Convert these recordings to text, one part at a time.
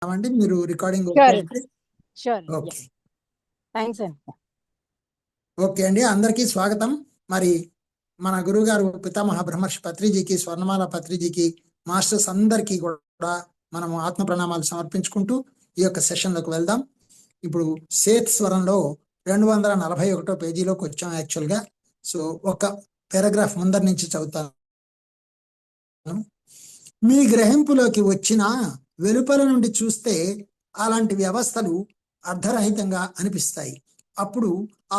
చేస్తామండి. మీరు recording okay sure అయితే షూర్ ఓకే థ్యాంక్స్ అండి. ఓకే అండి. అందరికీ స్వాగతం. మరి మన గురువు గారు పితామహ బ్రహ్మర్షి పత్రిజీకి, స్వర్ణమాల పత్రిజీకి, మాస్టర్స్ అందరికీ కూడా మనం ఆత్మ ప్రణామాలు సమర్పించుకుంటూ ఈ యొక్క సెషన్లోకి వెళ్దాం. ఇప్పుడు సేత్ స్వరంలో 241 పేజీలోకి వచ్చాం యాక్చువల్గా. సో ఒక పారాగ్రాఫ్ ముందర నుంచి చదువుతాను. మీ గ్రహింపులోకి వచ్చిన వెలుపల నుండి చూస్తే అలాంటి వ్యవస్థలు అర్ధరహితంగా అనిపిస్తాయి. అప్పుడు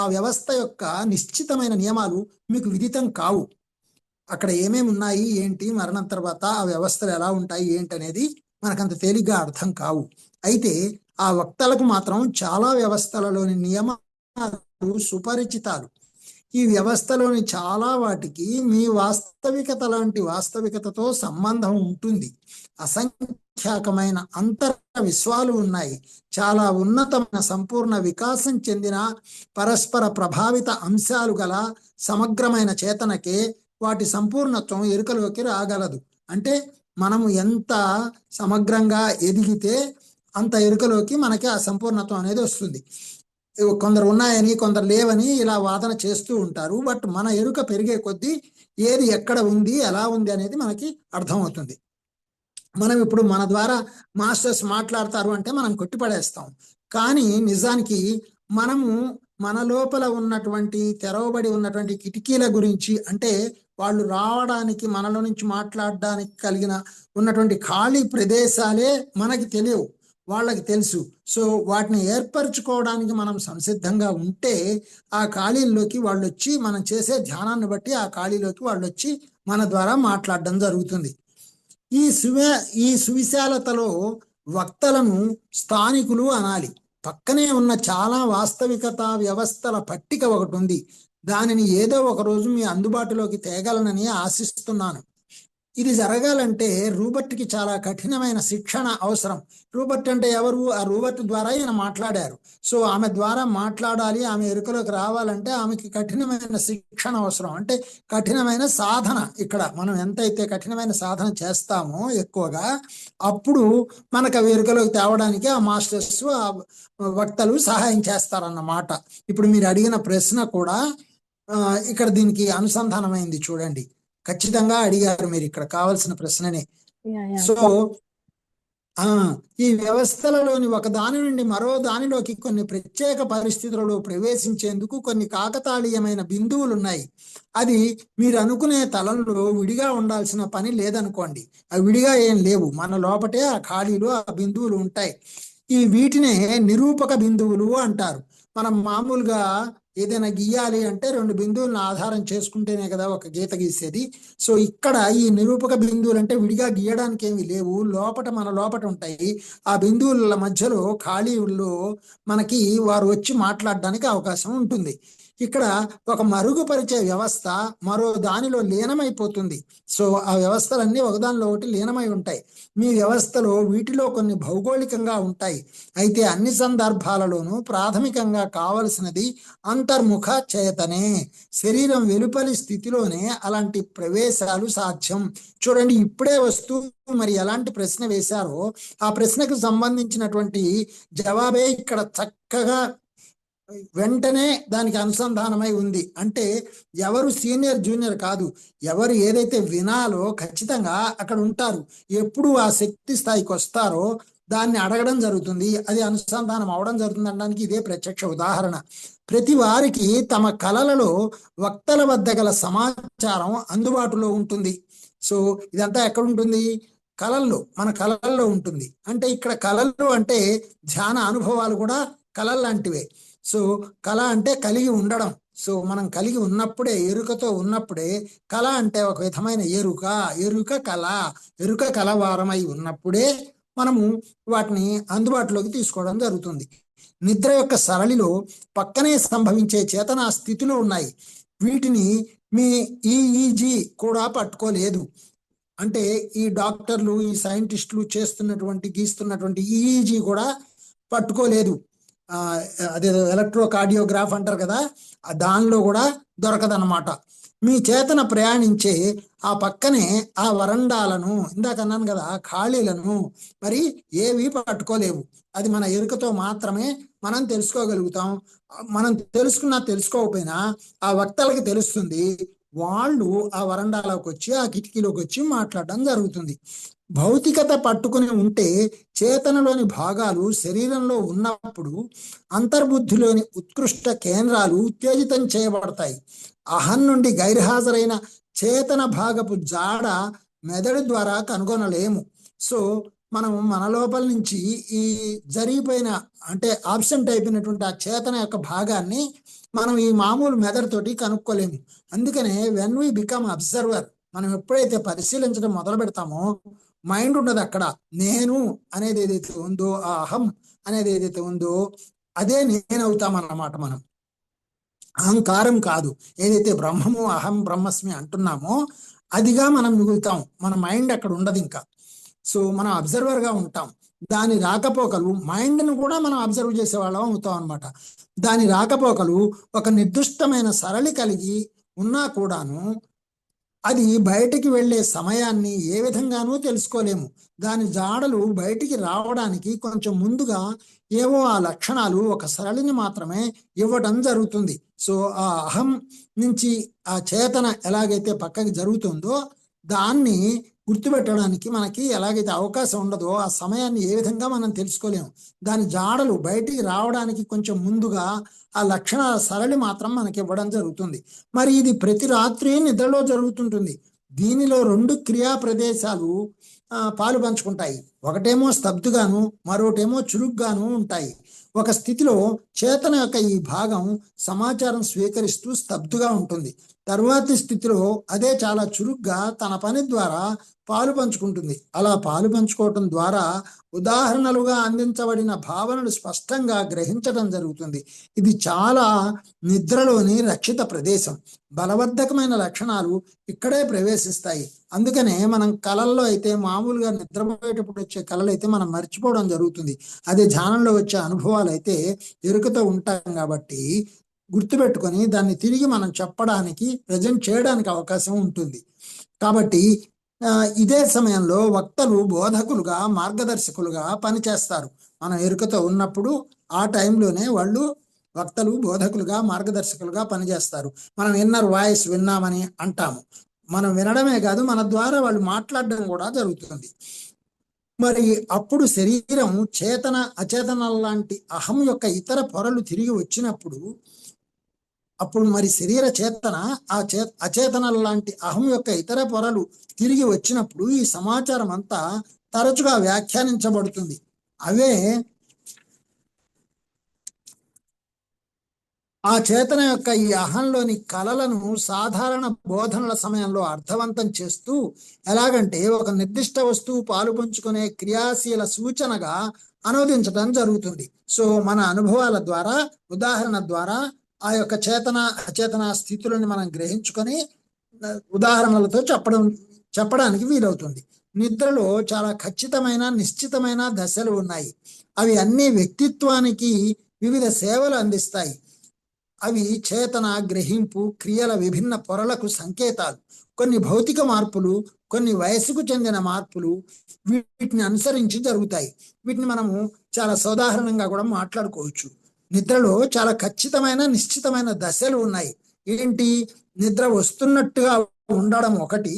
ఆ వ్యవస్థ యొక్క నిశ్చితమైన నియమాలు మీకు విదితం కావు. అక్కడ ఏమేమి ఉన్నాయి, ఏంటి, మరణం తర్వాత ఆ వ్యవస్థలు ఎలా ఉంటాయి ఏంటి అనేది మనకంత తేలిగ్గా అర్థం కావు. అయితే ఆ వక్తలకు మాత్రం చాలా వ్యవస్థలలోని నియమాలు సుపరిచితాలు. ఈ వ్యవస్థలోని చాలా వాటికి మీ వాస్తవికత లాంటి వాస్తవికతతో సంబంధం ఉంటుంది. అసంఖ్యాకమైన అంతర విశ్వాలు ఉన్నాయి. చాలా ఉన్నతమైన సంపూర్ణ వికాసం చెందిన పరస్పర ప్రభావిత అంశాలు గల సమగ్రమైన చేతనకే వాటి సంపూర్ణత్వం ఎరుకలోకి రాగలదు. అంటే మనము ఎంత సమగ్రంగా ఎదిగితే అంత ఎరుకలోకి మనకి ఆ సంపూర్ణత్వం అనేది వస్తుంది. కొందరు ఉన్నాయని కొందరు లేవని ఇలా వాదన చేస్తూ ఉంటారు. బట్ మన ఎరుక పెరిగే కొద్దీ ఏది ఎక్కడ ఉంది, ఎలా ఉంది అనేది మనకి అర్థమవుతుంది. మనం ఇప్పుడు మన ద్వారా మాస్టర్స్ మాట్లాడతారు అంటే మనం కొట్టిపడేస్తాం. కానీ నిజానికి మనము మన లోపల ఉన్నటువంటి తెరవబడి ఉన్నటువంటి కిటికీల గురించి, అంటే వాళ్ళు రావడానికి మనలో నుంచి మాట్లాడడానికి కలిగిన ఉన్నటువంటి ఖాళీ ప్రదేశాలే మనకి తెలియవు, వాళ్ళకి తెలుసు. సో వాటిని ఏర్పరచుకోవడానికి మనం సంసిద్ధంగా ఉంటే ఆ ఖాళీల్లోకి వాళ్ళు వచ్చి, మనం చేసే ధ్యానాన్ని బట్టి ఆ ఖాళీలోకి వాళ్ళు వచ్చి మన ద్వారా మాట్లాడడం జరుగుతుంది. ఈ సువిశాలతలో వక్తలను స్థానికులు అనాలి. పక్కనే ఉన్న చాలా వాస్తవికత వ్యవస్థల పట్టిక ఒకటి ఉంది. దానిని ఏదో ఒక రోజు మీ అందుబాటులోకి తేగలనని ఆశిస్తున్నాను. ఇది జరగాలంటే రూబర్ట్కి చాలా కఠినమైన శిక్షణ అవసరం. రూబర్ట్ అంటే ఎవరు? ఆ రూబర్ట్ ద్వారా ఈయన మాట్లాడారు. సో ఆమె ద్వారా మాట్లాడాలి, ఆమె ఎరుకలోకి రావాలంటే ఆమెకి కఠినమైన శిక్షణ అవసరం. అంటే కఠినమైన సాధన. ఇక్కడ మనం ఎంతైతే కఠినమైన సాధన చేస్తామో ఎక్కువగా, అప్పుడు మనకు అవి ఎరుకలోకి తేవడానికి ఆ మాస్టర్స్, ఆ వక్తలు సహాయం చేస్తారన్నమాట. ఇప్పుడు మీరు అడిగిన ప్రశ్న కూడా ఇక్కడ దీనికి అనుసంధానమైంది. చూడండి, ఖచ్చితంగా అడిగారు మీరు ఇక్కడ కావాల్సిన ప్రశ్ననే. సో ఈ వ్యవస్థలలోని ఒక దాని నుండి మరో దానిలోకి కొన్ని ప్రత్యేక పరిస్థితులలో ప్రవేశించేందుకు కొన్ని కాకతాళీయమైన బిందువులు ఉన్నాయి. అది మీరు అనుకునే తలంలో విడిగా ఉండాల్సిన పని లేదనుకోండి. అవి విడిగా ఏం లేవు, మన లోపటే ఆ ఖాళీలు, ఆ బిందువులు ఉంటాయి. వీటినే నిరూపక బిందువులు అంటారు. మనం మామూలుగా ఏదైనా గీయాలి అంటే 2 బిందువులను ఆధారం చేసుకుంటేనే కదా ఒక గీత గీసేది. సో ఇక్కడ ఈ నిరూపక బిందువులు అంటే విడిగా గీయడానికి ఏమి లేవు, మన లోపట ఉంటాయి. ఆ బిందువుల మధ్యలో ఖాళీల్లో మనకి వారు వచ్చి మాట్లాడడానికి అవకాశం ఉంటుంది. ఇక్కడ ఒక మరుగుపరిచే వ్యవస్థ మరో దానిలో లీనమైపోతుంది. సో ఆ వ్యవస్థలన్నీ ఒకదానిలో ఒకటి లీనమై ఉంటాయి. మీ వ్యవస్థలో వీటిలో కొన్ని భౌగోళికంగా ఉంటాయి. అయితే అన్ని సందర్భాలలోనూ ప్రాథమికంగా కావలసినది అంతర్ముఖ చేతనే. శరీరం వెలుపలి స్థితిలోనే అలాంటి ప్రవేశాలు సాధ్యం. చూడండి, ఇప్పుడే వస్తూ మరి ఎలాంటి ప్రశ్న వేశారో ఆ ప్రశ్నకు సంబంధించినటువంటి జవాబే ఇక్కడ చక్కగా వెంటనే దానికి అనుసంధానమై ఉంది. అంటే ఎవరు సీనియర్ జూనియర్ కాదు, ఎవరు ఏదైతే వినాలో ఖచ్చితంగా అక్కడ ఉంటారు. ఎప్పుడు ఆ శక్తి స్థాయికి వస్తారో దాన్ని అడగడం జరుగుతుంది, అది అనుసంధానం అవడం జరుగుతుంది అనడానికి ఇదే ప్రత్యక్ష ఉదాహరణ. ప్రతి వారికి తమ కళలలో వక్తల వద్ద గల సమాచారం అందుబాటులో ఉంటుంది. సో ఇదంతా ఎక్కడ ఉంటుంది? కళల్లో, మన కళల్లో ఉంటుంది. అంటే ఇక్కడ కళలు అంటే ధ్యాన అనుభవాలు కూడా కళలు లాంటివే. సో కళ అంటే కలిగి ఉండడం. సో మనం కలిగి ఉన్నప్పుడే, ఎరుకతో ఉన్నప్పుడే కళ అంటే ఒక విధమైన ఎరుక కలవారమై ఉన్నప్పుడే మనము వాటిని అందుబాటులోకి తీసుకోవడం జరుగుతుంది. నిద్ర యొక్క సరళిలో పక్కనే సంభవించే చేతనా స్థితులు ఉన్నాయి. వీటిని మీ ఈఈజీ కూడా పట్టుకోలేదు. అంటే ఈ డాక్టర్లు, ఈ సైంటిస్టులు గీస్తున్నటువంటి ఈఈజీ కూడా పట్టుకోలేదు. అదే ఎలక్ట్రోకార్డియోగ్రాఫ్ అంటారు కదా, దానిలో కూడా దొరకదన్నమాట. మీ చేతన ప్రయాణించే ఆ పక్కనే ఆ వరండాలను, ఇందాక అన్నాను కదా, ఆ ఖాళీలను మరి ఏవి పట్టుకోలేవు. అది మన ఎరుకతో మాత్రమే మనం తెలుసుకోగలుగుతాం. మనం తెలుసుకోకపోయినా ఆ వక్తలకి తెలుస్తుంది. వాళ్ళు ఆ వరండాలోకి వచ్చి ఆ కిటికీలోకి వచ్చి మాట్లాడడం జరుగుతుంది. భౌతికత పట్టుకుని ఉంటే చేతనలోని భాగాలు శరీరంలో ఉన్నప్పుడు అంతర్బుద్ధిలోని ఉత్కృష్ట కేంద్రాలు ఉత్తేజితం చేయబడతాయి. అహం నుండి గైర్హాజరైన చేతన భాగపు జాడ మెదడు ద్వారా కనుగొనలేము. సో మనం మన లోపల నుంచి ఈ జరిగిపోయిన, అంటే ఆబ్సెంట్ అయిపోయినటువంటి ఆ చేతన యొక్క భాగాన్ని మనం ఈ మామూలు మెదడుతోటి కనుక్కోలేము. అందుకనే వెన్ వి బికమ్ అబ్జర్వర్, మనం ఎప్పుడైతే పరిశీలించడం మొదలు పెడతామో మైండ్ ఉండదు అక్కడ. నేను అనేది ఏదైతే ఉందో, ఆ అహం అనేది ఏదైతే ఉందో అదే నేనవుతామన్నమాట. మనం అహంకారం కాదు, ఏదైతే బ్రహ్మము అహం బ్రహ్మస్మి అంటున్నామో అదిగా మనం మిగులుతాం. మన మైండ్ అక్కడ ఉండదు ఇంకా. సో మనం అబ్జర్వర్గా ఉంటాం. దాని రాకపోకలు, మైండ్ను కూడా మనం అబ్జర్వ్ చేసే వాళ్ళం అవుతాం అనమాట. దాని రాకపోకలు ఒక నిర్దిష్టమైన సరళి కలిగి ఉన్నా కూడాను అది బయటికి వెళ్ళే సమయాన్ని ఏ విధంగానూ తెలుసుకోలేము. దాని జాడలు బయటికి రావడానికి కొంచెం ముందుగా ఏవో ఆ లక్షణాలు, ఒక సరళిని మాత్రమే ఇవ్వటం జరుగుతుంది. సో ఆ అహం నుంచి ఆ చేతన ఎలాగైతే పక్కకి జరుగుతుందో దాన్ని గుర్తుపెట్టడానికి మనకి ఎలాగైతే అవకాశం ఉండదో ఆ సమయాన్ని ఏ విధంగా మనం తెలుసుకోలేము. దాని జాడలు బయటికి రావడానికి కొంచెం ముందుగా ఆ లక్షణాల సరళి మాత్రం మనకి ఇవ్వడం జరుగుతుంది. మరి ఇది ప్రతి రాత్రి నిద్రలో జరుగుతుంటుంది. దీనిలో రెండు క్రియా ప్రదేశాలు పాలు పంచుకుంటాయి. ఒకటేమో స్తబ్దుగాను, మరోటేమో చురుగ్గాను ఉంటాయి. ఒక స్థితిలో చేతన యొక్క ఈ భాగం సమాచారం స్వీకరిస్తూ స్తబ్దుగా ఉంటుంది. తరువాతి స్థితిలో అదే చాలా చురుగ్గా తన పని ద్వారా పాలు పంచుకుంటుంది. అలా పాలు పంచుకోవటం ద్వారా ఉదాహరణలుగా అందించబడిన భావనలు స్పష్టంగా గ్రహించడం జరుగుతుంది. ఇది చాలా నిద్రలోని రక్షిత ప్రదేశం. బలవర్ధకమైన లక్షణాలు ఇక్కడే ప్రవేశిస్తాయి. అందుకనే మనం కళల్లో అయితే, మామూలుగా నిద్రపోయేటప్పుడు వచ్చే కళలు అయితే మనం మర్చిపోవడం జరుగుతుంది. అదే ధ్యానంలో వచ్చే అనుభవాలు అయితే ఎరుకతో ఉంటాం కాబట్టి గుర్తుపెట్టుకొని దాన్ని తిరిగి మనం చెప్పడానికి, ప్రజెంట్ చేయడానికి అవకాశం ఉంటుంది. కాబట్టి ఇదే సమయంలో వక్తలు బోధకులుగా, మార్గదర్శకులుగా పనిచేస్తారు. మనం ఎరుకతో ఉన్నప్పుడు ఆ టైంలోనే వాళ్ళు వక్తలు, బోధకులుగా, మార్గదర్శకులుగా పనిచేస్తారు. మనం ఇన్నర్ వాయిస్ విన్నామని అంటాము. మనం వినడమే కాదు, మన ద్వారా వాళ్ళు మాట్లాడడం కూడా జరుగుతుంది. మరి అప్పుడు శరీరం చేతన అచేతన లాంటి అహం యొక్క ఇతర పొరలు తిరిగి వచ్చినప్పుడు, అప్పుడు మరి శరీర చేతన అచేతన లాంటి అహం యొక్క ఇతర పొరలు తిరిగి వచ్చినప్పుడు ఈ సమాచారం అంతా తరచుగా వ్యాఖ్యానించబడుతుంది. అవే ఆ చేతన యొక్క ఈ అహంలోని కళలను సాధారణ బోధనల సమయంలో అర్థవంతం చేస్తూ, ఎలాగంటే ఒక నిర్దిష్ట వస్తువు పాలు పంచుకునే క్రియాశీల సూచనగా అనువదించడం జరుగుతుంది. సో మన అనుభవాల ద్వారా, ఉదాహరణ ద్వారా ఆ యొక్క చేతన అచేతన స్థితులను మనం గ్రహించుకొని ఉదాహరణలతో చెప్పడానికి వీలవుతుంది. నిద్రలో చాలా ఖచ్చితమైన, నిశ్చితమైన దశలు ఉన్నాయి. అవి అన్ని వ్యక్తిత్వానికి వివిధ సేవలు అందిస్తాయి. అవి చేతన, గ్రహింపు, క్రియల విభిన్న పొరలకు సంకేతాలు. కొన్ని భౌతిక మార్పులు, కొన్ని వయసుకు చెందిన మార్పులు వీటిని అనుసరించి జరుగుతాయి. వీటిని మనము చాలా సాధారణంగా కూడా మాట్లాడుకోవచ్చు. నిద్రలో చాలా ఖచ్చితమైన, నిశ్చితమైన దశలు ఉన్నాయి. ఏంటి? నిద్ర వస్తున్నట్టుగా ఉండడం ఒకటి,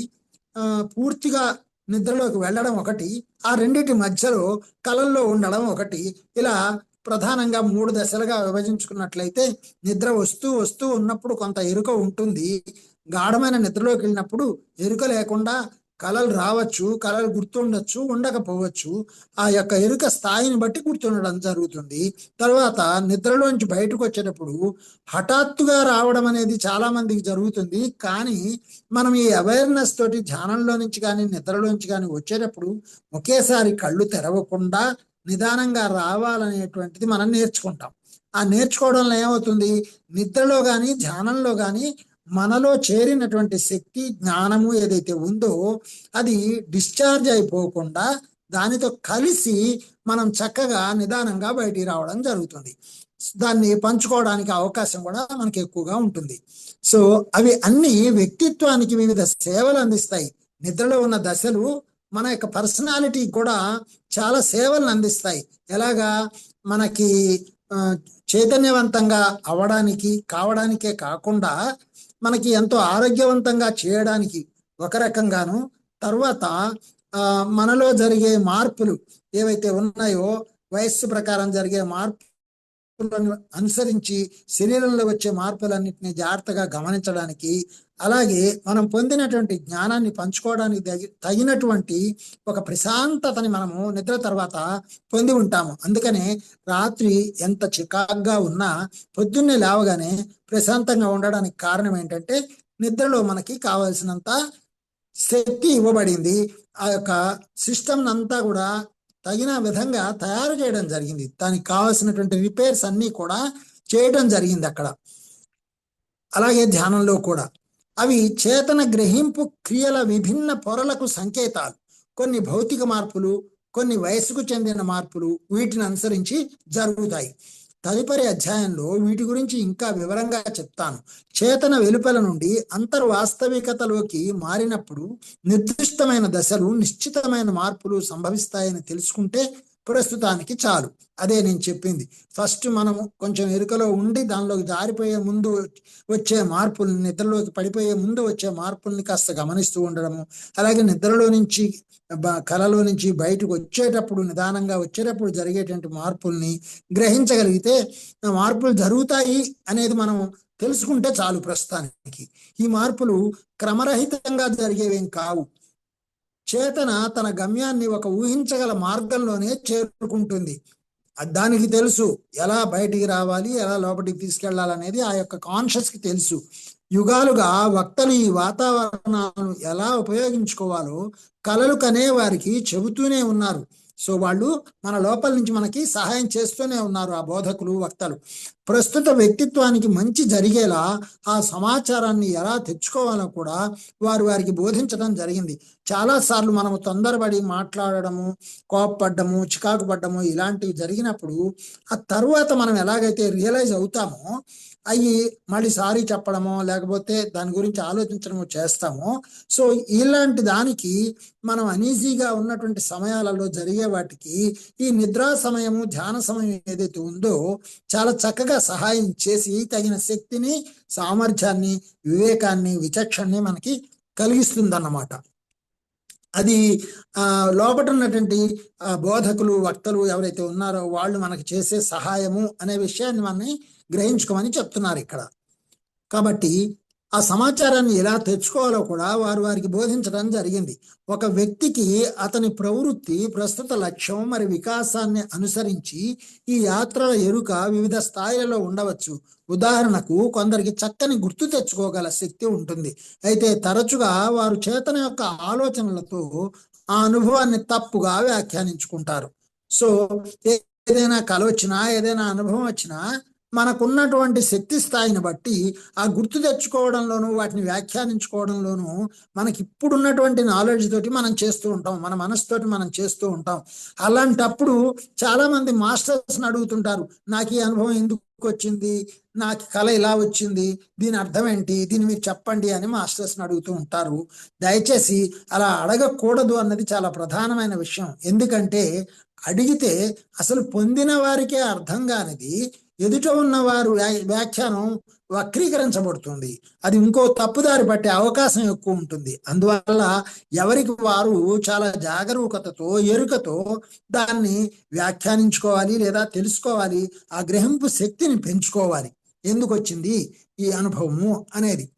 పూర్తిగా నిద్రలోకి వెళ్ళడం ఒకటి, ఆ రెండింటి మధ్యలో కలల్లో ఉండడం ఒకటి. ఇలా ప్రధానంగా 3 దశలుగా విభజించుకున్నట్లయితే నిద్ర వస్తూ వస్తూ ఉన్నప్పుడు కొంత ఎరుక ఉంటుంది. గాఢమైన నిద్రలోకి వెళ్ళినప్పుడు ఎరుక లేకుండా కళలు రావచ్చు, కళలు గుర్తుండొచ్చు, ఉండకపోవచ్చు. ఆ యొక్క ఎరుక స్థాయిని బట్టి గుర్తుండడం జరుగుతుంది. తర్వాత నిద్రలోంచి బయటకు వచ్చేటప్పుడు హఠాత్తుగా రావడం అనేది చాలా మందికి జరుగుతుంది. కానీ మనం ఈ అవేర్నెస్ తోటి ధ్యానంలో నుంచి కానీ నిద్రలోంచి కానీ వచ్చేటప్పుడు ఒకేసారి కళ్ళు తెరవకుండా నిదానంగా రావాలనేటువంటిది మనం నేర్చుకుంటాం. ఆ నేర్చుకోవడంలో ఏమవుతుంది? నిద్రలో కానీ ధ్యానంలో కానీ మనలో చేరినటువంటి శక్తి, జ్ఞానము ఏదైతే ఉందో అది డిశ్చార్జ్ అయిపోకుండా దానితో కలిసి మనం చక్కగా నిదానంగా బయటికి రావడం జరుగుతుంది. దాన్ని పంచుకోవడానికి అవకాశం కూడా మనకి ఎక్కువగా ఉంటుంది. సో అవి అన్ని వ్యక్తిత్వానికి వివిధ సేవలు అందిస్తాయి. నిద్రలో ఉన్న దశలు మన యొక్క పర్సనాలిటీ కూడా చాలా సేవలను అందిస్తాయి. ఎలాగా మనకి చైతన్యవంతంగా కావడానికే కాకుండా మనకి ఎంతో ఆరోగ్యవంతంగా చేయడానికి ఒక రకంగాను, తర్వాత మనలో జరిగే మార్పులు ఏవైతే ఉన్నాయో వయస్సు ప్రకారం జరిగే మార్పులను అనుసరించి శరీరంలో వచ్చే మార్పులన్నింటినీ జాగ్రత్తగా గమనించడానికి, అలాగే మనం పొందినటువంటి జ్ఞానాన్ని పంచుకోవడానికి తగినటువంటి ఒక ప్రశాంతతని మనము నిద్ర తర్వాత పొంది ఉంటాము. అందుకనే రాత్రి ఎంత చికాగ్గా ఉన్నా పొద్దున్నే లేవగానే ప్రశాంతంగా ఉండడానికి కారణం ఏంటంటే నిద్రలో మనకి కావలసినంత శక్తి ఇవ్వబడింది. ఆ యొక్క సిస్టమ్ అంతా కూడా తగిన విధంగా తయారు చేయడం జరిగింది. దానికి కావాల్సినటువంటి రిపేర్స్ అన్నీ కూడా చేయడం జరిగింది అక్కడ. అలాగే ధ్యానంలో కూడా అవి చేతన గ్రహింపు క్రియల విభిన్న పొరలకు సంకేతాలు. కొన్ని భౌతిక మార్పులు, కొన్ని వయస్సుకు చెందిన మార్పులు వీటిని అనుసరించి జరుగుతాయి. తదుపరి అధ్యాయంలో వీటి గురించి ఇంకా వివరంగా చెప్తాను. చేతన వెలుపల నుండి అంతర్వాస్తవికతలోకి మారినప్పుడు నిర్దిష్టమైన దశలు, నిశ్చితమైన మార్పులు సంభవిస్తాయని తెలుసుకుంటే ప్రస్తుతానికి చాలు. అదే నేను చెప్పింది. ఫస్ట్ మనం కొంచెం ఎరుకలో ఉండి దానిలోకి జారిపోయే ముందు వచ్చే మార్పుల్ని, నిద్రలోకి పడిపోయే ముందు వచ్చే మార్పుల్ని కాస్త గమనిస్తూ ఉండడము, అలాగే నిద్రలో నుంచి కలలో నుంచి బయటకు వచ్చేటప్పుడు, నిదానంగా వచ్చేటప్పుడు జరిగేటువంటి మార్పుల్ని గ్రహించగలిగితే మార్పులు జరుగుతాయి అనేది మనం తెలుసుకుంటే చాలు. ప్రస్తుతానికి ఈ మార్పులు క్రమరహితంగా జరిగేవేం కావు. చేతన తన గమ్యాన్ని ఒక ఊహించగల మార్గంలోనే చేరుకుంటుంది. దానికి తెలుసు ఎలా బయటికి రావాలి, ఎలా లోపలికి తీసుకెళ్లాలనేది ఆ యొక్క కాన్షియస్కి తెలుసు. యుగాలుగా వక్తలు ఈ వాతావరణాలను ఎలా ఉపయోగించుకోవాలో కలలు కనే వారికి చెబుతూనే ఉన్నారు. సో వాళ్ళు మన లోపల నుంచి మనకి సహాయం చేస్తూనే ఉన్నారు, ఆ బోధకులు, వక్తలు. ప్రస్తుత వ్యక్తిత్వానికి మంచి జరిగేలా ఆ సమాచారాన్ని ఎలా తెచ్చుకోవాలో కూడా వారికి బోధించడం జరిగింది. చాలాసార్లు మనము తొందరపడి మాట్లాడడము, కోపపడ్డము, చికాకు పడ్డము ఇలాంటివి జరిగినప్పుడు ఆ తర్వాత మనం ఎలాగైతే రియలైజ్ అవుతామో అవి మళ్ళీ సారీ చెప్పడమో లేకపోతే దాని గురించి ఆలోచించడమో చేస్తామో. సో ఇలాంటి దానికి మనం అనీజీగా ఉన్నటువంటి సమయాలలో జరిగే వాటికి ఈ నిద్రా సమయము, ధ్యాన సమయం ఏదైతే ఉందో చాలా చక్కగా సహాయం చేసి తగిన శక్తిని, సామర్థ్యాన్ని, వివేకాన్ని, విచక్షణని మనకి కలిగిస్తుందన్నమాట. అది లోపట ఉన్నటువంటి బోధకులు, వక్తలు ఎవరైతే ఉన్నారో వాళ్ళు మనకి చేసే సహాయము అనే విషయాన్ని మనని గ్రహించుకోమని చెప్తున్నారు ఇక్కడ. కాబట్టి ఆ సమాచారాన్ని ఎలా తెచ్చుకోవాలో కూడా వారికి బోధించడం జరిగింది. ఒక వ్యక్తికి అతని ప్రవృత్తి, ప్రస్తుత లక్ష్యం మరి వికాసాన్ని అనుసరించి ఈ యాత్రల ఎరుక వివిధ స్థాయిలలో ఉండవచ్చు. ఉదాహరణకు కొందరికి చక్కని గుర్తు తెచ్చుకోగల శక్తి ఉంటుంది. అయితే తరచుగా వారు చేతన యొక్క ఆలోచనలతో ఆ అనుభవాన్ని తప్పుగా వ్యాఖ్యానించుకుంటారు. సో ఏదైనా కల వచ్చినా, ఏదైనా అనుభవం వచ్చినా మనకున్నటువంటి శక్తి స్థాయిని బట్టి ఆ గుర్తు తెచ్చుకోవడంలోనూ వాటిని వ్యాఖ్యానించుకోవడంలోనూ మనకి ఇప్పుడున్నటువంటి నాలెడ్జ్ తోటి మనం చేస్తూ ఉంటాం, మన మనసుతోటి మనం చేస్తూ ఉంటాం. అలాంటప్పుడు చాలా మంది మాస్టర్స్ని అడుగుతుంటారు, నాకు ఈ అనుభవం ఎందుకు వచ్చింది, నాకు కళ ఇలా వచ్చింది, దీని అర్థం ఏంటి, దీన్ని మీరు చెప్పండి అని మాస్టర్స్ని అడుగుతూ ఉంటారు. దయచేసి అలా అడగకూడదు అన్నది చాలా ప్రధానమైన విషయం. ఎందుకంటే అడిగితే అసలు పొందిన వారికే అర్థం కానిది ఎదుట ఉన్నవారు వ్యాఖ్యానం వక్రీకరించబడుతుంది. అది ఇంకో తప్పుదారి పట్టే అవకాశం ఎక్కువ ఉంటుంది. అందువల్ల ఎవరికి వారు చాలా జాగరూకతతో, ఎరుకతో దాన్ని వ్యాఖ్యానించుకోవాలి లేదా తెలుసుకోవాలి. ఆ గ్రహింపు శక్తిని పెంచుకోవాలి, ఎందుకు వచ్చింది ఈ అనుభవము అనేది.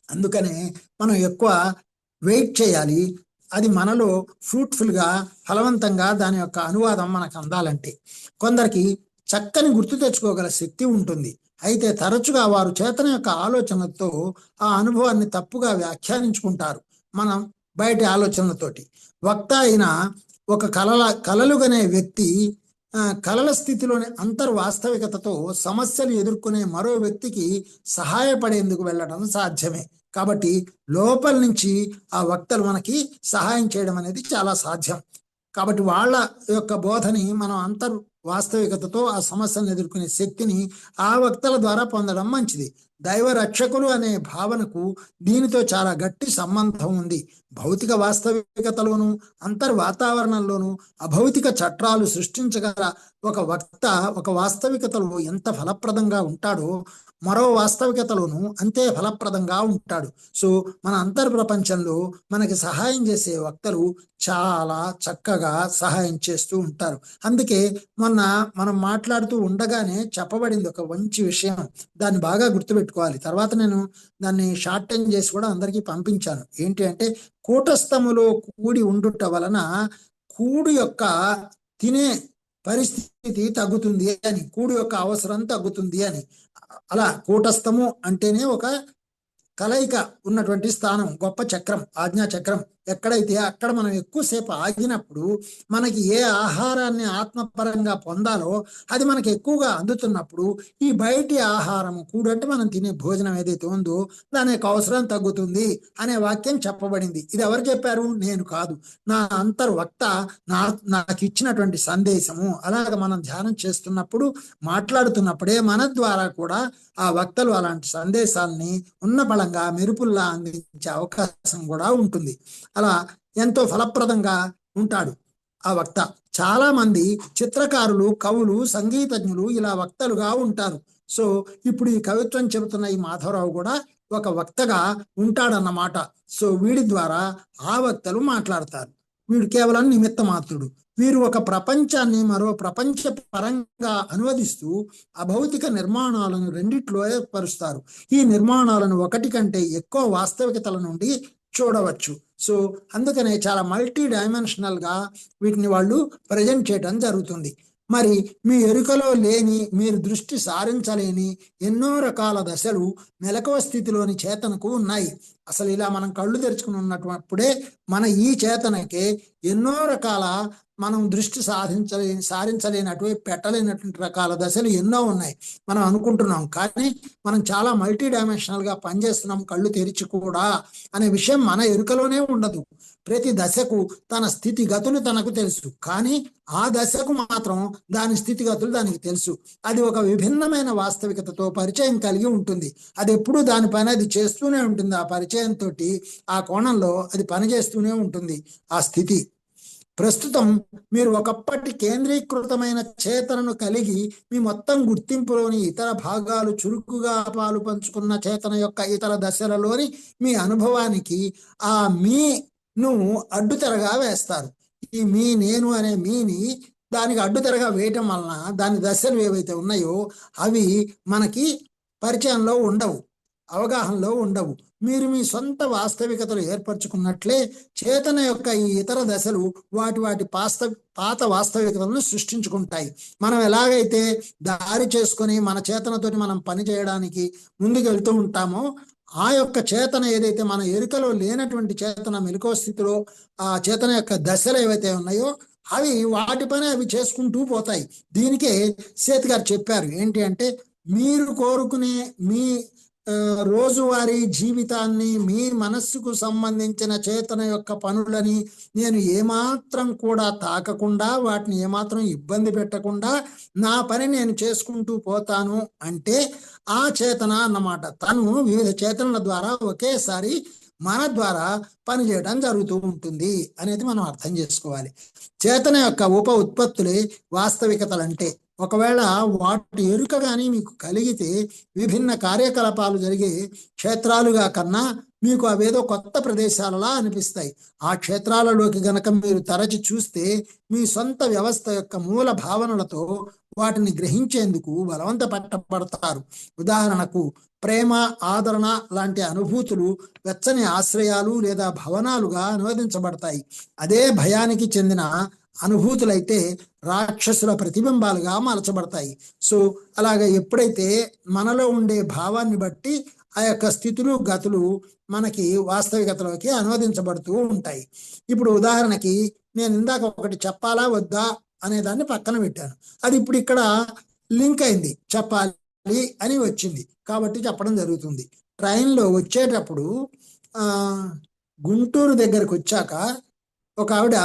అందుకనే మనం ఎక్కువ వెయిట్ చేయాలి. అది మనలో ఫ్రూట్ఫుల్గా, ఫలవంతంగా దాని యొక్క అనువాదం మనకు అందాలంటే. కొందరికి చక్కని గుర్తు తెచ్చుకోగల శక్తి ఉంటుంది. అయితే తరచుగా వారు చేతన యొక్క ఆలోచనలతో ఆ అనుభవాన్ని తప్పుగా వ్యాఖ్యానించుకుంటారు, మనం బయటి ఆలోచనలతోటి. వక్త అయిన ఒక కలలుగనే వ్యక్తి కలల స్థితిలోని అంతర్వాస్తవికతతో సమస్యలు ఎదుర్కొనే మరో వ్యక్తికి సహాయపడేందుకు వెళ్ళడం సాధ్యమే. కాబట్టి లోపల నుంచి ఆ వక్తలు మనకి సహాయం చేయడం అనేది చాలా సాధ్యం. కాబట్టి వాళ్ళ యొక్క బోధని మనం వాస్తవికతతో ఆ సమస్యలను ఎదుర్కొనే శక్తిని ఆ వక్తల ద్వారా పొందడం మంచిది. దైవ రక్షకులు అనే భావనకు దీనితో చాలా గట్టి సంబంధం ఉంది. భౌతిక వాస్తవికతలోను వాతావరణంలోను అభౌతిక చట్టాలు సృష్టించగల ఒక వక్త ఒక వాస్తవికతలో ఎంత ఫలప్రదంగా ఉంటాడో మరో వాస్తవికతలోను అంతే ఫలప్రదంగా ఉంటాడు. సో మన ప్రపంచంలో మనకి సహాయం చేసే వక్తలు చాలా చక్కగా సహాయం చేస్తూ ఉంటారు. అందుకే మొన్న మనం మాట్లాడుతూ ఉండగానే చెప్పబడింది ఒక మంచి విషయం, దాన్ని బాగా గుర్తుపెట్టుకోవాలి. తర్వాత నేను దాన్ని షార్ట్ టైం చేసి కూడా అందరికీ పంపించాను. ఏంటి అంటే, కూటస్థములో కూడి ఉండుట వలన కూడు యొక్క తినే పరిస్థితి తగ్గుతుంది అని, కూడు యొక్క అవసరం తగ్గుతుంది అని. అలా కూటస్థము అంటేనే ఒక కలయిక ఉన్నటువంటి స్థానం, గొప్ప చక్రం, ఆజ్ఞా చక్రం. ఎక్కడైతే అక్కడ మనం ఎక్కువసేపు ఆగినప్పుడు మనకి ఏ ఆహారాన్ని ఆత్మపరంగా పొందాలో అది మనకి ఎక్కువగా అందుతున్నప్పుడు ఈ బయటి ఆహారం కూడంటే మనం తినే భోజనం ఏదైతే ఉందో దాని యొక్క అవసరం తగ్గుతుంది అనే వాక్యం చెప్పబడింది. ఇది ఎవరు చెప్పారు? నేను కాదు, నా అంతర్వక్త నాకు ఇచ్చినటువంటి సందేశము. అలాగ మనం ధ్యానం చేస్తున్నప్పుడు మాట్లాడుతున్నప్పుడే మన ద్వారా కూడా ఆ వక్తలు అలాంటి సందేశాలని ఉన్న బలంగా మెరుపుల్లా అందించే అవకాశం కూడా ఉంటుంది. అలా ఎంతో ఫలప్రదంగా ఉంటాడు ఆ వక్త. చాలా మంది చిత్రకారులు, కవులు, సంగీతజ్ఞులు ఇలా వక్తలుగా ఉంటారు. సో ఇప్పుడు ఈ కవిత్వం చెబుతున్న ఈ మాధవరావు కూడా ఒక వక్తగా ఉంటాడన్నమాట. సో వీడి ద్వారా ఆ వక్తలు మాట్లాడతారు. వీడు కేవలం నిమిత్త మాత్రుడు. వీరు ఒక ప్రపంచాన్ని మరో ప్రపంచ పరంగా అనువదిస్తూ అభౌతిక నిర్మాణాలను రెండిట్లో ఏర్పరుస్తారు. ఈ నిర్మాణాలను ఒకటి కంటే ఎక్కువ వాస్తవికతల నుండి చూడవచ్చు. సో అందుకనే చాలా మల్టీ డైమెన్షనల్ గా వీటిని వాళ్ళు ప్రజెంట్ చేయడం జరుగుతుంది. మరి మీ ఎరుకలో లేని, మీరు దృష్టి సారించలేని ఎన్నో రకాల దశలు మెలకువ స్థితిలోని చేతనకు ఉన్నాయి. అసలు ఇలా మనం కళ్ళు తెరుచుకుని ఉన్నప్పుడే మన ఈ చేతనకే ఎన్నో రకాల మనం దృష్టి సారించలేనటువంటి, పెట్టలేనటువంటి రకాల దశలు ఎన్నో ఉన్నాయి. మనం అనుకుంటున్నాం, కానీ మనం చాలా మల్టీ డైమెన్షనల్ గా పనిచేస్తున్నాం కళ్ళు తెరిచి కూడా అనే విషయం మన ఎరుకలోనే ఉండదు. ప్రతి దశకు తన స్థితిగతులు తనకు తెలుసు, కానీ ఆ దశకు మాత్రం దాని స్థితిగతులు దానికి తెలుసు. అది ఒక విభిన్నమైన వాస్తవికతతో పరిచయం కలిగి ఉంటుంది. అది ఎప్పుడూ దాని పని అది చేస్తూనే ఉంటుంది. ఆ పరిచయంతో ఆ కోణంలో అది పనిచేస్తూనే ఉంటుంది ఆ స్థితి. ప్రస్తుతం మీరు ఒకప్పటి కేంద్రీకృతమైన చేతనను కలిగి మీ మొత్తం గుర్తింపులోని ఇతర భాగాలు చురుకుగా పాలు పంచుకున్న చేతన యొక్క ఇతర దశలలోని మీ అనుభవానికి ఆ మీను అడ్డుతెరగా వేస్తారు. ఈ మీ, నేను అనే మీని దానికి అడ్డుతెరగా వేయటం వలన దాని దశలు ఏవైతే ఉన్నాయో అవి మనకి పరిచయంలో ఉండవు, అవగాహనలో ఉండవు. మీరు మీ సొంత వాస్తవికతలు ఏర్పరచుకున్నట్లే చేతన యొక్క ఈ ఇతర దశలు వాటి పాత వాస్తవికతలను సృష్టించుకుంటాయి. మనం ఎలాగైతే దారి చేసుకొని మన చేతనతోటి మనం పని చేయడానికి ముందుకు వెళ్తూ ఉంటామో, ఆ యొక్క చేతన ఏదైతే మన ఎరుకలో లేనటువంటి చేతన మెలకువ స్థితిలో ఆ చేతన యొక్క దశలు ఏవైతే ఉన్నాయో అవి వాటి పని అవి చేసుకుంటూ పోతాయి. దీనికే సేత్ గారు చెప్పారు ఏంటి అంటే, మీరు కోరుకునే మీ రోజువారీ జీవితాన్ని, మీ మనస్సుకు సంబంధించిన చేతన యొక్క పనులని నేను ఏమాత్రం కూడా తాకకుండా, వాటిని ఏమాత్రం ఇబ్బంది పెట్టకుండా నా పని నేను చేసుకుంటూ పోతాను అంటే ఆ చేతన అన్నమాట. తను వివిధ చేతనల ద్వారా ఒకేసారి మన ద్వారా పనిచేయడం జరుగుతూ ఉంటుంది అనేది మనం అర్థం చేసుకోవాలి. చేతన యొక్క ఉప ఉత్పత్తులే వాస్తవికతలు. అంటే ఒకవేళ వాటి ఎరుక కానీ మీకు కలిగితే విభిన్న కార్యకలాపాలు జరిగే క్షేత్రాలుగా కన్నా మీకు అవేదో కొత్త ప్రదేశాలలా అనిపిస్తాయి. ఆ క్షేత్రాలలోకి గనక మీరు తరచి చూస్తే మీ సొంత వ్యవస్థ యొక్క మూల భావనలతో వాటిని గ్రహించేందుకు బలవంత పట్టబడతారు. ఉదాహరణకు ప్రేమ, ఆదరణ లాంటి అనుభూతులు వెచ్చని ఆశ్రయాలు లేదా భవనాలుగా అనువదించబడతాయి. అదే భయానికి చెందిన అనుభూతులైతే రాక్షసుల ప్రతిబింబాలుగా మలచబడతాయి. సో అలాగే ఎప్పుడైతే మనలో ఉండే భావాన్ని బట్టి ఆ యొక్క స్థితులు, గతులు మనకి వాస్తవికతలోకి అనువదించబడుతూ ఉంటాయి. ఇప్పుడు ఉదాహరణకి నేను ఇందాక ఒకటి చెప్పాలా వద్దా అనే దాన్ని పక్కన పెట్టాను. అది ఇప్పుడు ఇక్కడ లింక్ అయింది, చెప్పాలి అని వచ్చింది కాబట్టి చెప్పడం జరుగుతుంది. ట్రైన్లో వచ్చేటప్పుడు గుంటూరు దగ్గరకు వచ్చాక ఒక ఆవిడ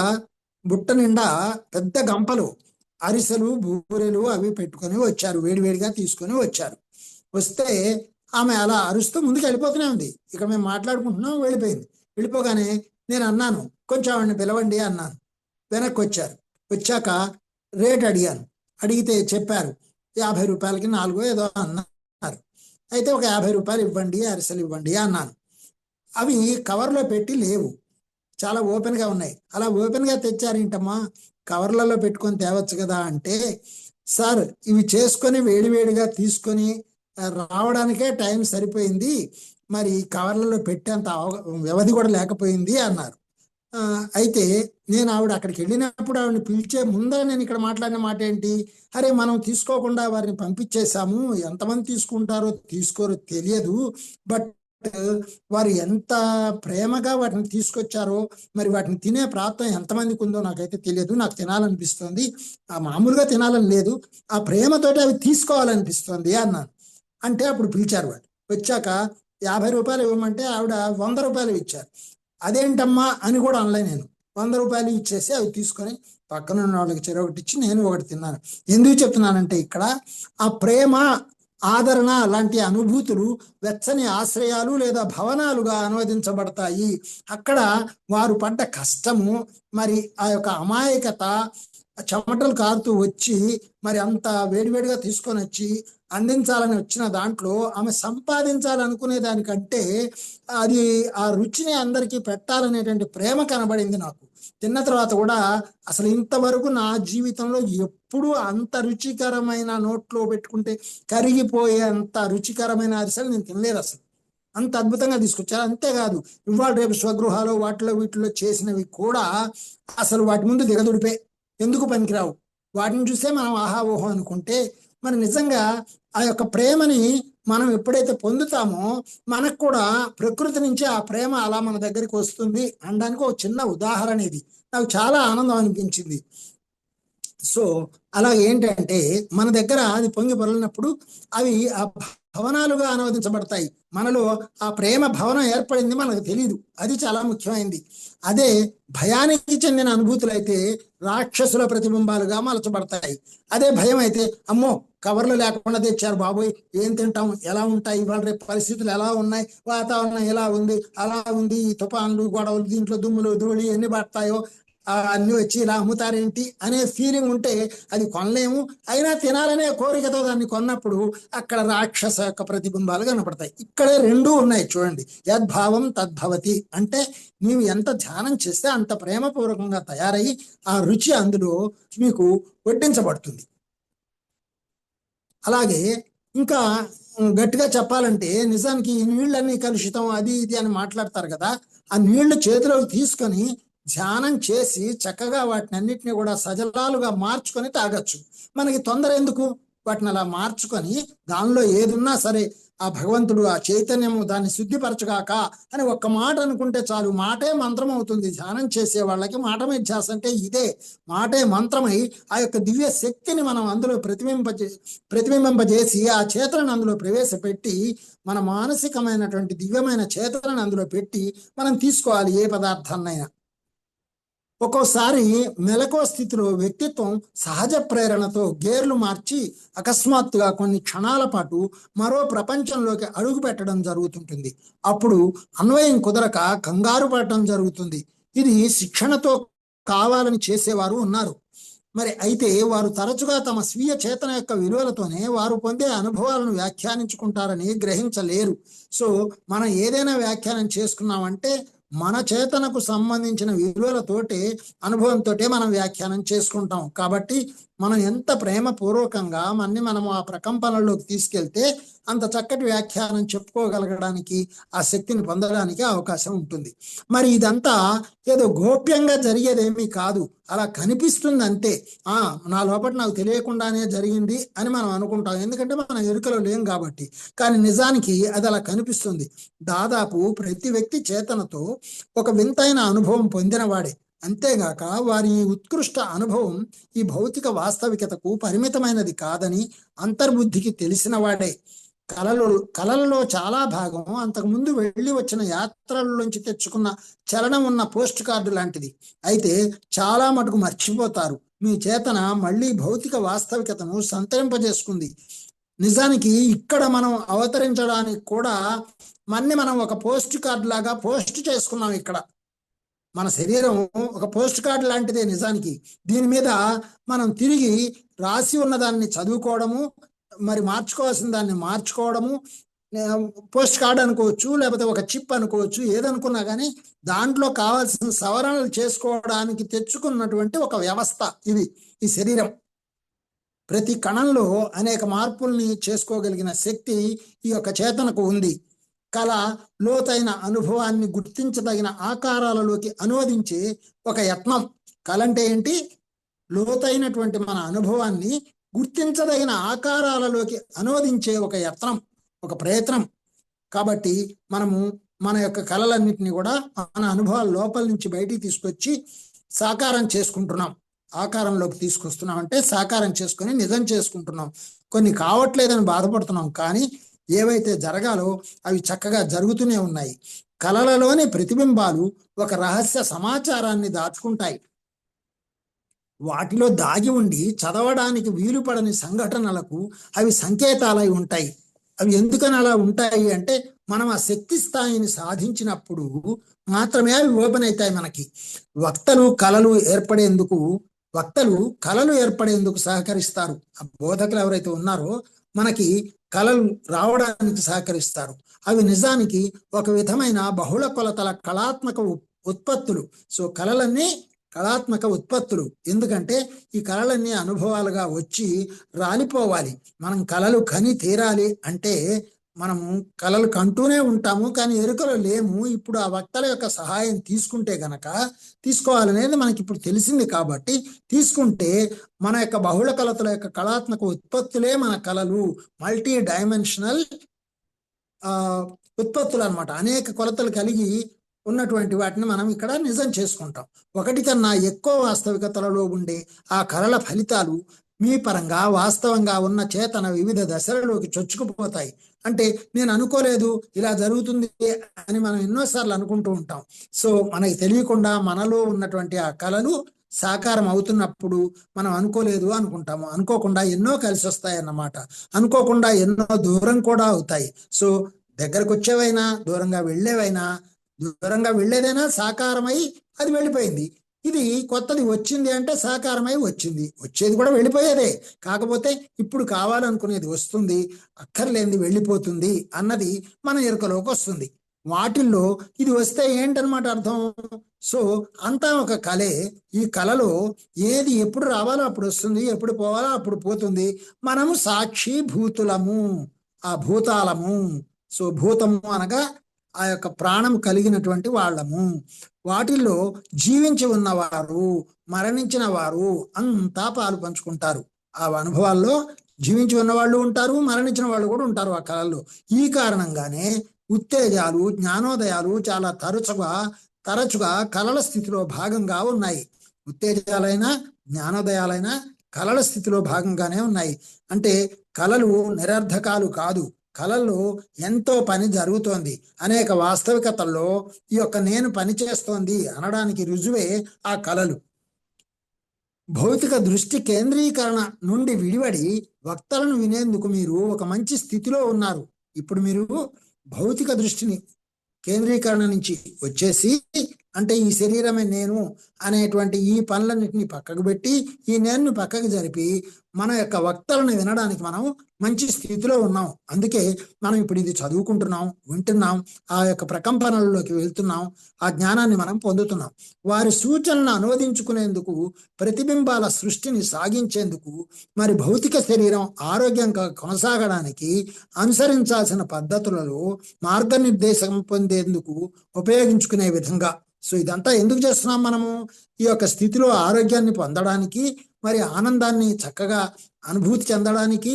బుట్ట నిండా పెద్ద గంపలు అరిసెలు బూరెలు అవి పెట్టుకొని వచ్చారు, వేడివేడిగా తీసుకొని వచ్చారు. వస్తే ఆమె అలా అరుస్తూ ముందుకు వెళ్ళిపోతూనే ఉంది. ఇక మేము మాట్లాడుకుంటున్నాం, వెళ్ళిపోయింది. వెళ్ళిపోగానే నేను అన్నాను, కొంచెం ఆవిడని పిలవండి అన్నాను. వెనక్కి వచ్చారు. వచ్చాక రేట్ అడిగాను. అడిగితే చెప్పారు 50 రూపాయలకి 4 ఏదో అన్నారు. అయితే ఒక 50 రూపాయలు ఇవ్వండి, అరిసెలు ఇవ్వండి అన్నాను. అవి కవర్లో పెట్టి లేవు, చాలా ఓపెన్గా ఉన్నాయి. అలా ఓపెన్గా తెచ్చారేంటమ్మా, కవర్లలో పెట్టుకొని తేవచ్చు కదా అంటే, సార్ ఇవి చేసుకొని వేడివేడిగా తీసుకొని రావడానికే టైం సరిపోయింది, మరి కవర్లలో పెట్టేంత వ్యవధి కూడా లేకపోయింది అన్నారు. అయితే నేను అక్కడికి వెళ్ళినప్పుడు ఆవిడని పిలిచే ముందర నేను ఇక్కడ మాట్లాడిన మాట ఏంటి, అరే మనం తీసుకోకుండా వారిని పంపించేశాము, ఎంతమంది తీసుకుంటారో తీసుకోరో తెలియదు, బట్ వారు ఎంత ప్రేమగా వాటిని తీసుకొచ్చారో, మరి వాటిని తినే ప్రాప్తం ఎంతమందికి ఉందో నాకైతే తెలియదు, నాకు తినాలనిపిస్తుంది, మామూలుగా తినాలని లేదు, ఆ ప్రేమతోటి అవి తీసుకోవాలనిపిస్తుంది అన్నాను. అంటే అప్పుడు పిలిచారు. వాళ్ళు వచ్చాక 50 రూపాయలు ఇవ్వమంటే ఆవిడ 100 రూపాయలు ఇచ్చారు. అదేంటమ్మా అని కూడా అనలే నేను. 100 రూపాయలు ఇచ్చేసి అవి తీసుకొని పక్కన ఉన్న వాళ్ళకి చెరొకటి ఇచ్చి నేను ఒకటి తిన్నాను. ఎందుకు చెప్తున్నానంటే, ఇక్కడ ఆ ప్రేమ, ఆదరణ లాంటి అనుభూతులు వెచ్చని ఆశ్రయాలు లేదా భవనాలుగా అనువదించబడతాయి. అక్కడ వారు పడ్డ కష్టము, మరి ఆ యొక్క అమాయకత, చెమటలు కారుతూ వచ్చి మరి అంత వేడివేడిగా తీసుకొని వచ్చి అందించాలని వచ్చిన దాంట్లో ఆమె సంపాదించాలనుకునే దానికంటే అది ఆ రుచిని అందరికీ పెట్టాలనేటువంటి ప్రేమ కనబడింది నాకు. తిన్న తర్వాత కూడా అసలు ఇంతవరకు నా జీవితంలో ఎప్పుడూ అంత రుచికరమైన, నోట్లో పెట్టుకుంటే కరిగిపోయే అంత రుచికరమైన అరిసెలు నేను తినలేదు. అసలు అంత అద్భుతంగా తీసుకొచ్చారు. అంతేకాదు, ఇవాళ రేపు స్వగృహాలు వాటిలో వీటిలో చేసినవి కూడా అసలు వాటి ముందు దిగదుడిపే, ఎందుకు పనికిరావు. వాటిని చూస్తే మనం ఆహా ఓహో అనుకుంటే, మరి నిజంగా ఆ యొక్క ప్రేమని మనం ఎప్పుడైతే పొందుతామో మనకు కూడా ప్రకృతి నుంచి ఆ ప్రేమ అలా మన దగ్గరికి వస్తుంది అనడానికి ఒక చిన్న ఉదాహరణ ఇది. నాకు చాలా ఆనందం అనిపించింది. సో అలా ఏంటంటే, మన దగ్గర అది పొంగి పొరలినప్పుడు అవి ఆ భవనాలుగా అనువదించబడతాయి. మనలో ఆ ప్రేమ భవనం ఏర్పడింది మనకు తెలియదు, అది చాలా ముఖ్యమైనది. అదే భయానికి చెందిన అనుభూతులు అయితే రాక్షసుల ప్రతిబింబాలుగా మలచబడతాయి. అదే భయం అయితే, అమ్మో కవర్లు లేకుండా తెచ్చారు బాబోయ్, ఏం తింటాం, ఎలా ఉంటాయి, ఇవాళ రేపు పరిస్థితులు ఎలా ఉన్నాయి, వాతావరణం ఎలా ఉంది, అలా ఉంది, ఈ తుఫాన్లు గొడవలు, దీంట్లో దుమ్ములు ధూళి ఎన్ని పడతాయో, అన్ని వచ్చి ఇలా అమ్ముతారేంటి అనే ఫీలింగ్ ఉంటే అది కొనలేము. అయినా తినాలనే కోరికతో దాన్ని కొన్నప్పుడు అక్కడ రాక్షస యొక్క ప్రతిబింబాలు కనపడతాయి. ఇక్కడే రెండూ ఉన్నాయి చూడండి. యద్భావం తద్భవతి అంటే నీవు ఎంత ధ్యానం చేస్తే అంత ప్రేమపూర్వకంగా తయారయ్యి ఆ రుచి అందులో మీకు వడ్డించబడుతుంది. అలాగే ఇంకా గట్టిగా చెప్పాలంటే, నిజానికి ఈ నీళ్ళన్నీ కలుషితం అది ఇది అని మాట్లాడతారు కదా, ఆ నీళ్లు చేతిలోకి తీసుకొని ధ్యానం చేసి చక్కగా వాటిని అన్నిటిని కూడా సజలాలుగా మార్చుకొని తాగొచ్చు. మనకి తొందర ఎందుకు, వాటిని అలా మార్చుకొని దానిలో ఏదున్నా సరే ఆ భగవంతుడు, ఆ చైతన్యము దాన్ని శుద్ధిపరచుగాక అని ఒక్క మాట అనుకుంటే చాలు. మాటే మంత్రం అవుతుంది. ధ్యానం చేసే వాళ్ళకి మాటమే ధ్యాస అంటే ఇదే. మాటే మంత్రమై ఆ యొక్క దివ్య శక్తిని మనం అందులో ప్రతిబింబింపజేసి ఆ చేతనను అందులో ప్రవేశపెట్టి మన మానసికమైనటువంటి దివ్యమైన చేతనను అందులో పెట్టి మనం తీసుకోవాలి ఏ పదార్థాన్నైనా. ఒక్కోసారి మెలకువ స్థితిలో వ్యక్తిత్వం సహజ ప్రేరణతో గేర్లు మార్చి అకస్మాత్తుగా కొన్ని క్షణాల పాటు మరో ప్రపంచంలోకి అడుగు పెట్టడం జరుగుతుంటుంది. అప్పుడు అన్వయం కుదరక కంగారు పడటం జరుగుతుంది. ఇది శిక్షణతో కావాలని చేసేవారు ఉన్నారు. మరి అయితే వారు తరచుగా తమ స్వీయ చేతన యొక్క విలువలతోనే వారు పొందే అనుభవాలను వ్యాఖ్యానించుకుంటారని గ్రహించలేరు. సో మనం ఏదైనా వ్యాఖ్యానం చేసుకున్నామంటే మన చేతనకు సంబంధించిన విలువలతోటే, అనుభవంతో మనం వ్యాఖ్యానం చేసుకుంటాం. కాబట్టి మనం ఎంత ప్రేమపూర్వకంగా మనము ఆ ప్రకంపనలోకి తీసుకెళ్తే అంత చక్కటి వ్యాఖ్యానం చెప్పుకోగలగడానికి, ఆ శక్తిని పొందడానికి అవకాశం ఉంటుంది. మరి ఇదంతా ఏదో గోప్యంగా జరిగేదేమీ కాదు, అలా కనిపిస్తుంది అంతే. నా లోపల నాకు తెలియకుండానే జరిగింది అని మనం అనుకుంటాం, ఎందుకంటే మనం ఎరుకలో లేం కాబట్టి. కానీ నిజానికి అది అలా కనిపిస్తుంది. దాదాపు ప్రతి వ్యక్తి చేతనతో ఒక వింతైన అనుభవం పొందినవాడే. అంతేగాక వారి ఉత్కృష్ట అనుభవం ఈ భౌతిక వాస్తవికతకు పరిమితమైనది కాదని అంతర్బుద్ధికి తెలిసిన వాడే. కళలలో చాలా భాగం అంతకుముందు వెళ్ళి వచ్చిన యాత్రల్లోంచి తెచ్చుకున్న చలనం ఉన్న పోస్ట్ కార్డు లాంటిది. అయితే చాలా మటుకు మర్చిపోతారు. మీ చేతన మళ్ళీ భౌతిక వాస్తవికతను సంతరింపజేసుకుంది. నిజానికి ఇక్కడ మనం అవతరించడానికి కూడా మనం ఒక పోస్ట్ కార్డు లాగా పోస్ట్ చేసుకున్నాం. ఇక్కడ మన శరీరం ఒక పోస్ట్ కార్డు లాంటిదే నిజానికి. దీని మీద మనం తిరిగి రాసి ఉన్న దాన్ని చదువుకోవడము, మరి మార్చుకోవాల్సిన దాన్ని మార్చుకోవడము, పోస్ట్ కార్డ్ అనుకోవచ్చు, లేకపోతే ఒక చిప్ అనుకోవచ్చు, ఏదనుకున్నా కానీ దాంట్లో కావాల్సిన సవరణలు చేసుకోవడానికి తెచ్చుకున్నటువంటి ఒక వ్యవస్థ ఇది ఈ శరీరం. ప్రతి కణంలో అనేక మార్పుల్ని చేసుకోగలిగిన శక్తి ఈ యొక్క చేతనకు ఉంది. కళ లోతైన అనుభవాన్ని గుర్తించదగిన ఆకారాలలోకి అనువదించే ఒక యత్నం. కళ అంటే ఏంటి? లోతైనటువంటి మన అనుభవాన్ని గుర్తించదగిన ఆకారాలలోకి అనువదించే ఒక యత్నం, ఒక ప్రయత్నం. కాబట్టి మనము మన యొక్క కళలన్నింటినీ కూడా మన అనుభవాల లోపల నుంచి బయటికి తీసుకొచ్చి సాకారం చేసుకుంటున్నాం. ఆకారంలోకి తీసుకొస్తున్నాం అంటే సాకారం చేసుకొని నిజం చేసుకుంటున్నాం. కొన్ని కావట్లేదని బాధపడుతున్నాం, కానీ ఏవైతే జరగాలో అవి చక్కగా జరుగుతూనే ఉన్నాయి. కళలలోని ప్రతిబింబాలు ఒక రహస్య సమాచారాన్ని దాచుకుంటాయి. వాటిలో దాగి ఉండి చదవడానికి వీలుపడని సంఘటనలకు అవి సంకేతాలై ఉంటాయి. అవి ఎందుకని అలా ఉంటాయి అంటే మనం ఆ శక్తి స్థాయిని సాధించినప్పుడు మాత్రమే అవి ఓపెన్ అవుతాయి మనకి. వక్తలు కళలు ఏర్పడేందుకు సహకరిస్తారు. ఆ బోధకులు ఎవరైతే ఉన్నారో మనకి కళలు రావడానికి సహకరిస్తారు. అవి నిజానికి ఒక విధమైన బహుళ కొలతల కళాత్మక ఉత్పత్తులు. సో కళలన్నీ కళాత్మక ఉత్పత్తులు. ఎందుకంటే ఈ కళలన్నీ అనుభవాలుగా వచ్చి రాలిపోవాలి. మనం కళలు కని తీరాలి అంటే మనము కళలు కంటూనే ఉంటాము, కానీ ఎరుకలో లేము. ఇప్పుడు ఆ వక్తల యొక్క సహాయం తీసుకుంటే గనక, తీసుకోవాలనేది మనకి ఇప్పుడు తెలిసింది కాబట్టి తీసుకుంటే మన యొక్క బహుళ కొలతల యొక్క కళాత్మక ఉత్పత్తులే మన కళలు. మల్టీ డైమెన్షనల్ ఉత్పత్తులు అన్నమాట. అనేక కొలతలు కలిగి ఉన్నటువంటి వాటిని మనం ఇక్కడ నిజం చేసుకుంటాం. ఒకటి కన్నా ఎక్కువ వాస్తవికతలలో ఉండే ఆ కళల ఫలితాలు మీ పరంగా వాస్తవంగా ఉన్న చేతన వివిధ దశలలోకి చొచ్చుకుపోతాయి. అంటే నేను అనుకోలేదు ఇలా జరుగుతుంది అని మనం ఎన్నోసార్లు అనుకుంటూ ఉంటాం. సో మనకి తెలియకుండా మనలో ఉన్నటువంటి ఆ కళలు సాకారం అవుతున్నప్పుడు మనం అనుకోలేదు అనుకుంటాము. అనుకోకుండా ఎన్నో కలిసి వస్తాయి అన్నమాట. అనుకోకుండా ఎన్నో దూరం కూడా అవుతాయి. సో దగ్గరకు వచ్చేవైనా దూరంగా వెళ్ళేదైనా సాకారమై అది వెళ్ళిపోయింది. ఇది కొత్తది వచ్చింది అంటే సాకారమై వచ్చింది. వచ్చేది కూడా వెళ్ళిపోయేదే, కాకపోతే ఇప్పుడు కావాలనుకునేది వస్తుంది, అక్కర్లేనిది వెళ్ళిపోతుంది అన్నది మన ఎరుకలోకి వస్తుంది. వాటిల్లో ఇది వస్తే ఏంటనమాట అర్థం? సో అంతా ఒక కళే. ఈ కళలో ఏది ఎప్పుడు రావాలో అప్పుడు వస్తుంది, ఎప్పుడు పోవాలో అప్పుడు పోతుంది. మనము సాక్షి భూతులము, ఆ భూతాలము. సో భూతము అనగా ఆ యొక్క ప్రాణం కలిగినటువంటి వాళ్ళము. వాటిల్లో జీవించి ఉన్నవారు, మరణించిన వారు అంతా పాలు పంచుకుంటారు. ఆ అనుభవాల్లో జీవించి ఉన్నవాళ్ళు ఉంటారు, మరణించిన వాళ్ళు కూడా ఉంటారు ఆ కళల్లో. ఈ కారణంగానే ఉత్తేజాలు, జ్ఞానోదయాలు చాలా తరచుగా కళల స్థితిలో భాగంగా ఉన్నాయి. ఉత్తేజాలైనా జ్ఞానోదయాలైనా కళల స్థితిలో భాగంగానే ఉన్నాయి. అంటే కళలు నిరర్ధకాలు కాదు. కళల్లో ఎంతో పని జరుగుతోంది. అనేక వాస్తవికతల్లో ఈ యొక్క నేను పని చేస్తోంది అనడానికి రుజువే ఆ కళలు. భౌతిక దృష్టి కేంద్రీకరణ నుండి విడివడి వక్తలను వినేందుకు మీరు ఒక మంచి స్థితిలో ఉన్నారు. ఇప్పుడు మీరు భౌతిక దృష్టిని కేంద్రీకరణ నుంచి వచ్చేసి, అంటే ఈ శరీరమే నేను అనేటువంటి ఈ పనులన్నింటినీ పక్కకు పెట్టి ఈ నేను పక్కకు జరిపి మన యొక్క వక్తలను వినడానికి మనం మంచి స్థితిలో ఉన్నాం. అందుకే మనం ఇప్పుడు ఇది చదువుకుంటున్నాం, వింటున్నాం, ఆ యొక్క ప్రకంపనలలోకి వెళ్తున్నాం, ఆ జ్ఞానాన్ని మనం పొందుతున్నాం. వారి సూచనలను అనువదించుకునేందుకు, ప్రతిబింబాల సృష్టిని సాగించేందుకు, మరి భౌతిక శరీరం ఆరోగ్యంగా కొనసాగడానికి అనుసరించాల్సిన పద్ధతులలో మార్గనిర్దేశం పొందేందుకు ఉపయోగించుకునే విధంగా. సో ఇదంతా ఎందుకు చేస్తున్నాం? మనము ఈ యొక్క స్థితిలో ఆరోగ్యాన్ని పొందడానికి, మరి ఆనందాన్ని చక్కగా అనుభూతి చెందడానికి,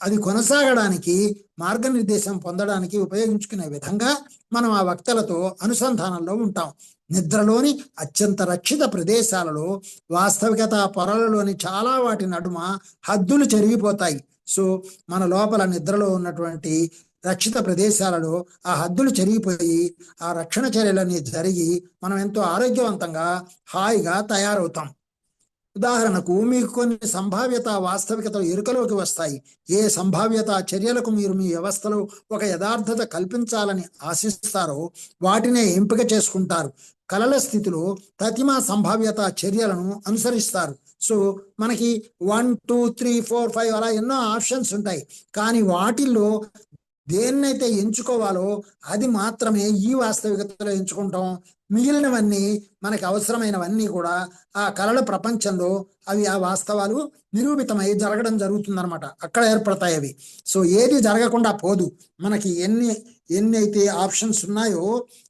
అది కొనసాగడానికి, మార్గనిర్దేశం పొందడానికి ఉపయోగించుకునే విధంగా మనం ఆ వక్తలతో అనుసంధానంలో ఉంటాం. నిద్రలోని అత్యంత రక్షిత ప్రదేశాలలో వాస్తవికత పొరలలోని చాలా వాటి నడుమ హద్దులు చెరిగిపోతాయి. సో మన లోపల నిద్రలో ఉన్నటువంటి రక్షిత ప్రదేశాలలో ఆ హద్దులు చెరిగిపోయి ఆ రక్షణ చర్యలన్నీ జరిగి మనం ఎంతో ఆరోగ్యవంతంగా హాయిగా తయారవుతాం. ఉదాహరణకు మీకు కొన్ని సంభావ్యత వాస్తవికతలు ఎరుకలోకి వస్తాయి. ఏ సంభావ్యత చర్యలకు మీరు మీ వ్యవస్థలో ఒక యథార్థత కల్పించాలని ఆశిస్తారో వాటినే ఎంపిక చేసుకుంటారు. కలల స్థితిలో ప్రతిమా సంభావ్యత చర్యలను అనుసరిస్తారు. సో మనకి 1 2 3 4 5 అలా ఎన్నో ఆప్షన్స్ ఉంటాయి. కానీ వాటిల్లో దేన్నైతే ఎంచుకోవాలో అది మాత్రమే ఈ వాస్తవికతలో ఎంచుకుంటాం. మిగిలినవన్నీ మనకి అవసరమైనవన్నీ కూడా ఆ కళల ప్రపంచంలో అవి ఆ వాస్తవాలు నిరూపితమై జరగడం జరుగుతుందన్నమాట. అక్కడ ఏర్పడతాయి అవి. సో ఏది జరగకుండా పోదు. మనకి ఎన్ని అయితే ఆప్షన్స్ ఉన్నాయో,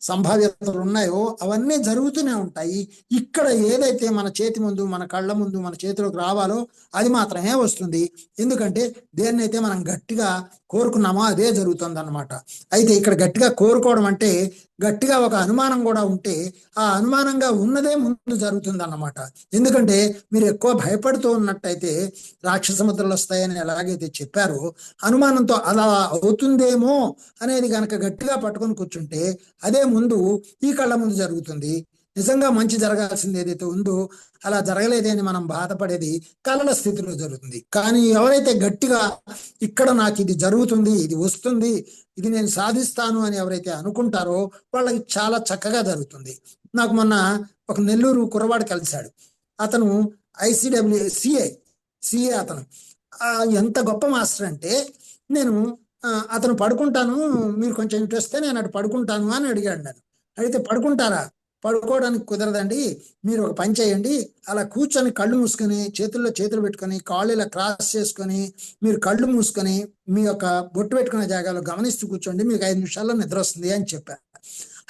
సంభావ్యతలు ఉన్నాయో అవన్నీ జరుగుతూనే ఉంటాయి. ఇక్కడ ఏదైతే మన చేతి ముందు, మన కళ్ళ ముందు, మన చేతిలోకి రావాలో అది మాత్రమే వస్తుంది. ఎందుకంటే దేన్నైతే మనం గట్టిగా కోరుకున్నామో అదే జరుగుతుంది అన్నమాట. అయితే ఇక్కడ గట్టిగా కోరుకోవడం అంటే గట్టిగా ఒక అనుమానం కూడా ఉంటే ఆ అనుమానంగా ఉన్నదే ముందు జరుగుతుంది అన్నమాట. ఎందుకంటే మీరు ఎక్కువ భయపడుతూ ఉన్నట్టయితే రాక్షస ముద్రలు వస్తాయని ఎలాగైతే చెప్పారో, అనుమానంతో అలా అవుతుందేమో అనేది కనుక గట్టిగా పట్టుకొని కూర్చుంటే అదే ముందు ఈ కళ్ళ ముందు జరుగుతుంది. నిజంగా మంచి జరగాల్సింది ఏదైతే ఉందో అలా జరగలేదే అని మనం బాధపడేది కళల స్థితిలో జరుగుతుంది. కానీ ఎవరైతే గట్టిగా ఇక్కడ నాకు ఇది జరుగుతుంది, ఇది వస్తుంది, ఇది నేను సాధిస్తాను అని ఎవరైతే అనుకుంటారో వాళ్ళకి చాలా చక్కగా జరుగుతుంది. నాకు మొన్న ఒక నెల్లూరు కుర్రవాడు కలిశాడు. అతను ICW సిఏ అతను. ఎంత గొప్ప మాస్టర్ అంటే, నేను అతను పడుకుంటాను, మీరు కొంచెం ఇటు వస్తే నేను అటు పడుకుంటాను అని అడిగాడు నన్ను. అడిగితే పడుకుంటారా? పడుకోవడానికి కుదరదండి, మీరు ఒక పని చేయండి, అలా కూర్చొని కళ్ళు మూసుకొని చేతుల్లో చేతులు పెట్టుకొని కాళ్ళు ఇలా క్రాస్ చేసుకొని మీరు కళ్ళు మూసుకొని మీ యొక్క బొట్టు పెట్టుకునే జాగాలో గమనిస్తూ కూర్చోండి, మీకు 5 నిమిషాల్లో నిద్ర వస్తుంది అని చెప్పారు.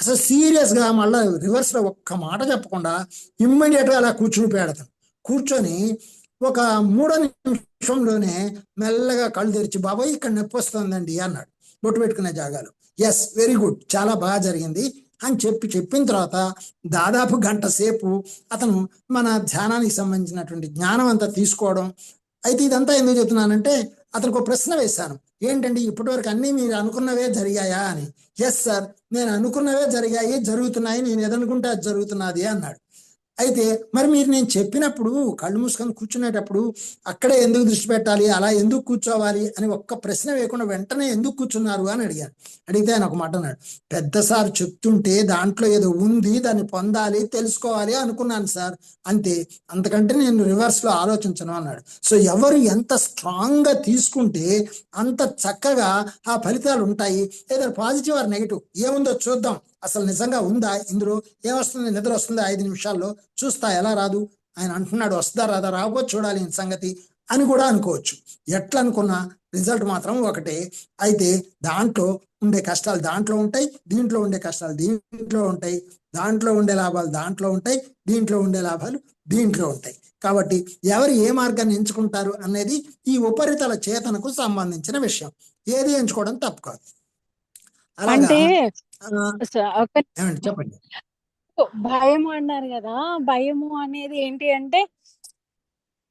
అసలు సీరియస్ గా మళ్ళీ రివర్స్ లో ఒక్క మాట చెప్పకుండా ఇమ్మీడియట్ గా అలా కూర్చునిపోయాడు. అతను కూర్చొని ఒక 3 నిమిషంలోనే మెల్లగా కళ్ళు తెరిచి, బాబాయ్ ఇక్కడ నొప్పి వస్తుందండి అన్నాడు బొట్టు పెట్టుకునే జాగాలో. ఎస్, వెరీ గుడ్, చాలా బాగా జరిగింది అని చెప్పిన తర్వాత దాదాపు గంట సేపు అతను మన ధ్యానానికి సంబంధించినటువంటి జ్ఞానం అంతా తీసుకోవడం. అయితే ఇదంతా ఎందుకు చెప్తున్నానంటే, అతనికి ఒక ప్రశ్న వేశాను, ఏంటండి ఇప్పటి వరకు అన్నీ మీరు అనుకున్నవే జరిగాయా అని. ఎస్ సార్, నేను అనుకున్నవే జరిగాయి, జరుగుతున్నాయి, నేను ఏదనుకుంటే అది జరుగుతున్నది అన్నాడు. అయితే మరి మీరు నేను చెప్పినప్పుడు కళ్ళు మూసుకొని కూర్చునేటప్పుడు అక్కడే ఎందుకు దృష్టి పెట్టాలి, అలా ఎందుకు కూర్చోవాలి అని ఒక్క ప్రశ్న వేయకుండా వెంటనే ఎందుకు కూర్చున్నారు అని అడిగాను. అడిగితే ఆయన ఒక మాట అన్నాడు, పెద్ద సార్ చెప్తుంటే దాంట్లో ఏదో ఉంది, దాన్ని పొందాలి, తెలుసుకోవాలి అనుకున్నాను సార్, అంతే, అంతకంటే నేను రివర్స్ లో ఆలోచించను అన్నాడు. సో ఎవరు ఎంత స్ట్రాంగ్ గా తీసుకుంటే అంత చక్కగా ఆ ఫలితాలు ఉంటాయి. ఏదో పాజిటివ్ ఆర్ నెగిటివ్ ఏముందో చూద్దాం, అసలు నిజంగా ఉందా ఇందులో, ఏమొస్తుంది, నిద్ర వస్తుందా 5 నిమిషాల్లో, చూస్తా, ఎలా రాదు, ఆయన అంటున్నాడు వస్తుందా రాదా, రాకపోతే చూడాలి ఈ సంగతి అని కూడా అనుకోవచ్చు. ఎట్లా అనుకున్నా రిజల్ట్ మాత్రం ఒకటే. అయితే దాంట్లో ఉండే కష్టాలు దాంట్లో ఉంటాయి, దీంట్లో ఉండే కష్టాలు దీంట్లో ఉంటాయి, దాంట్లో ఉండే లాభాలు దాంట్లో ఉంటాయి, దీంట్లో ఉండే లాభాలు దీంట్లో ఉంటాయి. కాబట్టి ఎవరు ఏ మార్గాన్ని ఎంచుకుంటారు అనేది ఈ ఉపరితల చేతనకు సంబంధించిన విషయం. ఏది ఎంచుకోవడం తప్పు కాదు. అలాగా ఏమండి చెప్పండి. భయం అన్నారు కదా, భయము అనేది ఏంటి అంటే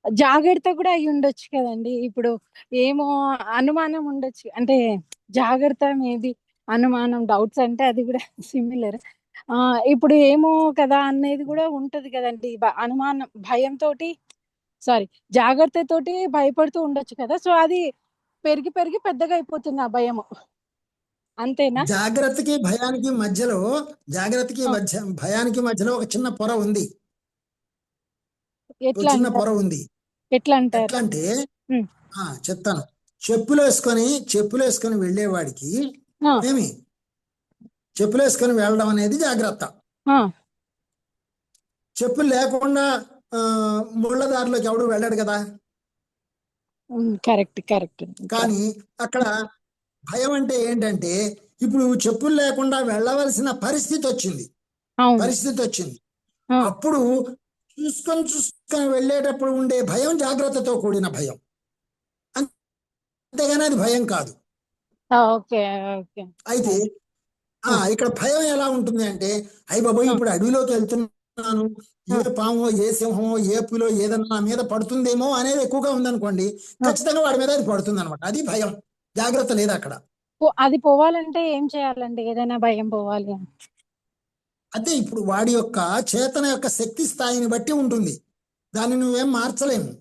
జాగ్రత్త కూడా అయి ఉండొచ్చు కదండి. ఇప్పుడు ఏమో అనుమానం ఉండొచ్చు, అంటే జాగ్రత్త మేబీ అనుమానం, డౌట్స్ అంటే అది కూడా సిమిలర్. ఇప్పుడు ఏమో కదా అనేది కూడా ఉంటది కదండి. అనుమానం భయంతో, జాగ్రత్త తోటి భయపడుతూ ఉండొచ్చు కదా. సో అది పెరిగి పెరిగి పెద్దగా అయిపోతుంది ఆ భయము, అంతేనా? జాగ్రత్తకి భయానికి మధ్యలో ఒక చిన్న పొర ఉంది. ఎట్లా చిన్న పొర ఉంది. ఎట్లా అంటారు? ఎట్లా అంటే చెప్తాను. చెప్పులు వేసుకొని వెళ్ళేవాడికి చెప్పులు వేసుకొని వెళ్ళడం అనేది జాగ్రత్త. చెప్పులు లేకుండా ముళ్ళ దారిలోకి ఎవడు వెళ్ళాడు కదా. కరెక్ట్. కానీ అక్కడ భయం అంటే ఏంటంటే, ఇప్పుడు చెప్పులు లేకుండా వెళ్ళవలసిన పరిస్థితి వచ్చింది. అప్పుడు చూసుకొని వెళ్ళేటప్పుడు ఉండే భయం జాగ్రత్తతో కూడిన భయం, అంతేగాని అది భయం కాదు. అయితే ఇక్కడ భయం ఎలా ఉంటుంది అంటే, అయ్య బాబోయ్ ఇప్పుడు అడవిలోకి వెళ్తున్నా చూస్తున్నాను, ఏ పామో ఏ సింహమో ఏ పులో ఏదన్నా నా మీద పడుతుందేమో అనేది ఎక్కువగా ఉందనుకోండి, ఖచ్చితంగా వాడి మీద అది పడుతుంది అనమాట. అది భయం, జాగ్రత్త లేదు అక్కడ. అది పోవాలంటే ఏం చేయాలండి? ఏదైనా భయం పోవాలి అని. అయితే ఇప్పుడు వాడి యొక్క చేతన యొక్క శక్తి స్థాయిని బట్టి ఉంటుంది, దాన్ని నువ్వేం మార్చలేము.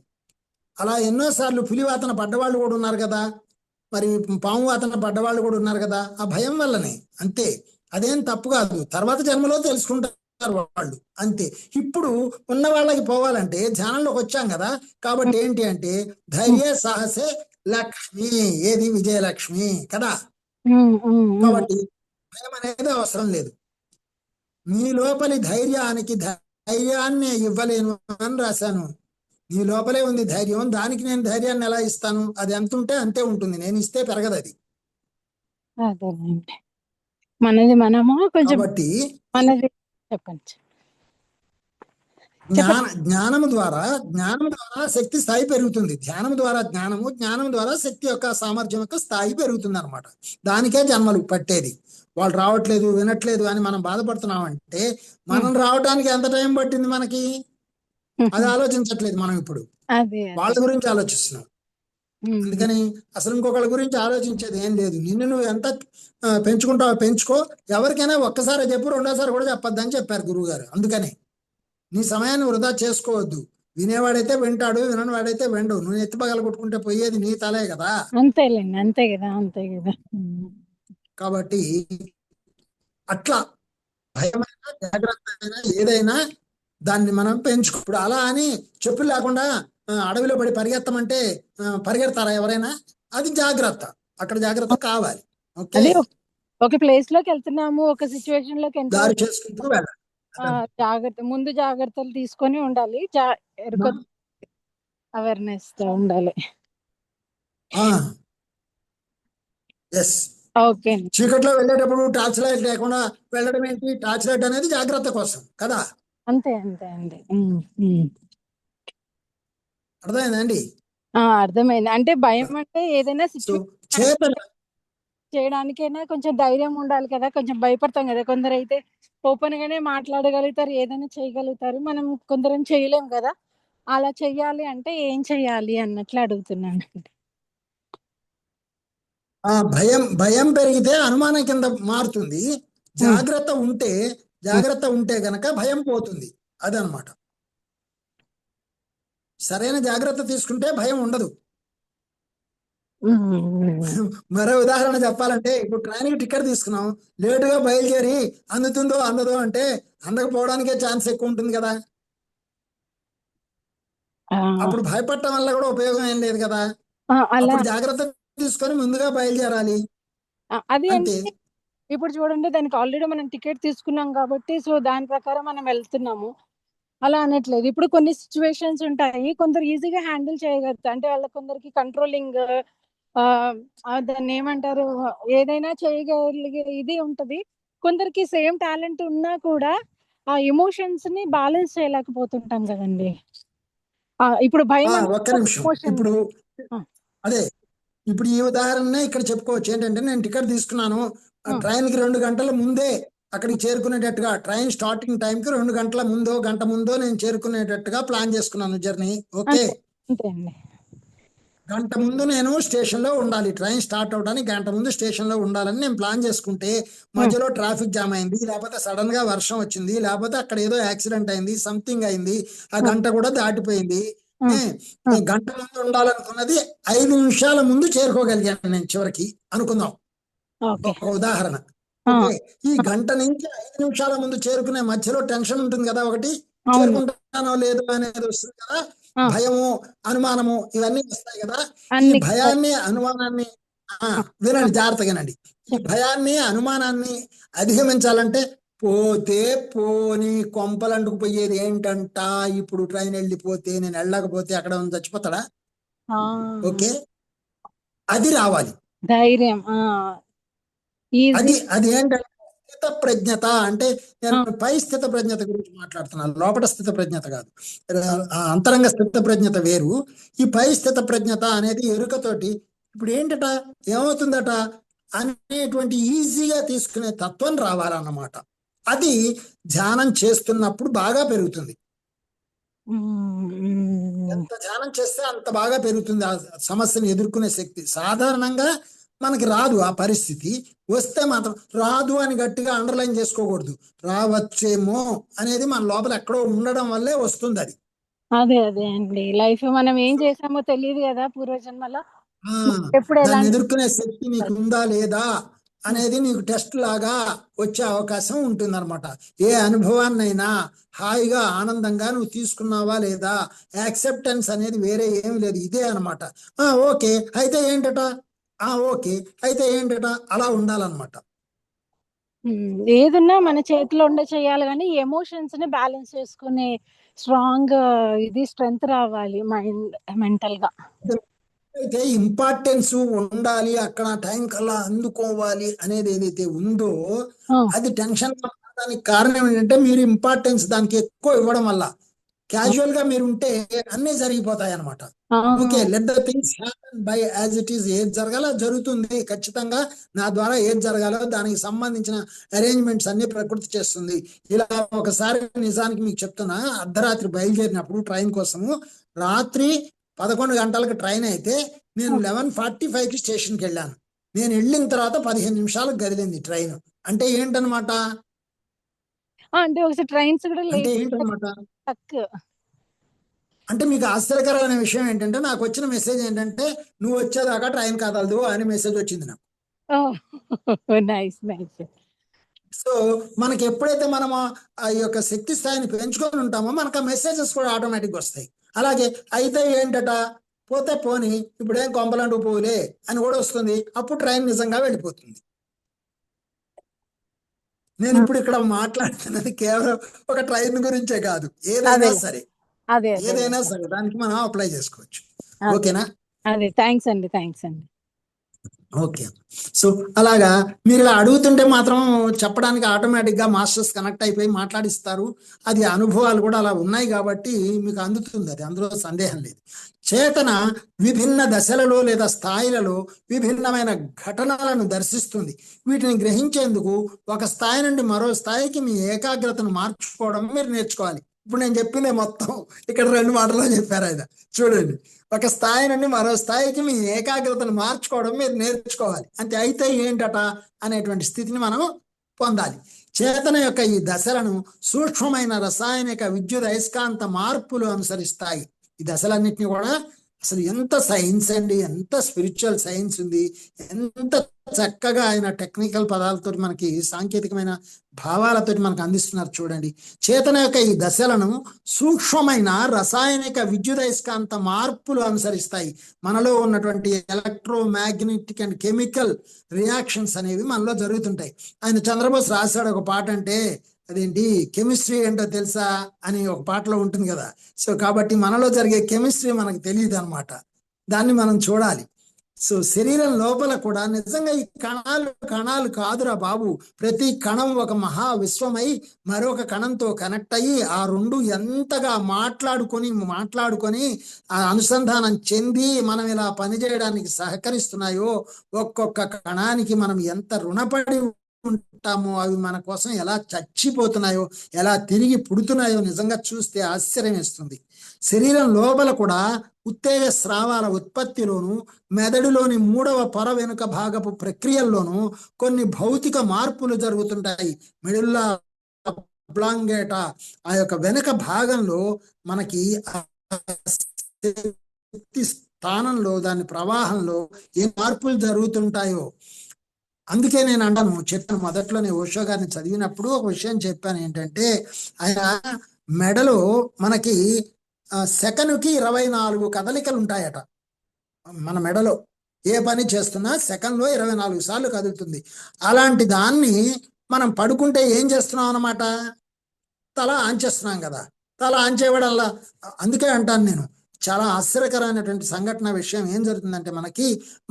అలా ఎన్నోసార్లు పులి వాతన పడ్డవాళ్ళు కూడా ఉన్నారు కదా, మరి పాము వాతన పడ్డవాళ్ళు కూడా ఉన్నారు కదా, ఆ భయం వల్లనే. అంతే, అదేం తప్పు కాదు, తర్వాత జన్మలో తెలుసుకుంటారు వాళ్ళు, అంతే. ఇప్పుడు ఉన్న వాళ్ళకి పోవాలంటే ధ్యానంలోకి వచ్చాం కదా, కాబట్టి ఏంటి అంటే ధైర్య సాహసే లక్ష్మి, ఏది విజయలక్ష్మి కదా. కాబట్టి భయం అనేది అవసరం లేదు. నీ లోపలి ధైర్యానికి ధైర్యాన్ని ఇవ్వలేను అని రాశాను. నీ లోపలే ఉంది ధైర్యం, దానికి నేను ధైర్యాన్ని ఎలా ఇస్తాను? అది ఎంత ఉంటే అంతే ఉంటుంది, నేను ఇస్తే పెరగదు అది. అదేనండి, మనది మనము కొంచెం కాబట్టి మనది. చెప్పండి. జ్ఞానము ద్వారా శక్తి స్థాయి పెరుగుతుంది, ధ్యానం ద్వారా జ్ఞానం ద్వారా శక్తి యొక్క సామర్థ్యం యొక్క స్థాయి పెరుగుతుంది అనమాట. దానికే జన్మలు పట్టేది. వాళ్ళు రావట్లేదు వినట్లేదు అని మనం బాధపడుతున్నామంటే మనం రావడానికి ఎంత టైం పట్టింది మనకి, అది ఆలోచించట్లేదు మనం. ఇప్పుడు వాళ్ళ గురించి ఆలోచిస్తున్నాం. అందుకని అసలు ఇంకొకళ్ళ గురించి ఆలోచించేది ఏం లేదు. నిన్ను నువ్వు ఎంత పెంచుకుంటావో పెంచుకో, ఎవరికైనా ఒక్కసారి చెప్పు, రెండోసారి కూడా చెప్పొద్దని చెప్పారు గురువు గారు. అందుకని నీ సమయాన్ని వృధా చేసుకోవద్దు. వినేవాడైతే వింటాడు, విననివాడైతే వినడు. నువ్వు ఎత్తి పగల కొట్టుకుంటే పోయేది నీ తలే కదా. అంతేలేండి, అంతే కదా, అంతే కదా. కాబట్టి అట్లా భయమైనా జాగ్రత్త అయినా ఏదైనా దాన్ని మనం పెంచుకో. ఇప్పుడు అలా అని చెప్పులు లేకుండా అడవిలో పడి పరిగెత్తమంటే పరిగెడతారా ఎవరైనా? అది జాగ్రత్త, అక్కడ జాగ్రత్త కావాలి. ఓకే, ఒక ప్లేస్ లోకి వెళ్తున్నాము, ఒక సిచ్యువేషన్ లోకి దారి చేసుకుంటూ వెళ్ళాలి. ముందు జాగ్రత్తలు తీసుకొని ఉండాలి, అవేర్నెస్ తో ఉండాలి. ఓకే. చీకట్లో వెళ్ళేటప్పుడు టార్చ్ లైట్ లేకుండా వెళ్ళడం ఏంటి? టార్చ్ లైట్ అనేది జాగ్రత్త కోసం కదా. అంతే అంతే అండి. అర్థమైందండి? అర్థమైంది. అంటే భయం అంటే ఏదైనా చేయడానికైనా కొంచెం ధైర్యం ఉండాలి కదా, కొంచెం భయపడతాం కదా. కొందరు అయితే ఓపెన్ గానే మాట్లాడగలుగుతారు, ఏదైనా చేయగలుగుతారు, మనం కొందరం చేయలేం కదా. అలా చెయ్యాలి అంటే ఏం చెయ్యాలి అన్నట్లు అడుగుతున్నాను. భయం పెరిగితే అనుమానం కింద మారుతుంది. జాగ్రత్త ఉంటే గనక భయం పోతుంది. అదనమాట. సరైన జాగ్రత్త తీసుకుంటే భయం ఉండదు. మరో ఉదాహరణ చెప్పాలంటే, ఇప్పుడు ట్రైన్కి టికెట్ తీసుకున్నాం, లేటుగా బయలుదేరి అందుతుందో అందదో అంటే అందకపోవడానికే ఛాన్స్ ఎక్కువ ఉంటుంది కదా. అప్పుడు భయపడటం వల్ల కూడా ఉపయోగం ఏం లేదు కదా. అప్పుడు జాగ్రత్త తీసుకొని ముందుగా బయలుదేరాలి. అది అంటే ఇప్పుడు చూడండి, దానికి ఆల్రెడీ మనం టికెట్ తీసుకున్నాం కాబట్టి, సో దాని ప్రకారం మనం వెళ్తున్నాము, అలా అనట్లేదు. ఇప్పుడు కొన్ని సిచ్యువేషన్స్ ఉంటాయి, కొందరు ఈజీగా హ్యాండిల్ చేయగలుగుతారు. అంటే వాళ్ళ కొందరికి కంట్రోలింగ్, దాన్ని ఏమంటారు, ఏదైనా చేయగలిగే ఇది ఉంటది. కొందరికి సేమ్ టాలెంట్ ఉన్నా కూడా ఆ ఎమోషన్స్ ని బ్యాలెన్స్ చేయలేకపోతుంటాం కదండి. ఇప్పుడు భయం ఒక్క నిమిషం. ఇప్పుడు ఈ ఉదాహరణ ఇక్కడ చెప్పుకోవచ్చు. ఏంటంటే, నేను టికెట్ తీసుకున్నాను, ట్రైన్ కి 2 గంటల ముందే అక్కడికి చేరుకునేటట్టుగా, ట్రైన్ స్టార్టింగ్ టైం కి 2 గంటల ముందో గంట ముందో నేను చేరుకునేటట్టుగా ప్లాన్ చేసుకున్నాను జర్నీ. ఓకే, గంట ముందు నేను స్టేషన్ లో ఉండాలి, ట్రైన్ స్టార్ట్ అవడానికి గంట ముందు స్టేషన్ లో ఉండాలని నేను ప్లాన్ చేసుకుంటే, మధ్యలో ట్రాఫిక్ జామ్ అయింది, లేకపోతే సడన్ గా వర్షం వచ్చింది, లేకపోతే అక్కడ ఏదో యాక్సిడెంట్ అయింది, సంథింగ్ అయింది, ఆ గంట కూడా దాటిపోయింది. గంట ముందు ఉండాలనుకున్నది 5 నిమిషాల ముందు చేరుకోగలిగాను నేను చివరికి అనుకుందాం, ఒక ఉదాహరణ. ఈ గంట నుంచి 5 నిమిషాల ముందు చేరుకునే మధ్యలో టెన్షన్ ఉంటుంది కదా, ఒకటి చేరుకుంటానో లేదో అనేది వస్తుంది కదా, భయము అనుమానము ఇవన్నీ వస్తాయి కదా. ఈ భయాన్ని అనుమానాన్ని వినండి, జాగ్రత్తగానండి. ఈ భయాన్ని అనుమానాన్ని అధిగమించాలంటే పోతే పోని కొంపలంటుకు పోయేది ఏంటంట, ఇప్పుడు ట్రైన్ వెళ్ళిపోతే నేను వెళ్ళకపోతే అక్కడ చచ్చిపోతాడా? ఓకే, అది రావాలి ధైర్యం. అది ఏంటంటే స్థిత ప్రజ్ఞత. అంటే నేను పై స్థిత ప్రజ్ఞత గురించి మాట్లాడుతున్నాను, లోపల స్థిత ప్రజ్ఞత కాదు. అంతరంగ స్థిత ప్రజ్ఞత వేరు. ఈ పై స్థిత ప్రజ్ఞత అనేది ఎరుకతోటి ఇప్పుడు ఏంటట ఏమవుతుందట అనేటువంటి ఈజీగా తీసుకునే తత్వం రావాలన్నమాట. అది ధ్యానం చేస్తున్నప్పుడు బాగా పెరుగుతుంది. ఎంత ధ్యానం చేస్తే అంత బాగా పెరుగుతుంది ఆ సమస్యను ఎదుర్కొనే శక్తి. సాధారణంగా మనకి రాదు ఆ పరిస్థితి, వస్తే మాత్రం రాదు అని గట్టిగా అండర్లైన్ చేసుకోకూడదు. రావచ్చేమో అనేది మన లోపల ఎక్కడో ఉండడం వల్లే వస్తుంది అది. అదే అండి, లైఫ్ మనం ఏం చేసామో తెలియదు కదా పూర్వజన్మలో. ఎప్పుడు దాన్ని ఎలాంటి ఎదుర్కొనే శక్తి నీకు ఉందా లేదా అనేది నీకు టెస్ట్ లాగా వచ్చే అవకాశం ఉంటుందన్నమాట. ఏ అనుభవాన్నైనా హాయిగా ఆనందంగా నువ్వు తీసుకున్నావా లేదా, యాక్సెప్టెన్స్ అనేది వేరే ఏమి లేదు, ఇదే అనమాట. ఓకే అయితే ఏంటట, ఓకే అయితే ఏంటట, అలా ఉండాలన్నమాట. ఏదున్నా మన చేతిలో ఉండే చేయాలి, కానీ ఎమోషన్స్ ని బ్యాలెన్స్ చేసుకునే స్ట్రాంగ్ ఇది స్ట్రెంగ్త్ రావాలి మెంటల్ గా. అయితే ఇంపార్టెన్స్ ఉండాలి అక్కడ, టైం కల్లా అందుకోవాలి అనేది ఏదైతే ఉందో అది టెన్షన్ దానికి కారణం ఏంటంటే మీరు ఇంపార్టెన్స్ దానికి ఎక్కువ ఇవ్వడం వల్ల. క్యాజువల్ గా మీరు ఉంటే అన్ని జరిగిపోతాయి అనమాట. Okay, let the things happen by as it is. ఏది జరగాలో జరుగుతుంది, ఖచ్చితంగా నా ద్వారా ఏది జరగాలో దానికి సంబంధించిన అరేంజ్మెంట్స్ అన్ని ప్రకృతి చేస్తుంది. ఇలా ఒకసారి నిజానికి మీకు చెప్తున్నా, అర్ధరాత్రి బయలుదేరినప్పుడు ట్రైన్ కోసము, రాత్రి 11 గంటలకు ట్రైన్ అయితే నేను 11:45కి స్టేషన్కి వెళ్ళాను. నేను వెళ్ళిన తర్వాత 15 నిమిషాలకు కదిలింది ట్రైన్. అంటే ఏంటనమాట, అంటే ఒకసారి ట్రైన్స్ కూడా అంటే లేట్. ఏంటనమాట, అంటే మీకు ఆశ్చర్యకరమైన విషయం ఏంటంటే నాకు వచ్చిన మెసేజ్ ఏంటంటే నువ్వు వచ్చేదాకా ట్రైన్ కదలదు అని మెసేజ్ వచ్చింది నాకు. Nice nice. సో మనకి ఎప్పుడైతే మనము ఆ యొక్క శక్తి స్థాయిని పెంచుకొని ఉంటామో మనకు ఆ మెసేజెస్ కూడా ఆటోమేటిక్గా వస్తాయి. అలాగే అయితే ఏంటట, పోతే పోని ఇప్పుడేం కొంపలంటూ పోలే అని కూడా వస్తుంది. అప్పుడు ట్రైన్ నిజంగా వెళ్ళిపోతుంది. నేను ఇప్పుడు ఇక్కడ మాట్లాడుతున్నది కేవలం ఒక ట్రైన్ గురించే కాదు, ఏదైనా సరే ఏదైనా సరే దానికి మనం అప్లై చేసుకోవచ్చు. ఓకేనా? అదే, థ్యాంక్స్ అండి, థ్యాంక్స్ అండి. ఓకే, సో అలాగా మీరు ఇలా అడుగుతుంటే మాత్రం చెప్పడానికి ఆటోమేటిక్గా మాస్టర్స్ కనెక్ట్ అయిపోయి మాట్లాడిస్తారు. అది అనుభవాలు కూడా అలా ఉన్నాయి కాబట్టి మీకు అందుతుంది, అది అందులో సందేహం లేదు. చేతన విభిన్న దశలలో లేదా స్థాయిలలో విభిన్నమైన ఘటనలను దర్శిస్తుంది. వీటిని గ్రహించేందుకు ఒక స్థాయి నుండి మరో స్థాయికి మీ ఏకాగ్రతను మార్చుకోవడం మీరు నేర్చుకోవాలి. ఇప్పుడు నేను చెప్పిందే మొత్తం ఇక్కడ 2 మాటల్లో చెప్పారు ఆయన. చూడండి, ఒక స్థాయి నుండి మరో స్థాయికి మీ ఏకాగ్రతను మార్చుకోవడం మీరు నేర్చుకోవాలి. అంతే. అయితే ఏంటట అనేటువంటి స్థితిని మనం పొందాలి. చేతన యొక్క ఈ దశలను సూక్ష్మమైన రసాయనిక విద్యుత్ అయస్కాంత మార్పులు అనుసరిస్తాయి. ఈ దశలన్నింటినీ కూడా అసలు ఎంత సైన్స్ అండి, ఎంత స్పిరిచువల్ సైన్స్ ఉంది, ఎంత చక్కగా ఆయన టెక్నికల్ పదాలతో మనకి సాంకేతికమైన భావాలతో మనకు అందిస్తున్నారు. చూడండి, చేతన యొక్క ఈ దశలను సూక్ష్మమైన రసాయనిక విద్యుదయస్కాంత మార్పులు అనుసరిస్తాయి. మనలో ఉన్నటువంటి ఎలక్ట్రోమాగ్నెటిక్ అండ్ కెమికల్ రియాక్షన్స్ అనేవి మనలో జరుగుతుంటాయి. ఆయన చంద్రబోస్ రాశాడు ఒక పాట, అంటే అదేంటి కెమిస్ట్రీ ఏంటో తెలుసా అని ఒక పాటలో ఉంటుంది కదా. సో కాబట్టి మనలో జరిగే కెమిస్ట్రీ మనకు తెలియదు అనమాట, దాన్ని మనం చూడాలి. సో శరీరం లోపల కూడా నిజంగా ఈ కణాలు కణాలు కాదురా బాబు, ప్రతి కణం ఒక మహా విశ్వమై మరొక కణంతో కనెక్ట్ అయ్యి ఆ రెండు ఎంతగా మాట్లాడుకొని ఆ అనుసంధానం చెంది మనం ఇలా పనిచేయడానికి సహకరిస్తున్నాయో, ఒక్కొక్క కణానికి మనం ఎంత రుణపడి ఉంటామో, అవి మన కోసం ఎలా చచ్చిపోతున్నాయో, ఎలా తిరిగి పుడుతున్నాయో నిజంగా చూస్తే ఆశ్చర్యం వేస్తుంది. శరీరం లోపల కూడా ఉత్తేజ స్రావాల ఉత్పత్తిలోను, మెదడులోని 3వ పొర వెనుక భాగపు ప్రక్రియల్లోనూ కొన్ని భౌతిక మార్పులు జరుగుతుంటాయి. మెడుల్లా బ్లాంగేటా ఆ యొక్క వెనుక భాగంలో మనకి శక్తి స్థానంలో, దాని ప్రవాహంలో ఏ మార్పులు జరుగుతుంటాయో. అందుకే నేను అంటాను, చెప్పాను మొదట్లోనే ఓషో గారిని చదివినప్పుడు ఒక విషయం చెప్పాను, ఏంటంటే ఆయన మెడలో మనకి సెకనుకి 24 కదలికలు ఉంటాయట. మన మెడలో ఏ పని చేస్తున్నా సెకండ్లో 24 సార్లు కదులుతుంది. అలాంటి దాన్ని మనం పడుకుంటే ఏం చేస్తున్నాం అన్నమాట, తల ఆన్ చేస్తున్నాం కదా. తల ఆన్ చేయడం వల్ల, అందుకే అంటాను నేను, చాలా ఆశ్చర్యకరమైనటువంటి సంఘటన విషయం ఏం జరుగుతుందంటే,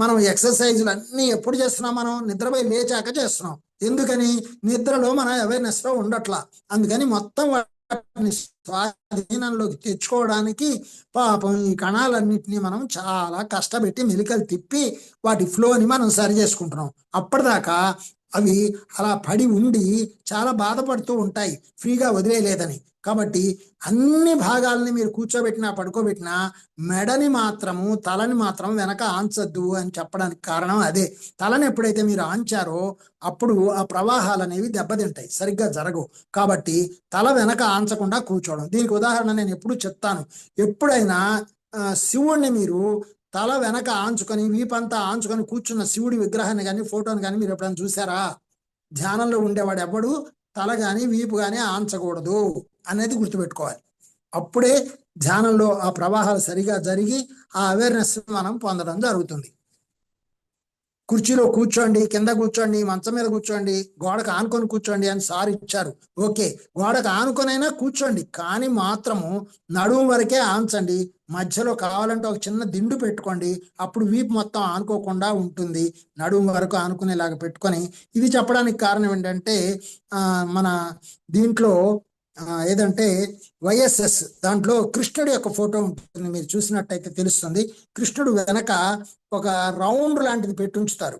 మనం ఎక్సర్సైజులు అన్నీ ఎప్పుడు చేస్తున్నాం, మనం నిద్రపోయి లేచాక చేస్తున్నాం. ఎందుకని, నిద్రలో మనం అవేర్నెస్ లో ఉండట్లా. అందుకని మొత్తం వాటిని స్వాధీనంలోకి తెచ్చుకోవడానికి పాపం ఈ కణాలన్నింటినీ మనం చాలా కష్టపెట్టి మెలికలు తిప్పి వాటి ఫ్లోని మనం సరి చేసుకుంటున్నాం. అప్పటిదాకా అవి అలా పడి ఉండి చాలా బాధపడుతూ ఉంటాయి ఫ్రీగా వదిలేయలేదని. కాబట్టి అన్ని భాగాలని మీరు కూర్చోబెట్టినా పడుకోబెట్టినా మెడని మాత్రము తలని మాత్రం వెనక ఆంచద్దు అని చెప్పడానికి కారణం అదే. తలని ఎప్పుడైతే మీరు ఆంచారో అప్పుడు ఆ ప్రవాహాలు అనేవి దెబ్బతింటాయి, సరిగ్గా జరగవు. కాబట్టి తల వెనక ఆంచకుండా కూర్చోవడం. దీనికి ఉదాహరణ నేను ఎప్పుడు చెప్తాను. ఎప్పుడైనా శివుణ్ణి మీరు తల వెనక ఆంచుకొని వీపంతా ఆంచుకొని కూర్చున్న శివుడి విగ్రహాన్ని కానీ ఫోటోని కానీ మీరు ఎప్పుడైనా చూసారా? ధ్యానంలో ఉండేవాడు ఎవడు తల కానీ వీపు కానీ ఆంచకూడదు అనేది గుర్తుపెట్టుకోవాలి. అప్పుడే ధ్యానంలో ఆ ప్రవాహాలు సరిగా జరిగి ఆ అవేర్నెస్ మనం పొందడం జరుగుతుంది. కుర్చీలో కూర్చోండి, కింద కూర్చోండి, మంచం మీద కూర్చోండి, గోడకు ఆనుకొని కూర్చోండి అని సార్ ఇచ్చారు. ఓకే, గోడకు ఆనుకొనైనా కూర్చోండి, కానీ మాత్రము నడుము వరకే ఆంచండి. మధ్యలో కావాలంటే ఒక చిన్న దిండు పెట్టుకోండి, అప్పుడు వీపు మొత్తం ఆనుకోకుండా ఉంటుంది. నడుము వరకు ఆనుకునేలాగా పెట్టుకొని. ఇది చెప్పడానికి కారణం ఏంటంటే మన దీంట్లో ఏదంటే వైఎస్ఎస్ దాంట్లో కృష్ణుడి యొక్క ఫోటో ఉంటుంది, మీరు చూసినట్టయితే తెలుస్తుంది. కృష్ణుడు వెనక ఒక రౌండ్ లాంటిది పెట్టి ఉంచుతారు.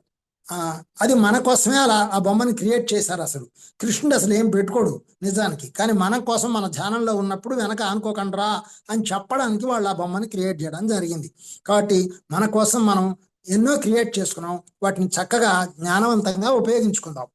అది మన కోసమే అలా ఆ బొమ్మని క్రియేట్ చేశారు. అసలు కృష్ణుడు అసలు ఏం పెట్టుకోడు నిజానికి, కానీ మన కోసం మన ధ్యానంలో ఉన్నప్పుడు వెనక ఆనుకోకండ్రా అని చెప్పడానికి వాళ్ళు ఆ బొమ్మని క్రియేట్ చేయడం జరిగింది. కాబట్టి మన కోసం మనం ఎన్నో క్రియేట్ చేసుకున్నాం, వాటిని చక్కగా జ్ఞానవంతంగా ఉపయోగించుకుందాం.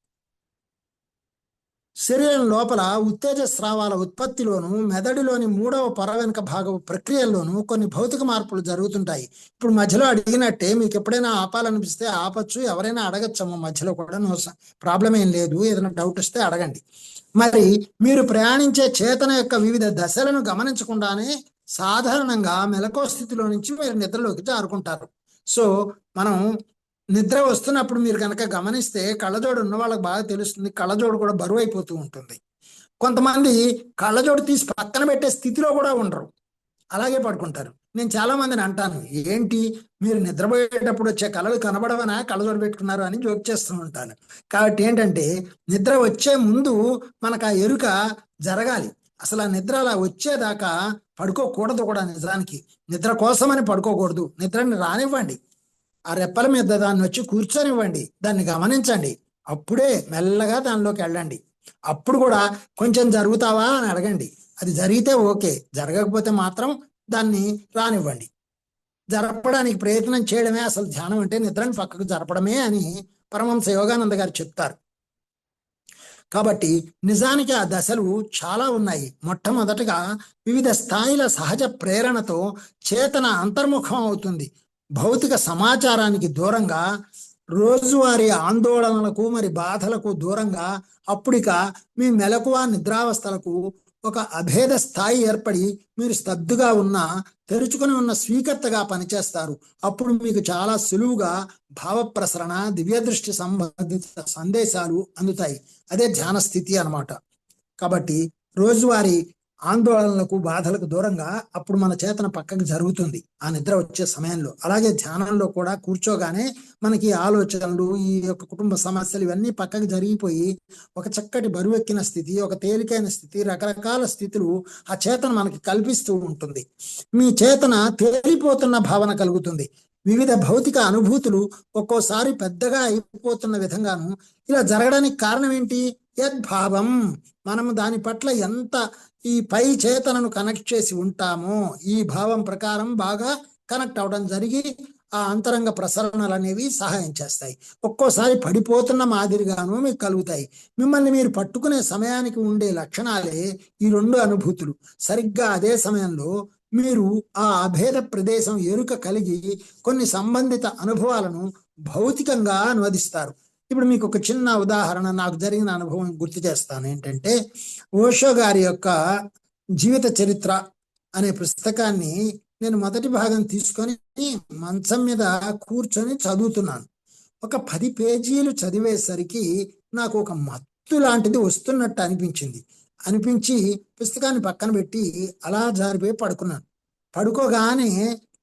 శరీరం లోపల ఉత్తేజ స్రావాల ఉత్పత్తిలోను మెదడులోని 3వ పొర వెనుక భాగం ప్రక్రియల్లోనూ కొన్ని భౌతిక మార్పులు జరుగుతుంటాయి. ఇప్పుడు మధ్యలో అడిగినట్టే మీకు ఎప్పుడైనా ఆపాలనిపిస్తే ఆపచ్చు, ఎవరైనా అడగచ్చమ్మా మధ్యలో కూడా, నో ప్రాబ్లం ఏం లేదు. ఏదైనా డౌట్ వస్తే అడగండి. మరి మీరు ప్రయాణించే చేతన యొక్క వివిధ దశలను గమనించకుండానే సాధారణంగా మెలకువ స్థితిలో నుంచి మీరు నిద్రలోకి జారుకుంటారు. సో మనం నిద్ర వస్తున్నప్పుడు మీరు కనుక గమనిస్తే కళ్ళజోడు ఉన్న వాళ్ళకి బాగా తెలుస్తుంది, కళ్ళజోడు కూడా బరువు అయిపోతూ ఉంటుంది. కొంతమంది కళ్ళజోడు తీసి పక్కన పెట్టే స్థితిలో కూడా ఉండరు, అలాగే పడుకుంటారు. నేను చాలా మందిని అంటాను, ఏంటి మీరు నిద్రపోయేటప్పుడు వచ్చే కళలు కనబడవనా కళ్ళజోడు పెట్టుకున్నారు అని జోక్ చేస్తూ ఉంటాను. కాబట్టి ఏంటంటే నిద్ర వచ్చే ముందు మనకు ఆ ఎరుక జరగాలి. అసలు ఆ నిద్ర అలా వచ్చేదాకా పడుకోకూడదు కూడా. నిజానికి నిద్ర కోసమని పడుకోకూడదు, నిద్రని రానివ్వండి. ఆ రెప్పల మీద దాన్ని వచ్చి కూర్చొనివ్వండి, దాన్ని గమనించండి, అప్పుడే మెల్లగా దానిలోకి వెళ్ళండి. అప్పుడు కూడా కొంచెం జరుగుతావా అని అడగండి. అది జరిగితే ఓకే, జరగకపోతే మాత్రం దాన్ని రానివ్వండి. జరపడానికి ప్రయత్నం చేయడమే అసలు ధ్యానం అంటే, నిద్రని పక్కకు జరపడమే అని పరమహంస యోగానంద గారు చెప్తారు. కాబట్టి నిజానికి ఆ దశలు చాలా ఉన్నాయి. మొట్టమొదటగా వివిధ స్థాయిల సహజ ప్రేరణతో చేతన అంతర్ముఖం అవుతుంది. భౌతిక సమాచారానికి దూరంగా, రోజువారీ ఆందోళనలకు మరి బాధలకు దూరంగా అప్పుడిక మీ మెలకువ నిద్రావస్థలకు ఒక అభేద స్థాయి ఏర్పడి మీరు స్తబ్దుగా ఉన్న, తెరుచుకొని ఉన్న స్వీకర్తగా పనిచేస్తారు. అప్పుడు మీకు చాలా సులువుగా భావప్రసరణ, దివ్యదృష్టి సంబంధిత సందేశాలు అందుతాయి. అదే ధ్యాన స్థితి అన్నమాట. కాబట్టి రోజువారీ ఆందోళనలకు బాధలకు దూరంగా అప్పుడు మన చేతన పక్కకు జరుగుతుంది ఆ నిద్ర వచ్చే సమయంలో. అలాగే ధ్యానంలో కూడా కూర్చోగానే మనకి ఆలోచనలు, ఈ యొక్క కుటుంబ సమస్యలు ఇవన్నీ పక్కకు జరిగిపోయి ఒక చక్కటి బరువెక్కిన స్థితి, ఒక తేలికైన స్థితి, రకరకాల స్థితులు ఆ చేతన మనకి కల్పిస్తూ ఉంటుంది. మీ చేతన తేలిపోతున్న భావన కలుగుతుంది. వివిధ భౌతిక అనుభూతులు ఒక్కోసారి పెద్దగా అయిపోతున్న విధంగాను. ఇలా జరగడానికి కారణం ఏంటి? యద్భావం. మనము దాని పట్ల ఎంత ఈ పై చేతనను కనెక్ట్ చేసి ఉంటామో, ఈ భావం ప్రకారం బాగా కనెక్ట్ అవడం జరిగి ఆ అంతరంగ ప్రసరణలు అనేవి సహాయం చేస్తాయి. ఒక్కోసారి పడిపోతున్న మాదిరిగాను మీకు కలుగుతాయి. మిమ్మల్ని మీరు పట్టుకునే సమయానికి ఉండే లక్షణాలే ఈ 2 అనుభూతులు. సరిగ్గా అదే సమయంలో మీరు ఆ అభేద ప్రదేశం ఎరుక కలిగి కొన్ని సంబంధిత అనుభవాలను భౌతికంగా అనువదిస్తారు. ఇప్పుడు మీకు ఒక చిన్న ఉదాహరణ, నాకు జరిగిన అనుభవం గుర్తు చేస్తాను. ఏంటంటే ఓషో గారి యొక్క జీవిత చరిత్ర అనే పుస్తకాన్ని నేను మొదటి భాగం తీసుకొని మంచం మీద కూర్చొని చదువుతున్నాను. ఒక 10 పేజీలు చదివేసరికి నాకు ఒక మత్తు లాంటిది వస్తున్నట్టు అనిపించి పుస్తకాన్ని పక్కన పెట్టి అలా జారిపోయి పడుకున్నాను. పడుకోగానే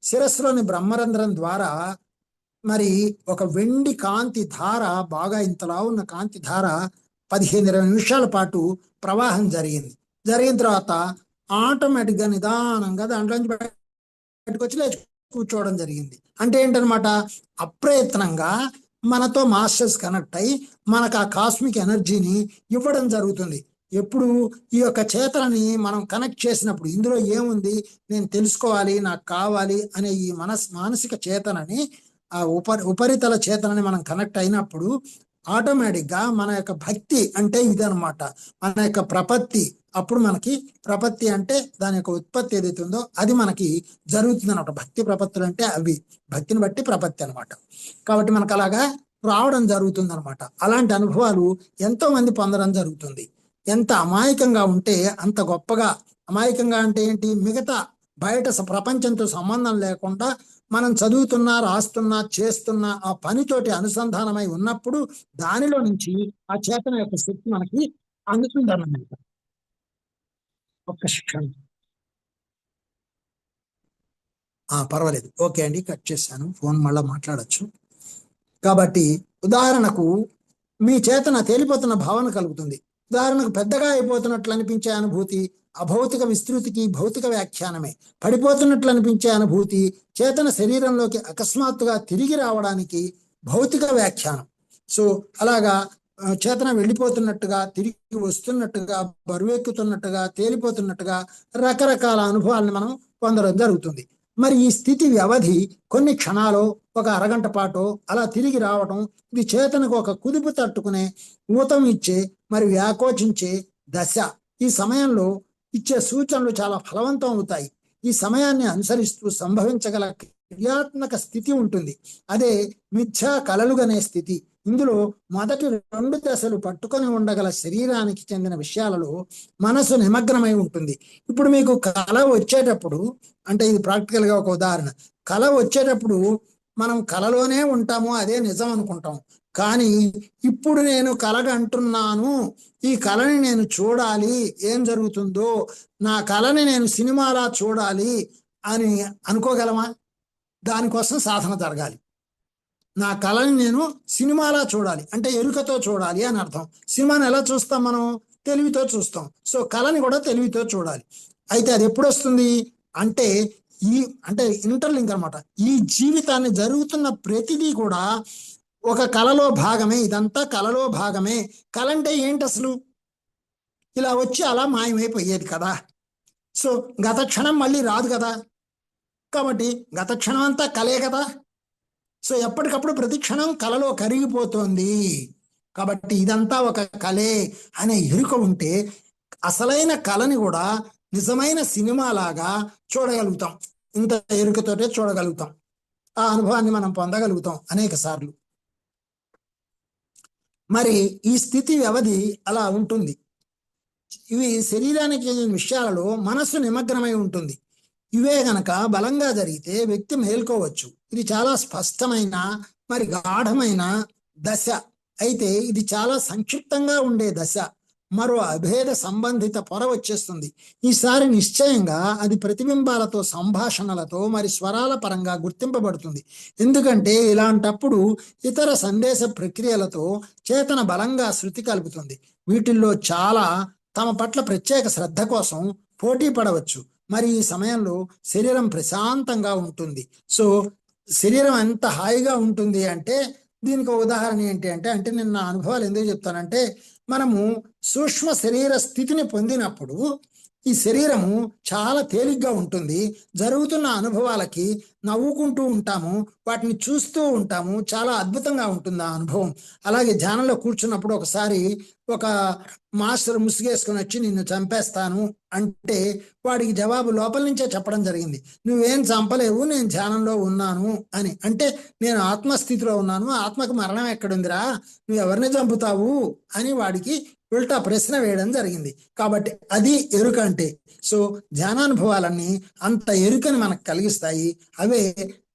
శిరస్సులోని బ్రహ్మరంధ్రం ద్వారా మరి ఒక వెండి కాంతి ధార, బాగా ఇంతలా ఉన్న కాంతి ధార 15-20 నిమిషాల పాటు ప్రవాహం జరిగింది. జరిగిన తర్వాత ఆటోమేటిక్గా నిదానంగా దాంట్లోంచి బయటకు వచ్చి లేచి కూర్చోవడం జరిగింది. అంటే ఏంటనమాట, అప్రయత్నంగా మనతో మాస్టర్స్ కనెక్ట్ అయ్యి మనకు ఆ కాస్మిక్ ఎనర్జీని ఇవ్వడం జరుగుతుంది. ఎప్పుడు ఈ యొక్క చేతనని మనం కనెక్ట్ చేసినప్పుడు, ఇందులో ఏముంది, నేను తెలుసుకోవాలి, నాకు కావాలి అనే ఈ మానసిక చేతనని, ఆ ఉపరితల చేతనని మనం కనెక్ట్ అయినప్పుడు ఆటోమేటిక్గా మన యొక్క భక్తి అంటే ఇదనమాట, మన యొక్క ప్రపత్తి. అప్పుడు మనకి ప్రపత్తి అంటే దాని యొక్క ఉత్పత్తి ఏదైతే ఉందో అది మనకి జరుగుతుంది అనమాట. భక్తి ప్రపత్తులు అంటే అవి, భక్తిని బట్టి ప్రపత్తి అనమాట. కాబట్టి మనకు అలాగా రావడం జరుగుతుంది అనమాట. అలాంటి అనుభవాలు ఎంతో మంది పొందడం జరుగుతుంది. ఎంత అమాయకంగా ఉంటే అంత గొప్పగా. అమాయకంగా అంటే ఏంటి, మిగతా బయట ప్రపంచంతో సంబంధం లేకుండా మనం చదువుతున్నా, రాస్తున్నా, చేస్తున్నా ఆ పనితోటి అనుసంధానమై ఉన్నప్పుడు దానిలో నుంచి ఆ చేతన యొక్క శక్తి మనకి అందుతుందన్నమాట. ఒక్క క్షణం. పర్వాలేదు, ఓకే అండి, కట్ చేశాను, ఫోన్ మళ్ళీ మాట్లాడచ్చు. కాబట్టి ఉదాహరణకు మీ చేతన తేలిపోతున్న భావన కలుగుతుంది. ఉదాహరణకు పెద్దగా అయిపోతున్నట్లు అనిపించే అనుభూతి అభౌతిక విస్తృతికి భౌతిక వ్యాఖ్యానమే. పడిపోతున్నట్లు అనిపించే అనుభూతి చేతన శరీరంలోకి అకస్మాత్తుగా తిరిగి రావడానికి భౌతిక వ్యాఖ్యానం. సో అలాగా చేతన వెళ్ళిపోతున్నట్టుగా, తిరిగి వస్తున్నట్టుగా, బరువెక్కుతున్నట్టుగా, తేలిపోతున్నట్టుగా రకరకాల అనుభవాలను మనం పొందడం జరుగుతుంది. మరి ఈ స్థితి వ్యవధి కొన్ని క్షణాలు, ఒక అరగంట పాటు అలా తిరిగి రావటం, ఇది చేతనకు ఒక కుదుపు తట్టుకునే, ఊతం ఇచ్చే, మరి వ్యాకోచించే దశ. ఈ సమయంలో ఇచ్చే సూచనలు చాలా ఫలవంతం అవుతాయి. ఈ సమయాన్ని అనుసరిస్తూ సంభవించగల క్రియాత్మక స్థితి ఉంటుంది. అదే మిథ్యా కలలుగనే స్థితి. ఇందులో మొదటి 2 దశలు పట్టుకొని ఉండగల శరీరానికి చెందిన విషయాలలో మనసు నిమగ్నమై ఉంటుంది. ఇప్పుడు మీకు కళ వచ్చేటప్పుడు, అంటే ఇది ప్రాక్టికల్గా ఒక ఉదాహరణ, కళ వచ్చేటప్పుడు మనం కళలోనే ఉంటాము, అదే నిజం అనుకుంటాం. కానీ ఇప్పుడు నేను కలగంటున్నాను, ఈ కళని నేను చూడాలి, ఏం జరుగుతుందో, నా కళని నేను సినిమాలా చూడాలి అని అనుకోగలమా? దానికోసం సాధన జరగాలి. నా కళని నేను సినిమాలా చూడాలి అంటే ఎరుకతో చూడాలి అని అర్థం. సినిమాని ఎలా చూస్తాం మనం? తెలివితో చూస్తాం. సో కళని కూడా తెలివితో చూడాలి. అయితే అది ఎప్పుడు వస్తుంది అంటే ఇంటర్లింక్ అనమాట. ఈ జీవితాన్ని జరుగుతున్న ప్రతిదీ కూడా ఒక కళలో భాగమే. ఇదంతా కళలో భాగమే. కళ అంటే ఏంటి అసలు? ఇలా వచ్చి అలా మాయమైపోయేది కదా. సో గత క్షణం మళ్ళీ రాదు కదా, కాబట్టి గత క్షణం అంతా కలే కదా. సో ఎప్పటికప్పుడు ప్రతి క్షణం కలలో కరిగిపోతోంది. కాబట్టి ఇదంతా ఒక కలే అనే ఎరుక ఉంటే అసలైన కళని కూడా నిజమైన సినిమా లాగా చూడగలుగుతాం. ఇంత ఎరుకతోటే చూడగలుగుతాం. ఆ అనుభవాన్ని మనం పొందగలుగుతాం అనేక సార్లు. మరి ఈ స్థితి వ్యవధి అలా ఉంటుంది. ఇవి శరీరానికి చెందిన విషయాలలో మనస్సు నిమగ్నమై ఉంటుంది. ఇవే గనక బలంగా జరిగితే వ్యక్తి మేల్కోవచ్చు. ఇది చాలా స్పష్టమైన మరి గాఢమైన దశ. అయితే ఇది చాలా సంక్షిప్తంగా ఉండే దశ. మరో అభేద సంబంధిత పొర వచ్చేస్తుంది. ఈసారి నిశ్చయంగా అది ప్రతిబింబాలతో, సంభాషణలతో, మరి స్వరాల పరంగా గుర్తింపబడుతుంది. ఎందుకంటే ఇలాంటప్పుడు ఇతర సందేశ ప్రక్రియలతో చేతన బలంగా శృతి కలుపుతుంది. వీటిల్లో చాలా తమ పట్ల ప్రత్యేక శ్రద్ధ కోసం పోటీ పడవచ్చు. మరి ఈ సమయంలో శరీరం ప్రశాంతంగా ఉంటుంది. సో శరీరం ఎంత హాయిగా ఉంటుంది అంటే దీనికి ఉదాహరణ ఏంటి అంటే నేను నా అనుభవాలు ఎందుకు చెప్తానంటే, మనము సూక్ష్మ శరీర స్థితిని పొందినప్పుడు ఈ శరీరము చాలా తేలిగ్గా ఉంటుంది. జరుగుతున్న అనుభవాలకి నవ్వుకుంటూ ఉంటాము, వాటిని చూస్తూ ఉంటాము. చాలా అద్భుతంగా ఉంటుంది ఆ అనుభవం. అలాగే ధ్యానంలో కూర్చున్నప్పుడు ఒకసారి ఒక మాస్టర్ ముసుగేసుకుని వచ్చి నిన్ను చంపేస్తాను అంటే వాడికి జవాబు లోపల నుంచే చెప్పడం జరిగింది, నువ్వేం చంపలేవు, నేను ధ్యానంలో ఉన్నాను అని. అంటే నేను ఆత్మస్థితిలో ఉన్నాను, ఆత్మకు మరణం ఎక్కడుందిరా, నువ్వు ఎవరిని చంపుతావు అని వాడికి ఉల్టా ప్రశ్న వేయడం జరిగింది. కాబట్టి అది ఎరుక అంటే. సో ధ్యానానుభవాలన్నీ అంత ఎరుకని మనకు కలిగిస్తాయి. అవే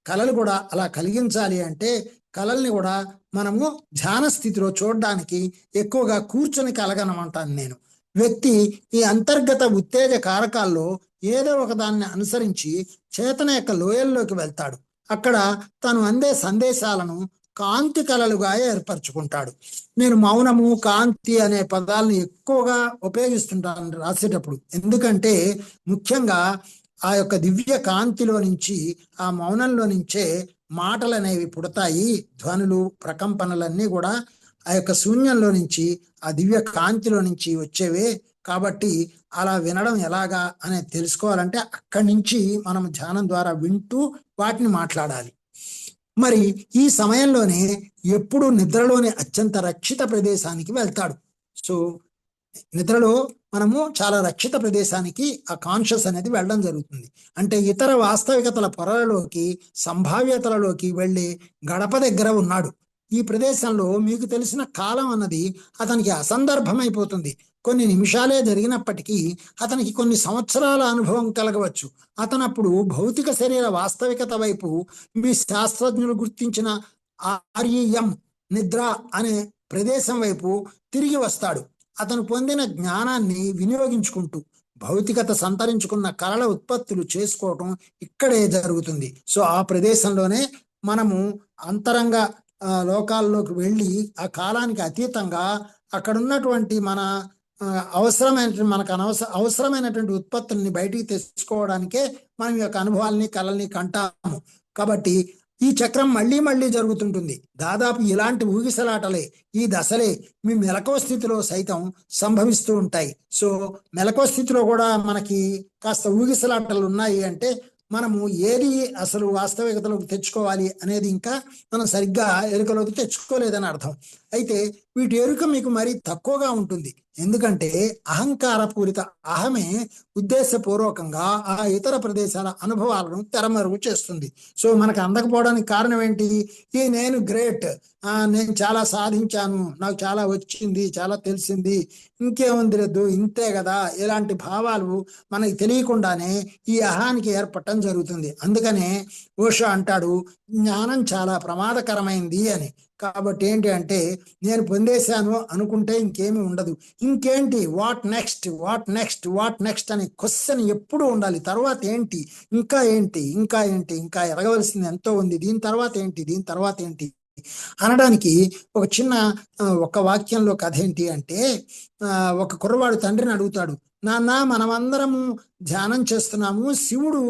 కళలు కూడా అలా కలిగించాలి అంటే కళల్ని కూడా మనము ధ్యాన స్థితిలో చూడడానికి ఎక్కువగా కూర్చొని కలగనమంటాను నేను. వ్యక్తి ఈ అంతర్గత ఉత్తేజ కారకాల్లో ఏదో ఒక దాన్ని అనుసరించి చేతన యొక్క లోయల్లోకి వెళ్తాడు. అక్కడ తను అందే సందేశాలను కాంతి కలలుగా ఏర్పరచుకుంటాడు. నేను మౌనము, కాంతి అనే పదాలను ఎక్కువగా ఉపయోగిస్తుంటాను రాసేటప్పుడు. ఎందుకంటే ముఖ్యంగా ఆ యొక్క దివ్య కాంతిలో నుంచి, ఆ మౌనంలో నుంచే మాటలు అనేవి పుడతాయి. ధ్వనులు, ప్రకంపనలన్నీ కూడా ఆ యొక్క శూన్యంలో నుంచి, ఆ దివ్య కాంతిలో నుంచి వచ్చేవే. కాబట్టి అలా వినడం ఎలాగా అనేది తెలుసుకోవాలంటే అక్కడి నుంచి మనం ధ్యానం ద్వారా వింటూ వాటిని మాట్లాడాలి. మరి ఈ సమయంలోనే ఎప్పుడు నిద్రలోని అత్యంత రక్షిత ప్రదేశానికి వెళ్తాడు. సో నిద్రలో మనము చాలా రక్షిత ప్రదేశానికి ఆ కాన్షియస్ అనేది వెళ్ళడం జరుగుతుంది. అంటే ఇతర వాస్తవికతల పొరలలోకి, సంభావ్యతలలోకి వెళ్ళి గడప దగ్గర ఉన్నాడు. ఈ ప్రదేశంలో మీకు తెలిసిన కాలం అన్నది అతనికి అసందర్భమైపోతుంది. కొన్ని నిమిషాలే జరిగినప్పటికీ అతనికి కొన్ని సంవత్సరాల అనుభవం కలగవచ్చు. అతను అప్పుడు భౌతిక శరీర వాస్తవికత వైపు, మీ శాస్త్రజ్ఞులు గుర్తించిన REM నిద్ర అనే ప్రదేశం వైపు తిరిగి వస్తాడు. అతను పొందిన జ్ఞానాన్ని వినియోగించుకుంటూ భౌతికత సంతరించుకున్న కళల ఉత్పత్తులు చేసుకోవటం ఇక్కడే జరుగుతుంది. సో ఆ ప్రదేశంలోనే మనము అంతరంగ లోకాల్లోకి వెళ్ళి ఆ కాలానికి అతీతంగా అక్కడ ఉన్నటువంటి మన మనకు అవసరమైనటువంటి ఉత్పత్తుల్ని బయటికి తెచ్చుకోవడానికే మనం ఈ యొక్క అనుభవాల్ని, కళల్ని కంటాము. కాబట్టి ఈ చక్రం మళ్ళీ మళ్ళీ జరుగుతుంటుంది. దాదాపు ఇలాంటి ఊగిసలాటలే, ఈ దశలే మీ మెలకువ స్థితిలో సైతం సంభవిస్తూ ఉంటాయి. సో మెలకువ స్థితిలో కూడా మనకి కాస్త ఊగిసలాటలు ఉన్నాయి అంటే మనము ఏది అసలు వాస్తవికతలోకి తెచ్చుకోవాలి అనేది ఇంకా మనం సరిగ్గా ఎరుకలోకి తెచ్చుకోలేదని అర్థం. అయితే వీటి ఎరుక మీకు మరీ తక్కువగా ఉంటుంది. ఎందుకంటే అహంకారపూరిత అహమే ఉద్దేశపూర్వకంగా ఆ ఇతర ప్రదేశాల అనుభవాలను తెరమరుగు చేస్తుంది. సో మనకు అందకపోవడానికి కారణం ఏంటి? ఈ నేను గ్రేట్, నేను చాలా సాధించాను, నాకు చాలా వచ్చింది, చాలా తెలిసింది, ఇంకేముంది లేదు, ఇంతే కదా, ఇలాంటి భావాలు మనకి తెలియకుండానే ఈ అహానికి ఏర్పడటం జరుగుతుంది. అందుకనే ఓషో అంటాడు, జ్ఞానం చాలా ప్రమాదకరమైంది అని. కాబట్టి ఏంటి అంటే నేను పొందేశాను అనుకుంటే ఇంకేమీ ఉండదు. ఇంకేంటి, what next, what next, what next అనే క్వశ్చన్ ఎప్పుడు ఉండాలి. తర్వాత ఏంటి, ఇంకా ఏంటి, ఇంకా ఏంటి, ఇంకా ఎరగవలసింది ఎంతో ఉంది, దీని తర్వాత ఏంటి, దీని తర్వాత ఏంటి అనడానికి ఒక చిన్న ఒక వాక్యంలో కథ ఏంటి అంటే, ఒక కుర్రవాడు తండ్రిని అడుగుతాడు, నాన్న మనమందరము ధ్యానం చేస్తున్నాము, శివుడు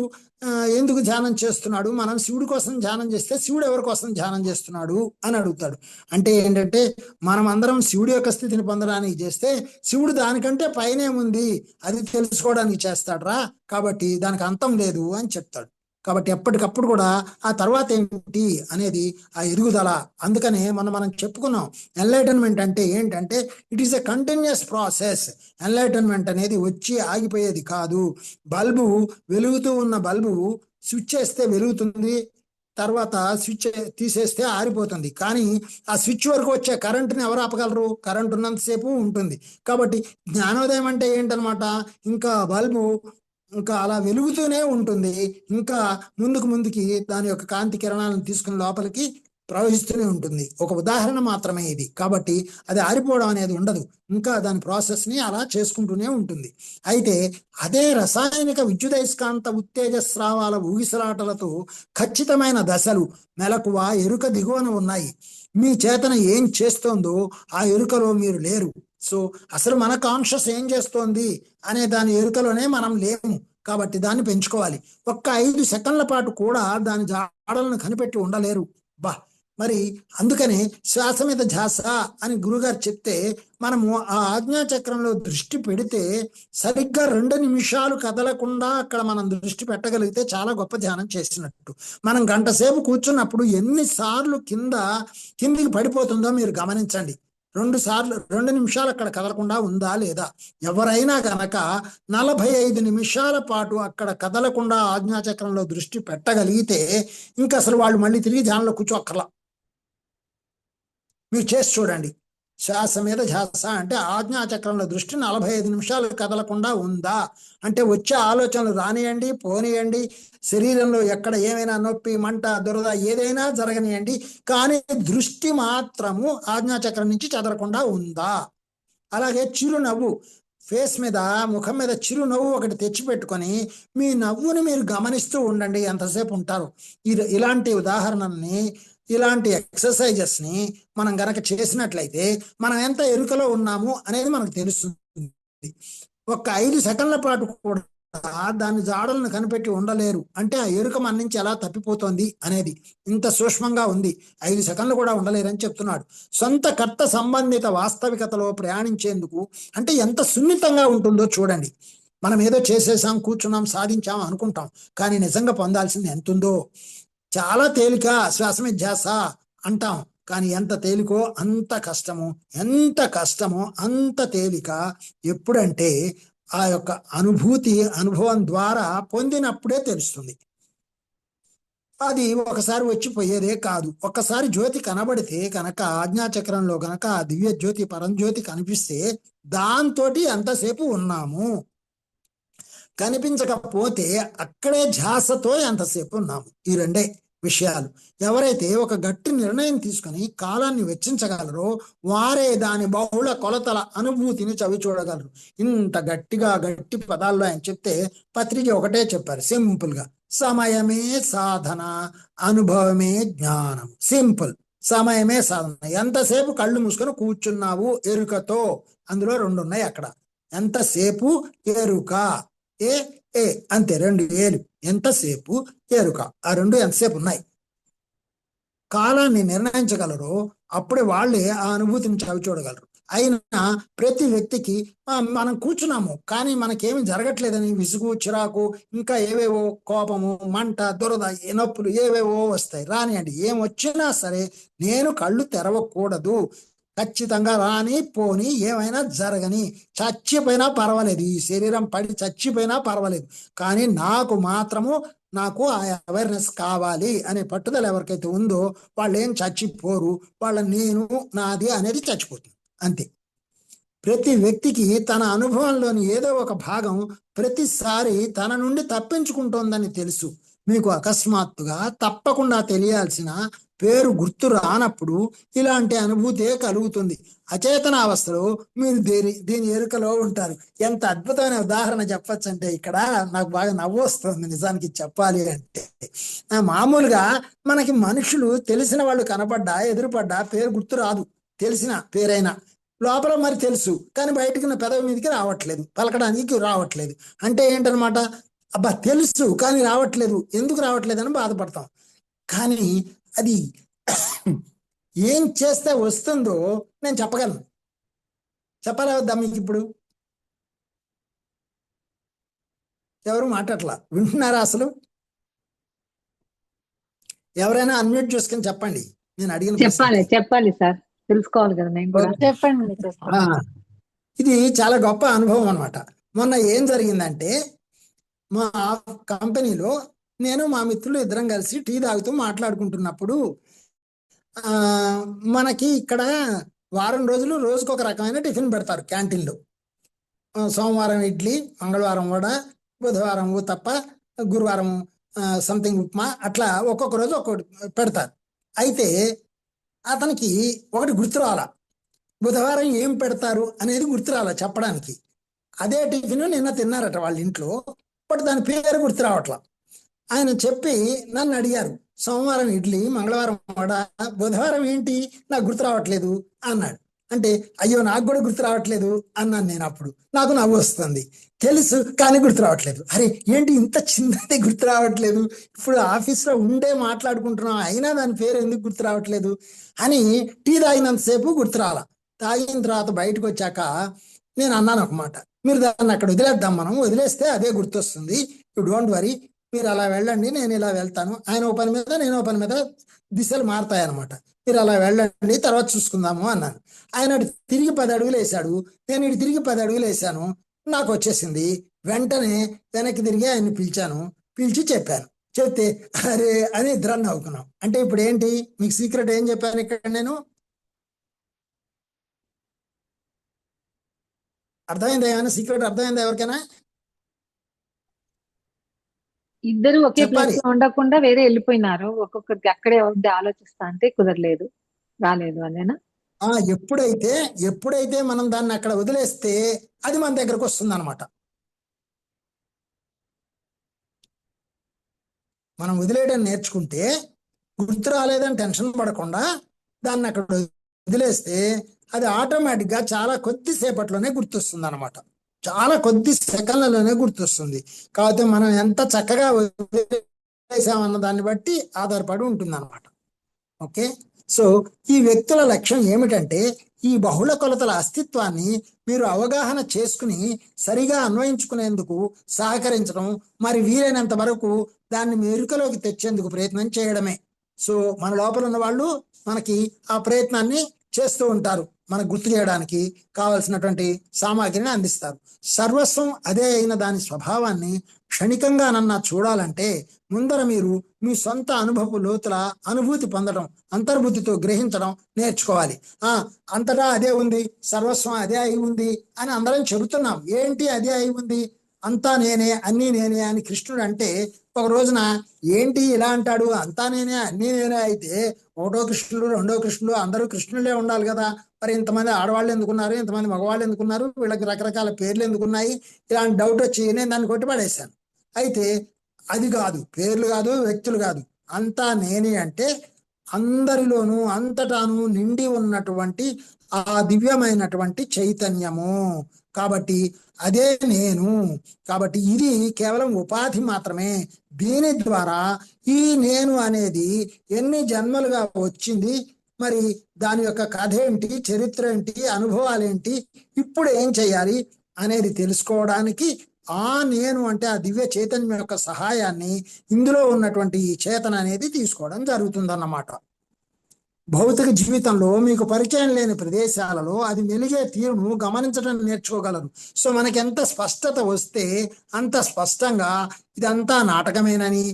ఎందుకు ధ్యానం చేస్తున్నాడు, మనం శివుడి కోసం ధ్యానం చేస్తే శివుడు ఎవరి కోసం ధ్యానం చేస్తున్నాడు అని అడుగుతాడు. అంటే ఏంటంటే మనం అందరం శివుడి యొక్క స్థితిని పొందడానికి చేస్తే శివుడు దానికంటే పైనే ఉంది, అది తెలుసుకోవడానికి చేస్తాడురా, కాబట్టి దానికి అంతం లేదు అని చెప్తాడు. కాబట్టి ఎప్పటికప్పుడు కూడా ఆ తర్వాత ఏంటి అనేది ఆ ఎదుగుదల. అందుకనే మనం చెప్పుకున్నాం, ఎన్లైటన్మెంట్ అంటే ఏంటంటే it is a continuous process. Enlightenment అనేది వచ్చి ఆగిపోయేది కాదు. బల్బు, వెలుగుతూ ఉన్న బల్బు స్విచ్ చేస్తే వెలుగుతుంది, తర్వాత స్విచ్ తీసేస్తే ఆరిపోతుంది. కానీ ఆ స్విచ్ వరకు వచ్చే కరెంటుని ఎవరు ఆపగలరు? కరెంట్ ఉన్నంతసేపు ఉంటుంది. కాబట్టి జ్ఞానోదయం అంటే ఏంటనమాట, ఇంకా బల్బు ఇంకా అలా వెలుగుతూనే ఉంటుంది, ఇంకా ముందుకి దాని యొక్క కాంతి కిరణాలను తీసుకుని లోపలికి ప్రవహిస్తూనే ఉంటుంది. ఒక ఉదాహరణ మాత్రమే ఇది. కాబట్టి అది ఆరిపోవడం అనేది ఉండదు, ఇంకా దాని ప్రాసెస్ని అలా చేసుకుంటూనే ఉంటుంది. అయితే అదే రసాయనిక విద్యుదయస్కాంత ఉత్తేజ స్రావాల ఊగిసలాటలతో ఖచ్చితమైన దశలు, మెలకువ, ఎరుక దిగువన ఉన్నాయి. మీ చేతన ఏం చేస్తోందో ఆ ఎరుకలో మీరు లేరు. సో అసలు మన కాన్షియస్ ఏం చేస్తోంది అనే దాని ఎరుకలోనే మనం లేము. కాబట్టి దాన్ని పెంచుకోవాలి. ఒక్క 5 సెకండ్ల పాటు కూడా దాని జాడలను కనిపెట్టి ఉండలేరు. మరి అందుకనే శ్వాస మీద ధ్యాస అని గురుగారు చెప్తే మనము ఆ ఆజ్ఞాచక్రంలో దృష్టి పెడితే సరిగ్గా 2 నిమిషాలు కదలకుండా అక్కడ మనం దృష్టి పెట్టగలిగితే చాలా గొప్ప ధ్యానం చేసినట్టు. మనం గంట సేపు కూర్చున్నప్పుడు ఎన్నిసార్లు కిందికి పడిపోతుందో మీరు గమనించండి. 2 నిమిషాలు అక్కడ కదలకుండా ఉందా లేదా? ఎవరైనా గనక 45 నిమిషాల పాటు అక్కడ కదలకుండా ఆజ్ఞాచక్రంలో దృష్టి పెట్టగలిగితే ఇంకా అసలు వాళ్ళు మళ్ళీ తిరిగి ధ్యానంలో కూర్చోక్కర్లా. మీరు చేసి చూడండి. శ్వాస మీద ధ్యాస అంటే ఆజ్ఞాచక్రంలో దృష్టి 45 నిమిషాలు కదలకుండా ఉందా అంటే వచ్చే ఆలోచనలు రానియండి, పోనీయండి, శరీరంలో ఎక్కడ ఏమైనా నొప్పి, మంట, దురద ఏదైనా జరగనియండి, కానీ దృష్టి మాత్రము ఆజ్ఞాచక్రం నుంచి చెదరకుండా ఉందా. అలాగే చిరునవ్వు, ఫేస్ మీద, ముఖం మీద చిరునవ్వు ఒకటి తెచ్చిపెట్టుకొని మీ నవ్వుని మీరు గమనిస్తూ ఉండండి. ఎంతసేపు ఉంటారు? ఇలాంటి ఉదాహరణల్ని ఇలాంటి ఎక్సర్సైజెస్ ని మనం గనక చేసినట్లయితే మనం ఎంత ఎరుకలో ఉన్నాము అనేది మనకు తెలుస్తుంది. ఒక 5 సెకండ్ల పాటు కూడా దాని జాడలను కనిపెట్టి ఉండలేరు. అంటే ఆ ఎరుక మన నుంచి ఎలా తప్పిపోతోంది అనేది ఇంత సూక్ష్మంగా ఉంది. 5 సెకండ్లు కూడా ఉండలేరని చెప్తున్నాడు. సొంత కర్త సంబంధిత వాస్తవికతలో ప్రయాణించేందుకు అంటే ఎంత సున్నితంగా ఉంటుందో చూడండి. మనం ఏదో చేసేసాం, కూర్చున్నాం, సాధించాం అనుకుంటాం, కానీ నిజంగా పొందాల్సింది ఎంత ఉందో. చాలా తేలిక శ్వాస మీద ధ్యాస అంటాం, కానీ ఎంత తేలికో అంత కష్టము, ఎంత కష్టమో అంత తేలిక ఎప్పుడంటే ఆ యొక్క అనుభవం ద్వారా పొందినప్పుడే తెలుస్తుంది. అది ఒకసారి వచ్చిపోయేదే కాదు. ఒక్కసారి జ్యోతి కనబడితే కనుక, ఆజ్ఞాచక్రంలో కనుక ఆ దివ్య జ్యోతి పరంజ్యోతి కనిపిస్తే దాంతో ఎంతసేపు ఉన్నాము, కనిపించకపోతే అక్కడే ధ్యాసతో ఎంతసేపు ఉన్నాము. ఈ రెండే విషయాలు. ఎవరైతే ఒక గట్టి నిర్ణయం తీసుకుని కాలాన్ని వెచ్చించగలరో వారే దాని బహుళ కొలతల అనుభూతిని చవి చూడగలరు. ఇంత గట్టి పదాల్లో ఆయన చెప్తే పత్రిక ఒకటే చెప్పారు సింపుల్ గా, సమయమే సాధన, అనుభవమే జ్ఞానం. సింపుల్. సమయమే సాధన. ఎంతసేపు కళ్ళు మూసుకొని కూర్చున్నావు ఎరుకతో, అందులో 2 ఉన్నాయి అక్కడ. ఎంతసేపు ఎరుక, ఏ ఏ అంతే, 2 ఏలు. ఎంతసేపు ఎరుక, ఆ 2 ఎంతసేపు ఉన్నాయి. కాలాన్ని నిర్ణయించగలరు, అప్పుడే వాళ్ళే ఆ అనుభూతిని చవి చూడగలరు. అయినా ప్రతి వ్యక్తికి మనం కూర్చున్నాము కానీ మనకేమి జరగట్లేదని విసుగు, చిరాకు, ఇంకా ఏవేవో కోపము, మంట, దురద, నొప్పులు ఏవేవో వస్తాయి. రానియండి, ఏం వచ్చినా సరే నేను కళ్ళు తెరవకూడదు. ఖచ్చితంగా రాని పోని ఏమైనా జరగని, చచ్చిపోయినా పర్వాలేదు, ఈ శరీరం పడి చచ్చిపోయినా పర్వాలేదు, కానీ నాకు ఆ అవేర్నెస్ కావాలి అనే పట్టుదల ఎవరికైతే ఉందో వాళ్ళు ఏం చచ్చిపోరు. వాళ్ళ నేను నాది అనేది చచ్చిపోతుంది అంతే. ప్రతి వ్యక్తికి తన అనుభవంలోని ఏదో ఒక భాగం ప్రతిసారి తన నుండి తప్పించుకుంటోందని తెలుసు. మీకు అకస్మాత్తుగా తప్పకుండా తెలియాల్సిన పేరు గుర్తు రానప్పుడు ఇలాంటి అనుభూతే కలుగుతుంది. అచేతన అవస్థలో మీరు దీని ఎరుకలో ఉంటారు. ఎంత అద్భుతమైన ఉదాహరణ చెప్పచ్చు అంటే ఇక్కడ నాకు బాగా నవ్వు వస్తుంది నిజానికి చెప్పాలి అంటే. మామూలుగా మనకి మనుషులు తెలిసిన వాళ్ళు కనపడ్డా ఎదురుపడ్డా పేరు గుర్తు రాదు, తెలిసిన పేరైనా. లోపల మరి తెలుసు కానీ బయటకు పెదవి మీదకి రావట్లేదు, పలకడానికి రావట్లేదు. అంటే ఏంటనమాట, అబ్బా తెలుసు కానీ రావట్లేదు, ఎందుకు రావట్లేదని బాధపడతాం. కానీ అది ఏం చేస్తే వస్తుందో నేను చెప్పగలను. చెప్పాలా వద్దా మీకు? ఇప్పుడు ఎవరు మాట్లాడలా, వింటున్నారా అసలు? ఎవరైనా అన్మ్యూట్ చేసుకుని చెప్పండి. నేను అడిగిన చెప్పాలి సార్, తెలుసుకోవాలి కదా నేను కూడా. చెప్పండి. ఇది చాలా గొప్ప అనుభవం అనమాట. మొన్న ఏం జరిగిందంటే, మా కంపెనీలో నేను మా మిత్రులు ఇద్దరం కలిసి టీ తాగుతూ మాట్లాడుకుంటున్నప్పుడు మనకి ఇక్కడ వారం రోజులు రోజుకొక రకమైన టిఫిన్ పెడతారు క్యాంటీన్లో. సోమవారం ఇడ్లీ, మంగళవారం వడ, బుధవారం ఊతప్ప, గురువారం సంథింగ్ ఉప్మా, అట్లా ఒక్కొక్క రోజు ఒక్కొక్కటి పెడతారు. అయితే అతనికి ఒకటి గుర్తురాలా, బుధవారం ఏం పెడతారు అనేది గుర్తురాలా చెప్పడానికి. అదే టిఫిన్ నిన్న తిన్నారట వాళ్ళ ఇంట్లో, బట్ దాని పేరు గుర్తు రావట్లా. ఆయన చెప్పి నన్ను అడిగారు, సోమవారం ఇడ్లీ, మంగళవారం వడ, బుధవారం ఏంటి నాకు గుర్తు రావట్లేదు అన్నాడు. అంటే అయ్యో నాకు కూడా గుర్తు రావట్లేదు అన్నాను నేను. అప్పుడు నాకు నవ్వు వస్తుంది. తెలుసు కానీ గుర్తు రావట్లేదు. అరే ఏంటి ఇంత చిన్నది గుర్తు రావట్లేదు, ఇప్పుడు ఆఫీస్లో ఉండే మాట్లాడుకుంటున్నాం అయినా దాని పేరు ఎందుకు గుర్తు రావట్లేదు అని టీ తాగినంతసేపు గుర్తు రాలా. తాగిన తర్వాత బయటకు వచ్చాక నేను అన్నాను ఒక మాట, మీరు దాన్ని అక్కడ వదిలేద్దాం, మనం వదిలేస్తే అదే గుర్తొస్తుంది, యు డోంట్ వరీ, మీరు అలా వెళ్ళండి, నేను ఇలా వెళ్తాను. ఆయన ఓ పని మీద నేను ఓ పని మీద దిశలు మారుతాయి అనమాట. మీరు అలా వెళ్ళండి, తర్వాత చూసుకుందాము అన్నాను. ఆయన తిరిగి 10 అడుగులు వేశాడు, నేను ఇటు తిరిగి 10 అడుగులు వేసాను, నాకు వచ్చేసింది. వెంటనే వెనక్కి తిరిగి ఆయన్ని పిలిచి చెప్పాను. చెప్తే అరే అని ఇద్దరం నవ్వుకున్నాం. అంటే ఇప్పుడు ఏంటి మీకు సీక్రెట్ ఏం చెప్పాను ఇక్కడ నేను? అర్థమైందా? ఏమైనా సీక్రెట్ అర్థమైందా ఎవరికైనా? ఇద్దరు ఒకే ప్లేస్ లో ఉండకుండా వేరే వెళ్ళిపోయినారు, ఒక్కొక్కరికి అక్కడే ఉండి ఆలోచిస్తా అంటే కుదరలేదు, రాలేదు అదేనా? ఎప్పుడైతే మనం దాన్ని అక్కడ వదిలేస్తే అది మన దగ్గరకు వస్తుంది అనమాట. మనం వదిలేయడం నేర్చుకుంటే గుర్తు రాలేదని టెన్షన్ పడకుండా దాన్ని అక్కడ వదిలేస్తే అది ఆటోమేటిక్గా చాలా కొద్దిసేపట్లోనే గుర్తొస్తుంది అనమాట. చాలా కొద్ది సెకండ్లలోనే గుర్తొస్తుంది. కాకపోతే మనం ఎంత చక్కగా వదిలేసామన్న దాన్ని బట్టి ఆధారపడి ఉంటుంది అనమాట. ఓకే, సో ఈ వ్యక్తుల లక్ష్యం ఏమిటంటే ఈ బహుళ కొలతల అస్తిత్వాన్ని మీరు అవగాహన చేసుకుని సరిగా అన్వయించుకునేందుకు సహకరించడం, మరి వీలైనంత వరకు దాన్ని మెరుకలోకి తెచ్చేందుకు ప్రయత్నం చేయడమే. సో మన లోపల ఉన్న వాళ్ళు మనకి ఆ ప్రయత్నాన్ని చేస్తూ ఉంటారు, మనకు గుర్తు చేయడానికి కావలసినటువంటి సామాగ్రిని అందిస్తారు. సర్వస్వం అదే అయిన దాని స్వభావాన్ని క్షణికంగానన్నా చూడాలంటే ముందర మీరు మీ సొంత అనుభవ లోతుల అనుభూతి పొందడం, అంతర్బుద్ధితో గ్రహించడం నేర్చుకోవాలి. అంతటా అదే ఉంది, సర్వస్వం అదే అయి ఉంది అని అందరం చెబుతున్నాం. ఏంటి అదే అయి ఉంది, అంతా నేనే అన్నీ నేనే అని కృష్ణుడు అంటే ఒక రోజున ఏంటి ఇలా అంటాడు, అంతా నేనే అన్నీ నేనే అయితే ఒకటో కృష్ణుడు రెండో కృష్ణుడు అందరూ కృష్ణులే ఉండాలి కదా, మరి ఇంతమంది ఆడవాళ్ళు ఎందుకున్నారు, ఇంతమంది మగవాళ్ళు ఎందుకున్నారు, వీళ్ళకి రకరకాల పేర్లు ఎందుకున్నాయి, ఇలాంటి డౌట్ వచ్చి నేను దాన్ని కొట్టిపడేశాను. అయితే అది కాదు, పేర్లు కాదు, వ్యక్తులు కాదు, అంతా నేనే అంటే అందరిలోనూ అంతటాను నిండి ఉన్నటువంటి ఆ దివ్యమైనటువంటి చైతన్యము. కాబట్టి అదే నేను. కాబట్టి ఇది కేవలం ఉపాధి మాత్రమే. దీని ద్వారా ఈ నేను అనేది ఎన్ని జన్మలుగా వచ్చింది, మరి దాని యొక్క కథ ఏంటి, చరిత్ర ఏంటి, అనుభవాలేంటి, ఇప్పుడు ఏం చేయాలి అనేది తెలుసుకోవడానికి ఆ నేను అంటే ఆ దివ్య చైతన్యం యొక్క సహాయాన్ని ఇందులో ఉన్నటువంటి ఈ చేతన అనేది తీసుకోవడం జరుగుతుందన్నమాట. భౌతిక జీవితంలో మీకు పరిచయం లేని ప్రదేశాలలో అది మెలిగే తీరును గమనించడం నేర్చుకోగలరు. సో మనకి ఎంత స్పష్టత వస్తే అంత స్పష్టంగా ఇదంతా నాటకమేనని,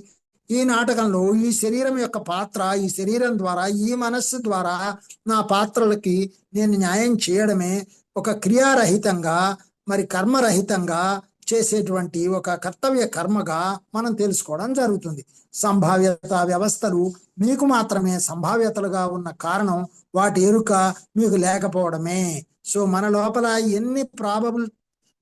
ఈ నాటకంలో ఈ శరీరం యొక్క పాత్ర, ఈ శరీరం ద్వారా, ఈ మనస్సు ద్వారా నా పాత్రలకి నేను న్యాయం చేయడమే ఒక క్రియారహితంగా, మరి కర్మరహితంగా చేసేటువంటి ఒక కర్తవ్య కర్మగా మనం తెలుసుకోవడం జరుగుతుంది. సంభావ్యత వ్యవస్థలు మీకు మాత్రమే సంభావ్యతలుగా ఉన్న కారణం వాటి ఎరుక మీకు లేకపోవడమే. సో మన లోపల ఎన్ని ప్రాబబుల్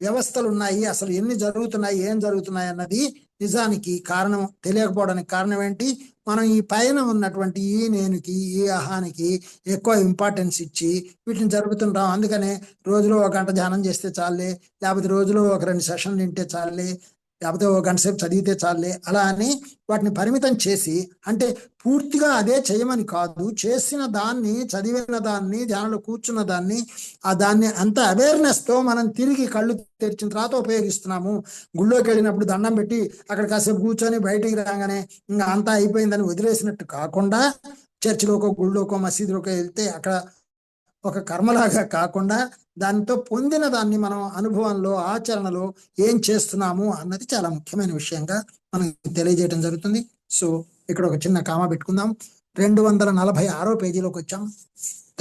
వ్యవస్థలు ఉన్నాయి, అసలు ఎన్ని జరుగుతున్నాయి, ఏం జరుగుతున్నాయి అన్నది నిజానికి కారణం తెలియకపోవడానికి కారణం ఏంటి, మనం ఈ పైన ఉన్నటువంటి ఈ నేనుకి, ఈ అహానికి ఎక్కువ ఇంపార్టెన్స్ ఇచ్చి వీటిని జరుపుతుంటాం. అందుకనే రోజులో 1 గంట ధ్యానం చేస్తే చాలే, లేకపోతే రోజులో 1-2 సెషన్లు వింటే చాలే, లేకపోతే 1 గంట సేపు చదివితే చాలే, అలా అని వాటిని పరిమితం చేసి, అంటే పూర్తిగా అదే చేయమని కాదు, చేసిన దాన్ని, చదివిన దాన్ని, ధ్యానంలో కూర్చున్న దాన్ని, దాన్ని అంత అవేర్నెస్తో మనం తిరిగి కళ్ళు తెరిచిన తర్వాత ఉపయోగిస్తున్నాము. గుళ్ళోకి వెళ్ళినప్పుడు దండం పెట్టి అక్కడ కాసేపు కూర్చొని బయటికి రాగానే ఇంకా అంతా అయిపోయిందని వదిలేసినట్టు కాకుండా, చర్చిలోకో గుళ్ళోకో మసీదులోకో వెళ్తే అక్కడ ఒక కర్మలాగా కాకుండా దానితో పొందిన దాన్ని మనం అనుభవంలో, ఆచరణలో ఏం చేస్తున్నాము అన్నది చాలా ముఖ్యమైన విషయంగా మనం తెలియజేయడం జరుగుతుంది. సో ఇక్కడ ఒక చిన్న కామా పెట్టుకుందాం. 246వ పేజీలోకి వచ్చాం.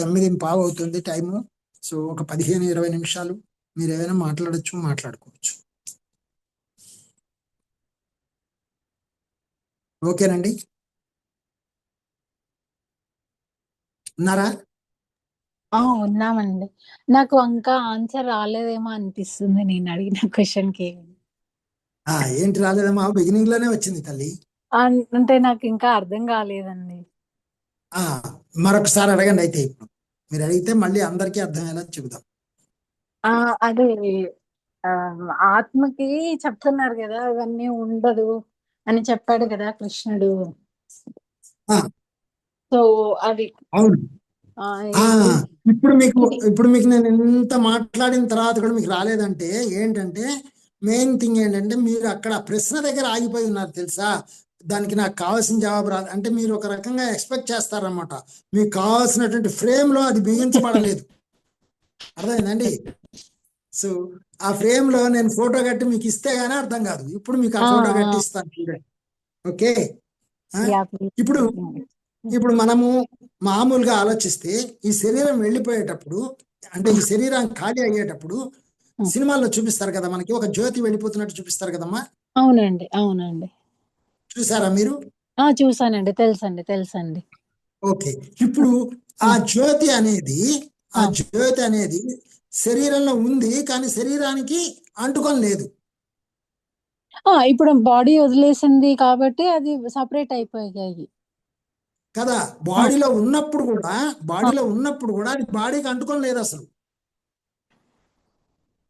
9:15 అవుతుంది టైము. సో ఒక 15-20 నిమిషాలు మీరు ఏమైనా మాట్లాడుకోవచ్చు. ఓకేనండి, ఉన్నారా? ఉన్నామండి. నాకు ఇంకా ఆన్సర్ రాలేదేమో అనిపిస్తుంది నేను అడిగిన క్వశ్చన్ కి. ఏంటి రాలేదమ్మా? బిగినింగ్ లోనే వచ్చింది తల్లి. అంటే నాకు ఇంకా అర్థం కాలేదండి. మరొకసారి అడగండి. అయితే ఇప్పుడు మీరు అడిగితే మళ్ళీ అందరికీ అర్థమయ్యేలా చెబుదాం. అదే ఆత్మకి చెప్తున్నారు కదా, ఇవన్నీ ఉండదు అని చెప్పాడు కదా కృష్ణుడు. సో అది అవును. ఇప్పుడు మీకు నేను ఎంత మాట్లాడిన తర్వాత కూడా మీకు రాలేదంటే ఏంటంటే, మెయిన్ థింగ్ ఏంటంటే మీరు అక్కడ ప్రశ్న దగ్గర ఆగిపోయి ఉన్నారు తెలుసా. దానికి నాకు కావాల్సిన జవాబు రాదు అంటే మీరు ఒక రకంగా ఎక్స్పెక్ట్ చేస్తారన్నమాట. మీకు కావాల్సినటువంటి ఫ్రేమ్ లో అది బిగించబడలేదు. అర్థమైందండి? సో ఆ ఫ్రేమ్ లో నేను ఫోటో కట్టి మీకు ఇస్తే గానీ అర్థం కాదు. ఇప్పుడు మీకు ఆ ఫోటో కట్టి ఇస్తాను చూడండి. ఓకే, ఇప్పుడు మనము మామూలుగా ఆలోచిస్తే ఈ శరీరం వెళ్ళిపోయేటప్పుడు, అంటే ఈ శరీరం ఖాళీ అయ్యేటప్పుడు సినిమాల్లో చూపిస్తారు కదా, మనకి ఒక జ్యోతి వెళ్ళిపోతున్నట్టు చూపిస్తారు కదమ్మా. అవునండి, అవునండి. చూసారా మీరు? చూసానండి, తెలుసండి. ఓకే, ఇప్పుడు ఆ జ్యోతి అనేది శరీరంలో ఉంది, కానీ శరీరానికి అంటుకొని లేదు. ఇప్పుడు బాడీ వదిలేసింది కాబట్టి అది సపరేట్ అయిపోయాయి. కదా. బాడీలో ఉన్నప్పుడు కూడా అది బాడీకి అంటుకొని లేదు అసలు.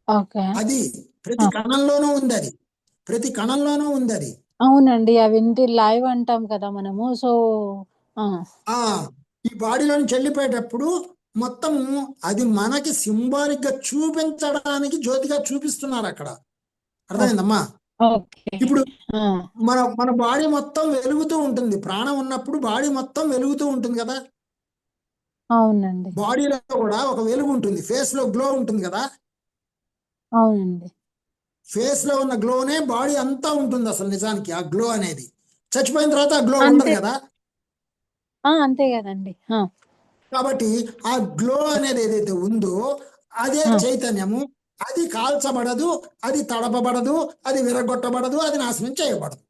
ఓకే. అది ప్రతి కణంలోనూ ఉంది, అది ప్రతి కణంలోనూ ఉంది అది. అవునండి, అవింటి లైవ్ అంటాం కదా మనము. సో ఆ ఈ బాడీలోని చెల్లిపోయేటప్పుడు మొత్తము అది మనకి సింబాలిక్ గా చూపించడానికి జ్యోతిగా చూపిస్తున్నారు అక్కడ. అర్థమైందమ్మా? ఓకే. ఇప్పుడు మన బాడీ మొత్తం వెలుగుతూ ఉంటుంది, ప్రాణం ఉన్నప్పుడు బాడీ మొత్తం వెలుగుతూ ఉంటుంది కదా. అవునండి. బాడీలో కూడా ఒక వెలుగు ఉంటుంది, ఫేస్ లో గ్లో ఉంటుంది కదా. అవునండి. ఫేస్ లో ఉన్న గ్లోనే బాడీ అంతా ఉంటుంది అసలు నిజానికి. ఆ గ్లో అనేది చచ్చిపోయిన తర్వాత ఆ గ్లో ఉండదు అంతే కదా. అంతే కదండి. కాబట్టి ఆ గ్లో అనేది ఏదైతే ఉందో అదే చైతన్యము. అది కాల్చబడదు, అది తడపబడదు, అది విరగొట్టబడదు, అది నాశనం చేయబడదు.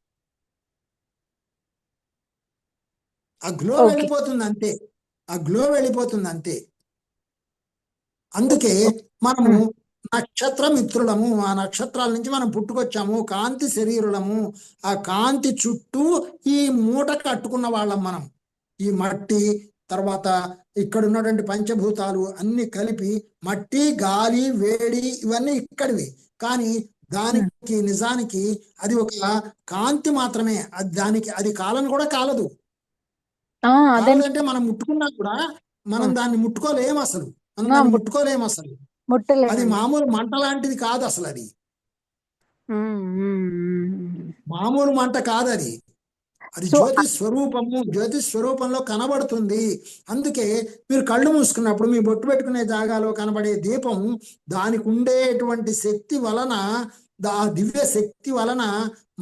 ఆ గ్లో ఓకే. వెళ్ళిపోతుంది అంతే, ఆ గ్లో వెళ్ళిపోతుంది అంతే. అందుకే మనము నక్షత్ర మిత్రులము, ఆ నక్షత్రాల నుంచి మనం పుట్టుకొచ్చాము, కాంతి శరీరులము. ఆ కాంతి చుట్టూ ఈ మూట కట్టుకున్న వాళ్ళం మనం. ఈ మట్టి, తర్వాత ఇక్కడ ఉన్నటువంటి పంచభూతాలు అన్ని కలిపి మట్టి, గాలి, వేడి ఇవన్నీ ఇక్కడివి. కానీ దానికి నిజానికి అది ఒక కాంతి మాత్రమే. అది కాలని కూడా కాలదు. అదే కాలదంటే మనం ముట్టుకున్నా కూడా మనం దాన్ని ముట్టుకోలేము అసలు. మనం దాన్ని ముట్టుకోలేము అసలు. అది ముట్టలేమండి. మామూలు మంట లాంటిది కాదు అసలు. అది మామూలు మంట కాదు అది. అది సో జ్యోతి స్వరూపము, జ్యోతి స్వరూపంలో కనబడుతుంది. అందుకే మీరు కళ్ళు మూసుకున్నప్పుడు మీ బొట్టు పెట్టుకునే జాగాలో కనబడే దీపం దానికి ఉండేటువంటి శక్తి వలన, ఆ దివ్య శక్తి వలన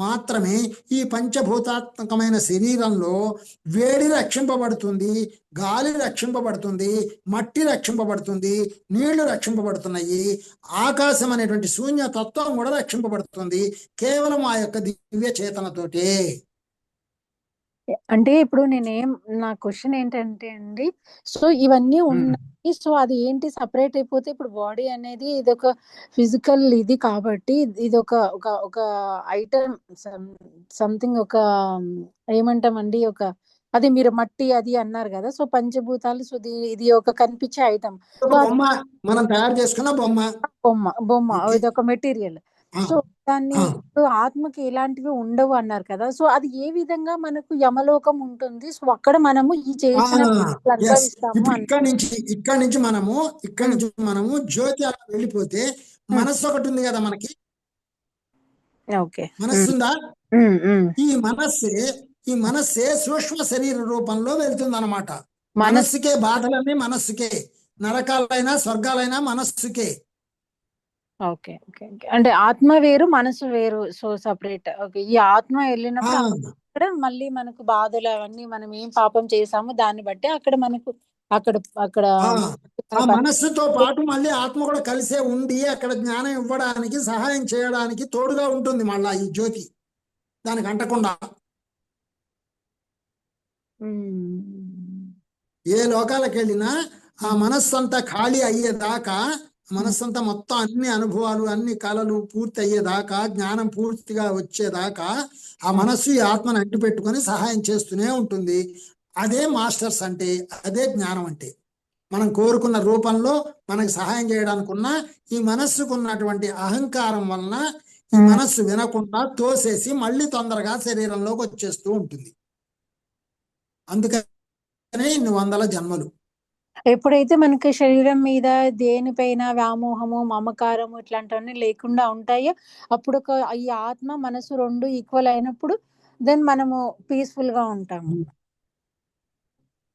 మాత్రమే ఈ పంచభూతాత్మకమైన శరీరంలో వేడి రక్షింపబడుతుంది, గాలి రక్షింపబడుతుంది, మట్టి రక్షింపబడుతుంది, నీళ్లు రక్షింపబడుతున్నాయి, ఆకాశం అనేటువంటి శూన్యతత్వం కూడా రక్షింపబడుతుంది కేవలం ఆ యొక్క దివ్య చేతనతోటే. అంటే ఇప్పుడు నా క్వశ్చన్ ఏంటంటే అండి, సో ఇవన్నీ ఉన్నాయి. సో అది ఏంటి సపరేట్ అయిపోతే ఇప్పుడు బాడీ అనేది ఇది ఒక ఫిజికల్ ఇది కాబట్టి ఇది ఒక ఒక ఒక ఐటమ్, సంథింగ్, ఒక ఏమంటామండి, ఒక అది మీరు మట్టి అది అన్నారు కదా. సో పంచభూతాలు, సో ఇది ఒక కనిపించే ఐటమ్. ఒక బొమ్మ, మనం తయారు చేసుకున్న బొమ్మ. బొమ్మ ఇది ఒక మెటీరియల్. సో దాన్ని ఇప్పుడు ఆత్మకి ఎలాంటివి ఉండవు అన్నారు కదా. సో అది ఏ విధంగా మనకు యమలోకం ఉంటుంది, సో అక్కడ మనము ఈ చేసిన అనుభవిస్తాము ఇప్పుడు ఇక్కడ నుంచి మనము జ్యోతి అలా వెళ్ళిపోతే మనస్సు ఒకటి ఉంది కదా మనకి. ఓకే. మనస్సుందా? ఈ మనస్సే సూక్ష్మ శరీర రూపంలో వెళ్తుంది అనమాట. మనస్సుకే బాధలన్నీ, మనస్సుకే నరకాలైనా స్వర్గాలైనా మనస్సుకే. ఓకే. ఓకే. అంటే ఆత్మ వేరు, మనసు వేరు, సో సపరేట్. ఓకే. ఈ ఆత్మ వెళ్ళినప్పుడు అక్కడ మళ్ళీ మనకు బాధలు అవన్నీ, మనం ఏం పాపం చేసామో దాన్ని బట్టి అక్కడ మనకు అక్కడ ఆ మనస్సుతో పాటు మళ్ళీ ఆత్మ కూడా కలిసే ఉండి అక్కడ జ్ఞానం ఇవ్వడానికి, సహాయం చేయడానికి తోడుగా ఉంటుంది మళ్ళా ఈ జ్యోతి, దానికి అంటకుండా. ఏ లోకాలకు వెళ్ళినా ఆ మనస్సు అంతా ఖాళీ అయ్యేదాకా, మనస్సంతా మొత్తం అన్ని అనుభవాలు, అన్ని కళలు పూర్తి అయ్యేదాకా, జ్ఞానం పూర్తిగా వచ్చేదాకా ఆ మనస్సు ఈ ఆత్మను అంటి పెట్టుకొని సహాయం చేస్తూనే ఉంటుంది. అదే మాస్టర్స్ అంటే, అదే జ్ఞానం అంటే. మనం కోరుకున్న రూపంలో మనకు సహాయం చేయడానికి ఉన్న ఈ మనస్సుకు ఉన్నటువంటి అహంకారం వలన ఈ మనస్సు వినకుండా తోసేసి మళ్ళీ తొందరగా శరీరంలోకి వచ్చేస్తూ ఉంటుంది. అందుకనే ఇన్ని వందల జన్మలు. ఎప్పుడైతే మనకి శరీరం మీద దేనిపైన వ్యామోహము, మమకారము ఇట్లాంటివన్నీ లేకుండా ఉంటాయో అప్పుడు ఈ ఆత్మ మనసు రెండు ఈక్వల్ అయినప్పుడు దెన్ మనము పీస్ఫుల్ గా ఉంటాము.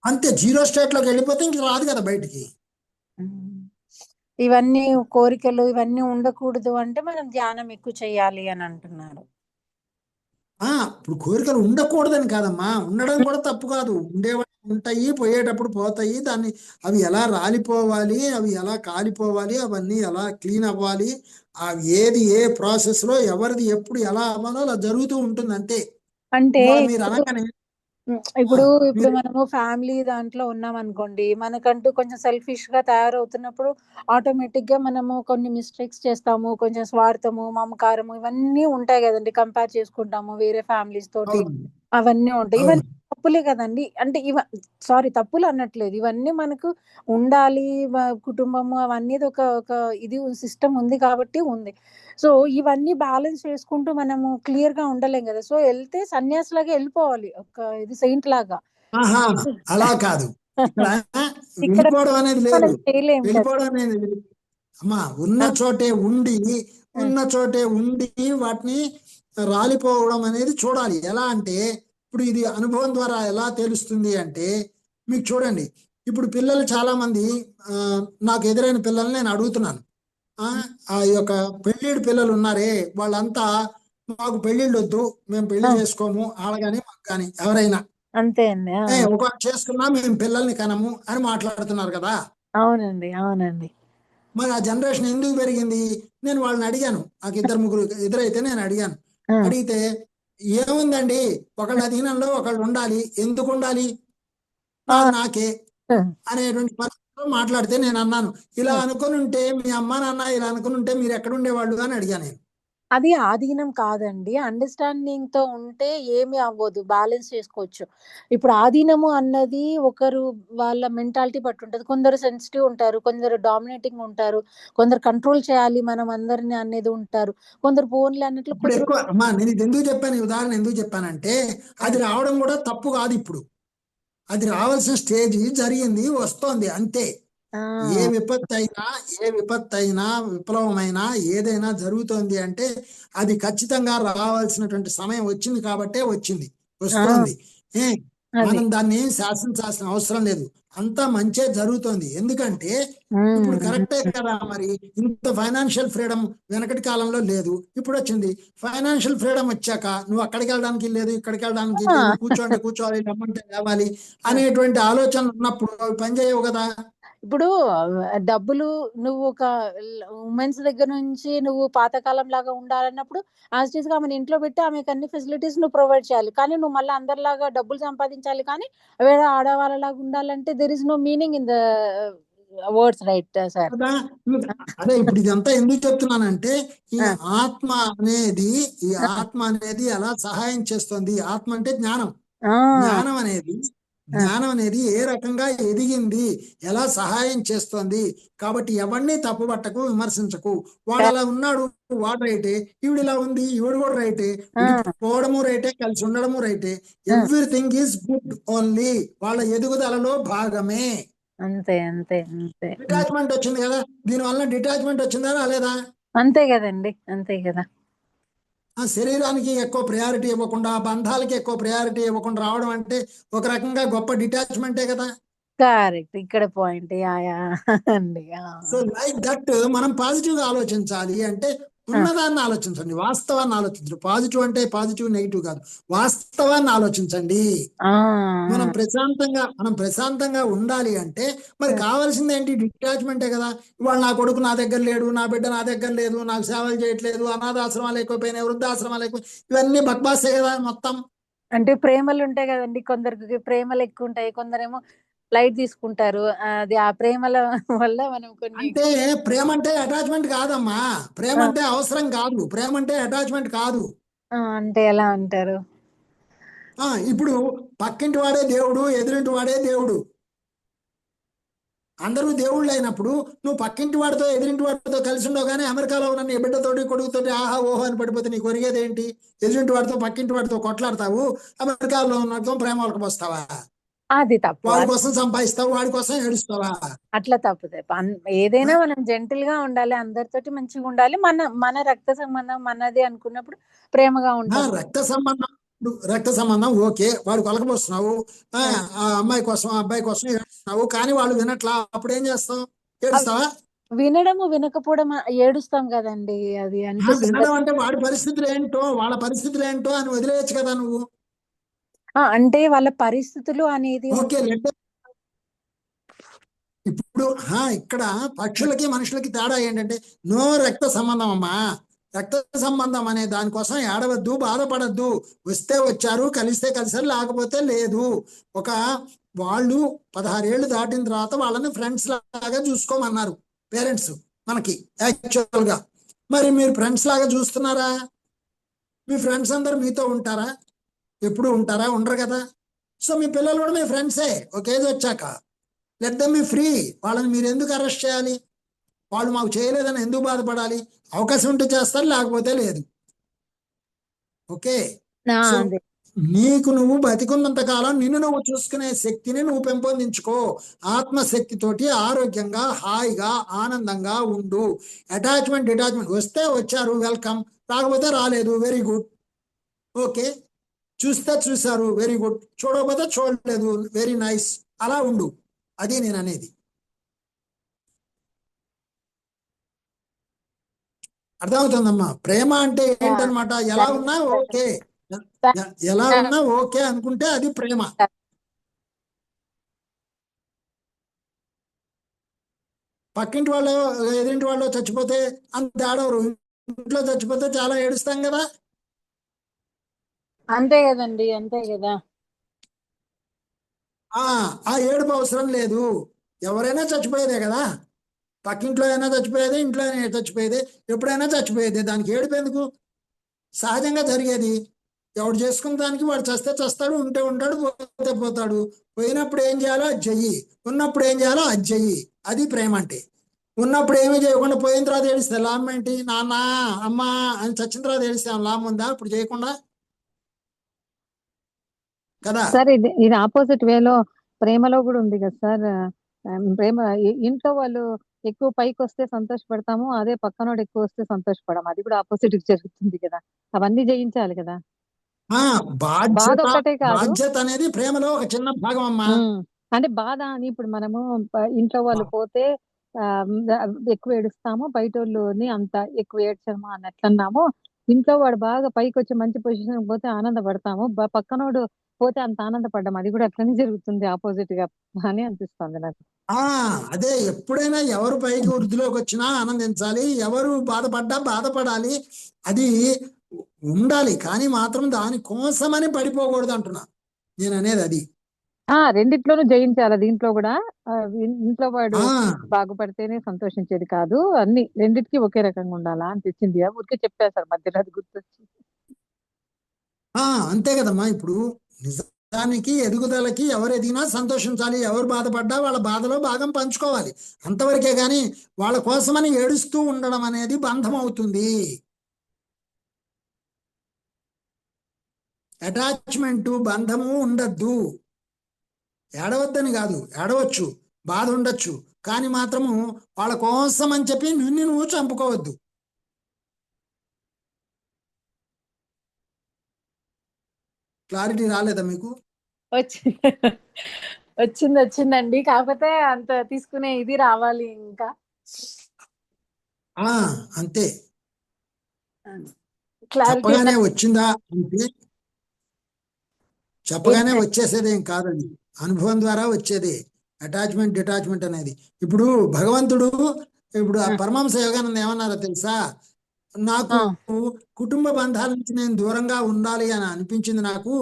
అంతే, జీరో స్టేట్ లోకి వెళ్ళిపోతే ఇంక రాదు కదా బయటికి. ఇవన్నీ కోరికలు ఇవన్నీ ఉండకూడదు అంటే మనం ధ్యానం ఎక్కువ చేయాలి అని అంటున్నారు. ఇప్పుడు కోరికలు ఉండకూడదని కాదమ్మా, ఉండడం కూడా తప్పు కాదు. ఉండేవాళ్ళు ఉంటాయి, పోయేటప్పుడు పోతాయి. అవి ఎలా రాలిపోవాలి, అవి ఎలా కాలిపోవాలి, అవన్నీ ఎలా క్లీన్ అవ్వాలి, అవి ఏ ప్రాసెస్ లో ఎవరిది ఎప్పుడు ఎలా అవ్వాలో అలా జరుగుతూ ఉంటుంది అంతే. అంటే మీరు అనగానే ఇప్పుడు మనము ఫ్యామిలీ దాంట్లో ఉన్నాం అనుకోండి, మనకంటూ కొంచెం సెల్ఫిష్ గా తయారవుతున్నప్పుడు ఆటోమేటిక్ గా మనము కొన్ని మిస్టేక్స్ చేస్తాము, కొంచెం స్వార్థము, మమకారము ఇవన్నీ ఉంటాయి కదండి. కంపేర్ చేసుకుంటాము వేరే ఫ్యామిలీస్ తోటి. అవన్నీ ఉంటాయి. అవును. ఇవన్నీ తప్పులే కదండి. అంటే సారీ, తప్పులు అనట్లేదు. ఇవన్నీ మనకు ఉండాలి. కుటుంబము అవన్నీ ఒక ఒక ఇది సిస్టమ్ ఉంది కాబట్టి ఉంది. సో ఇవన్నీ బ్యాలెన్స్ చేసుకుంటూ మనము క్లియర్ గా ఉండలేం కదా. సో వెళ్తే సన్యాసిలాగా వెళ్ళిపోవాలి, ఒక ఇది సెయింట్ లాగా. ఆహా, అలా కాదు. ఇక్కడ ఇక్కడ వెళ్ళిపోవడం అనేది లేదు. మనం చేయలేం కదా. వెళ్ళిపోవడం అనేది లేదు. అమ్మా, ఉన్న చోటే ఉండి వాటిని రాలిపోవడం అనేది చూడాలి. ఎలా అంటే ఇప్పుడు ఇది అనుభవం ద్వారా ఎలా తెలుస్తుంది అంటే, మీకు చూడండి, ఇప్పుడు పిల్లలు చాలా మంది ఆ, నాకు ఎదురైన పిల్లల్ని నేను అడుగుతున్నాను. ఆ యొక్క పెళ్ళిళ్ళు పిల్లలు ఉన్నారే, వాళ్ళంతా మాకు పెళ్ళిళ్ళు వద్దు, మేము పెళ్లి చేసుకోము, ఆడగాని మాకు కానీ ఎవరైనా అంతే అండి. ఒక చేసుకున్నా మేము పిల్లల్ని కనము అని మాట్లాడుతున్నారు కదా. అవునండి, అవునండి. మరి ఆ జనరేషన్ ఎందుకు పెరిగింది? నేను వాళ్ళని అడిగాను, నాకు ఇద్దరు ముగ్గురు ఎదురైతే నేను అడిగాను. అడిగితే ఏముందండి, ఒకళ్ళ అధీనంలో ఒకళ్ళు ఉండాలి, ఎందుకు ఉండాలి, నాకే అనేటువంటి పరిస్థితిలో మాట్లాడితే నేను అన్నాను, ఇలా అనుకుని ఉంటే మీ అమ్మ నాన్న ఇలా అనుకుని ఉంటే మీరు ఎక్కడ ఉండేవాళ్ళు అని అడిగాను నేను. అది ఆధీనం కాదండి. అండర్‌స్టాండింగ్ తో ఉంటే ఏమి అవ్వదు. బ్యాలెన్స్ చేసుకోవచ్చు. ఇప్పుడు ఆధీనము అన్నది ఒకరు వాళ్ళ మెంటాలిటీ బట్టి ఉంటది. కొందరు సెన్సిటివ్ ఉంటారు. కొందరు డామినేటింగ్ ఉంటారు. కొందరు కంట్రోల్ చేయాలి మనం అందరిని అనేది ఉంటారు. కొందరు పోన్లే అన్నట్లు ఇప్పుడు ఎక్కువ అమ్మా, నేను ఇది ఎందుకు చెప్పాను, ఈ ఉదాహరణ ఎందుకు చెప్పానంటే, అది రావడం కూడా తప్పు కాదు. ఇప్పుడు అది రావాల్సిన స్టేజ్ జరిగింది, వస్తోంది, అంతే. ఏ విపత్తు అయినా విప్లవమైనా ఏదైనా జరుగుతోంది అంటే అది ఖచ్చితంగా రావాల్సినటువంటి సమయం వచ్చింది కాబట్టే వస్తోంది. మనం దాన్ని శాసించాల్సిన అవసరం లేదు, అంతా మంచే జరుగుతోంది. ఎందుకంటే ఇప్పుడు కరెక్టే కదా. మరి ఇంత ఫైనాన్షియల్ ఫ్రీడమ్ వెనకటి కాలంలో లేదు, ఇప్పుడు వచ్చింది. ఫైనాన్షియల్ ఫ్రీడమ్ వచ్చాక నువ్వు అక్కడికి వెళ్ళడానికి లేదు, ఇక్కడికి వెళ్ళడానికి లేదు, కూర్చోండి కూర్చోవాలి, రమ్మంటే లేవాలి అనేటువంటి ఆలోచన ఉన్నప్పుడు అవి పనిచేయవు కదా. ఇప్పుడు డబ్బులు నువ్వు ఒక ఉమెన్స్ దగ్గర నుంచి నువ్వు పాతకాలం లాగా ఉండాలన్నప్పుడు యాజ్ ఇట్ ఈస్ గా ఆమెను ఇంట్లో పెట్టి ఆమెకు అన్ని ఫెసిలిటీస్ నువ్వు ప్రొవైడ్ చేయాలి. కానీ నువ్వు మళ్ళీ అందరిలాగా డబ్బులు సంపాదించాలి కానీ వేరే ఆడవాళ్ళలాగా ఉండాలంటే there is no meaning in the words, right sir? కదా. అదే ఇప్పుడు ఇదంతా ఎందుకు చెప్తున్నానంటే, ఈ ఆత్మ అనేది ఈ ఆత్మ అనేది ఎలా సహాయం చేస్తుంది. ఆత్మ అంటే జ్ఞానం. జ్ఞానం అనేది జ్ఞానం అనేది ఏ రకంగా ఎదిగింది, ఎలా సహాయం చేస్తోంది. కాబట్టి ఎవరిని తప్పుపట్టకు, విమర్శించకు. వాడు అలా ఉన్నాడు, వాడు రైటే. ఈవిడ ఇలా ఉంది, ఈవిడ కూడా రైటే. విడిపోవడము రైటే, కలిసి ఉండడము రైటే. Everything is good only. వాళ్ళ ఎదుగుదలలో భాగమే. అంతే అంతే అంతే. డిటాచ్మెంట్ వచ్చింది కదా, దీని వల్ల డిటాచ్మెంట్ వచ్చిందా రాలేదా? అంతే కదండి, అంతే కదా. శరీరానికి ఎక్కువ ప్రయారిటీ ఇవ్వకుండా, బంధాలకి ఎక్కువ ప్రయారిటీ ఇవ్వకుండా రావడం అంటే ఒక రకంగా గొప్ప డిటాచ్మెంటే కదా. కరెక్ట్, ఇక్కడ పాయింట్. అండి. సో లైక్ దట్ మనం పాజిటివ్ గా ఆలోచించాలి అంటే ఉన్నదాన్ని ఆలోచించండి, వాస్తవాన్ని ఆలోచించండి. పాజిటివ్ అంటే పాజిటివ్ నెగిటివ్ కాదు, వాస్తవాన్ని ఆలోచించండి. మనం ప్రశాంతంగా ఉండాలి అంటే మరి కావాల్సింది ఏంటి? డిటాచ్మెంటే కదా. ఇవాళ నా కొడుకు నా దగ్గర లేడు, నా బిడ్డ నా దగ్గర లేదు, నాకు సేవలు చేయట్లేదు, అనాథాశ్రమాలు ఎక్కువైపోయినాయి, వృద్ధాశ్రమాలు ఎక్కువ, ఇవన్నీ బక్బాసే కదా మొత్తం. అంటే ప్రేమలు ఉంటాయి కదండి, కొందరికి ప్రేమలు ఎక్కువ ఉంటాయి, కొందరేమో లైట్ తీసుకుంటారు. అది ఆ ప్రేమల వల్ల మనం కొన్ని. అంటే ప్రేమ అంటే అటాచ్మెంట్ కాదమ్మా, ప్రేమ అంటే అవసరం కాదు, ప్రేమ అంటే అటాచ్మెంట్ కాదు. అంటే ఎలా అంటారు? ఇప్పుడు పక్కింటి వాడే దేవుడు, ఎదురింటి వాడే దేవుడు. అందరూ దేవుళ్ళు అయినప్పుడు నువ్వు పక్కింటి వాడితో ఎదురింటి వాడితో కలిసి ఉండవు. కానీ అమెరికాలో ఉన్న నీ బిడ్డతోటి కొడుకుతోటి ఆహా ఓహో అని పడిపోతే నీకు ఒరిగేది ఏంటి? ఎదురింటి వాడితో పక్కింటి వాడితో కొట్లాడతావు, అమెరికాలో ఉన్నతో ప్రేమలకు వస్తావా? అది తప్పు. వాడి కోసం సంపాదిస్తావు, వాడి కోసం ఏడుస్తావా? అట్లా తప్పు. ఏదైనా మనం జెంటిల్ గా ఉండాలి, అందరితోటి మంచిగా ఉండాలి. మన రక్త సంబంధం మనది అనుకున్నప్పుడు ప్రేమగా ఉండాలి. రక్త సంబంధం ఓకే, వాడు కొలకపోస్తున్నావు, ఆ అమ్మాయి కోసం అబ్బాయి కోసం ఏడుస్తున్నావు, కానీ వాళ్ళు వినట్లా, అప్పుడు ఏం చేస్తావు? ఏడుస్తావా? వినడము వినకపోవడం ఏడుస్తాం కదండి. అది అంటే వినడం అంటే వాడి పరిస్థితులు ఏంటో, వాళ్ళ పరిస్థితులు ఏంటో అని వదిలేయచ్చు కదా నువ్వు. అంటే వాళ్ళ పరిస్థితులు అనేది ఓకే. ఇప్పుడు ఇక్కడ పక్షులకి మనుషులకి తేడా ఏంటంటే, నో రక్త సంబంధం అమ్మా. రక్త సంబంధం అనే దానికోసం ఏడవద్దు, బాధపడద్దు. వస్తే వచ్చారు, కలిస్తే కలిసారు, లేకపోతే లేదు. వాళ్ళు 16 ఏళ్ళు దాటిన తర్వాత వాళ్ళని ఫ్రెండ్స్ లాగా చూసుకోమన్నారు పేరెంట్స్ మనకి యాక్చువల్ గా. మరి మీరు ఫ్రెండ్స్ లాగా చూస్తున్నారా? మీ ఫ్రెండ్స్ అందరు మీతో ఉంటారా? ఎప్పుడు ఉంటారా? ఉండరు కదా. సో మీ పిల్లలు కూడా మీ ఫ్రెండ్సే ఒక ఏజ్ వచ్చాక. Let them be free. వాళ్ళని మీరు ఎందుకు అరెస్ట్ చేయాలి? వాళ్ళు మాకు చేయలేదని ఎందుకు బాధపడాలి? అవకాశం ఉంటే చేస్తారు, లేకపోతే లేదు. ఓకే. సో అదే నీకు నువ్వు బతికున్నంత కాలం నిన్ను నువ్వు చూసుకునే శక్తిని నువ్వు పెంపొందించుకో. ఆత్మశక్తితోటి ఆరోగ్యంగా హాయిగా ఆనందంగా ఉండు. అటాచ్మెంట్ డిటాచ్మెంట్ వస్తే వచ్చారు, వెల్కమ్. రాకపోతే రాలేదు, వెరీ గుడ్. ఓకే. చూస్తే చూశారు, వెరీ గుడ్. చూడకపోతే చూడలేదు, వెరీ నైస్. అలా ఉండు. అది నేను అనేది. అర్థమవుతుందమ్మా? ప్రేమ అంటే ఏంటనమాట? ఎలా ఉన్నా ఓకే, ఎలా ఉన్నా ఓకే అనుకుంటే అది ప్రేమ. పక్కింటి వాళ్ళు ఎదురింటి వాళ్ళు చచ్చిపోతే అంత ఏడవరు, ఇంట్లో చచ్చిపోతే చాలా ఏడుస్తాం కదా. అంతే కదండి, అంతే కదా. ఆ ఏడుపు అవసరం లేదు. ఎవరైనా చచ్చిపోయేదే కదా. పక్కింట్లో అయినా చచ్చిపోయేదే, ఇంట్లో అయినా చచ్చిపోయేదే, ఎప్పుడైనా చచ్చిపోయేదే. దానికి ఏడుపు ఎందుకు? సహజంగా జరిగేది. ఎవడు చేసుకున్న దానికి వాడు చస్తే చస్తాడు, ఉంటే ఉంటాడు, పోతే పోతాడు. పోయినప్పుడు ఏం చేయాలో అది చెయ్యి, ఉన్నప్పుడు ఏం చేయాలో అది చెయ్యి. అది ప్రేమ అంటే. ఉన్నప్పుడు ఏమీ చేయకుండా పోయిన తర్వాత ఏడిస్తే లాభం ఏంటి? నాన్న అమ్మ అని చచ్చిన తర్వాత ఏడిస్తే లాభం ఉందా? ఇప్పుడు చేయకుండా కదా. సార్ ఇది ఆపోజిట్ వేలో ప్రేమలో కూడా ఉంది కదా సార్. ప్రేమ ఇంట్లో వాళ్ళు ఎక్కువ పైకి వస్తే సంతోషపడతాము, అదే పక్కనోడు ఎక్కువ వస్తే సంతోషపడము. అది కూడా ఆపోజిట్ జరుగుతుంది కదా. అవన్నీ జయించాలి కదా. బాధ బాధ్యత, ఒక్కటే కాదు. బాధ్యత అనేది ప్రేమలో ఒక చిన్న భాగం అమ్మా. అంటే బాధ అని ఇప్పుడు మనము ఇంట్లో వాళ్ళు పోతే ఎక్కువ ఏడుస్తాము, బయట వాళ్ళని అంత ఎక్కువ ఏడ్చము అన్నట్లు అన్నాము. ఇంట్లో వాడు బాగా పైకి వచ్చి మంచి పొజిషన్ పోతే ఆనందపడతాము, పక్కనోడు పోతే అంత ఆనందపడ్డాము. అది కూడా అట్లనే జరుగుతుంది ఆపోజిట్ గా అని అనిపిస్తుంది నాకు. అదే, ఎప్పుడైనా ఎవరు పైకి వృద్ధిలోకి వచ్చినా ఆనందించాలి, ఎవరు బాధపడ్డా బాధపడాలి. అది ఉండాలి, కానీ మాత్రం దానికోసమని పడిపోకూడదు అంటున్నా నేను అనేది. అది రెండిట్లోనూ జయించాలి. దీంట్లో కూడా ఇంట్లో వాడు బాగుపడితేనే సంతోషించేది కాదు, అన్ని రెండిటికి ఒకే రకంగా ఉండాలా అనిపించింది. ఊరికే చెప్పేశారు మధ్యలో, అది గుర్తొచ్చింది. అంతే కదమ్మా. ఇప్పుడు నిజానికి ఎదుగుదలకి ఎవరు ఎదిగినా సంతోషించాలి, ఎవరు బాధపడ్డా వాళ్ళ బాధలో భాగం పంచుకోవాలి, అంతవరకే. కానీ వాళ్ళ కోసమని ఏడుస్తూ ఉండడం అనేది బంధం అవుతుంది. అటాచ్మెంట్ బంధము ఉండద్దు. ఏడవద్దని కాదు, ఏడవచ్చు, బాధ ఉండొచ్చు, కానీ మాత్రము వాళ్ళ కోసం అని చెప్పి నిన్ను నువ్వు చంపుకోవద్దు. క్లారిటీ రాలేదా మీకు? వచ్చిందండి, కాకపోతే అంత తీసుకునే ఇది రావాలి ఇంకా. అంతే. క్లారిటీ చెప్పగానే వచ్చిందా అంటే చెప్పగానే వచ్చేసేదేం కాదండి, అనుభవం ద్వారా వచ్చేది అటాచ్మెంట్ డిటాచ్మెంట్ అనేది. ఇప్పుడు భగవంతుడు, ఇప్పుడు ఆ పరమహంస యోగానంద ఏమన్నారో తెలుసా? నాకు కుటుంబ బంధాల నుంచి నేను దూరంగా ఉండాలి అని అనిపించింది. నాకు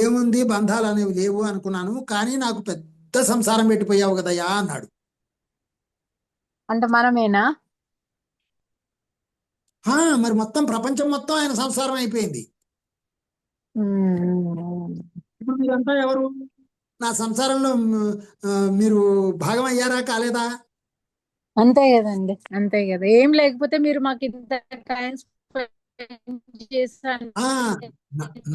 ఏముంది, బంధాలు అనేవి లేవు అనుకున్నాను, కానీ నాకు పెద్ద సంసారం పెట్టిపోయావు కదయ్యా అన్నాడు. అంటే మనమేనా? మరి మొత్తం ప్రపంచం మొత్తం ఆయన సంసారం అయిపోయింది. ఇప్పుడు మీరంతా ఎవరు? నా సంసారంలో మీరు భాగం అయ్యారా, కాలేదా? అంతే కదండి, అంతే కదా. ఏం లేకపోతే మీరు మాకు ఇంత టైం స్పెండ్ చేశాను,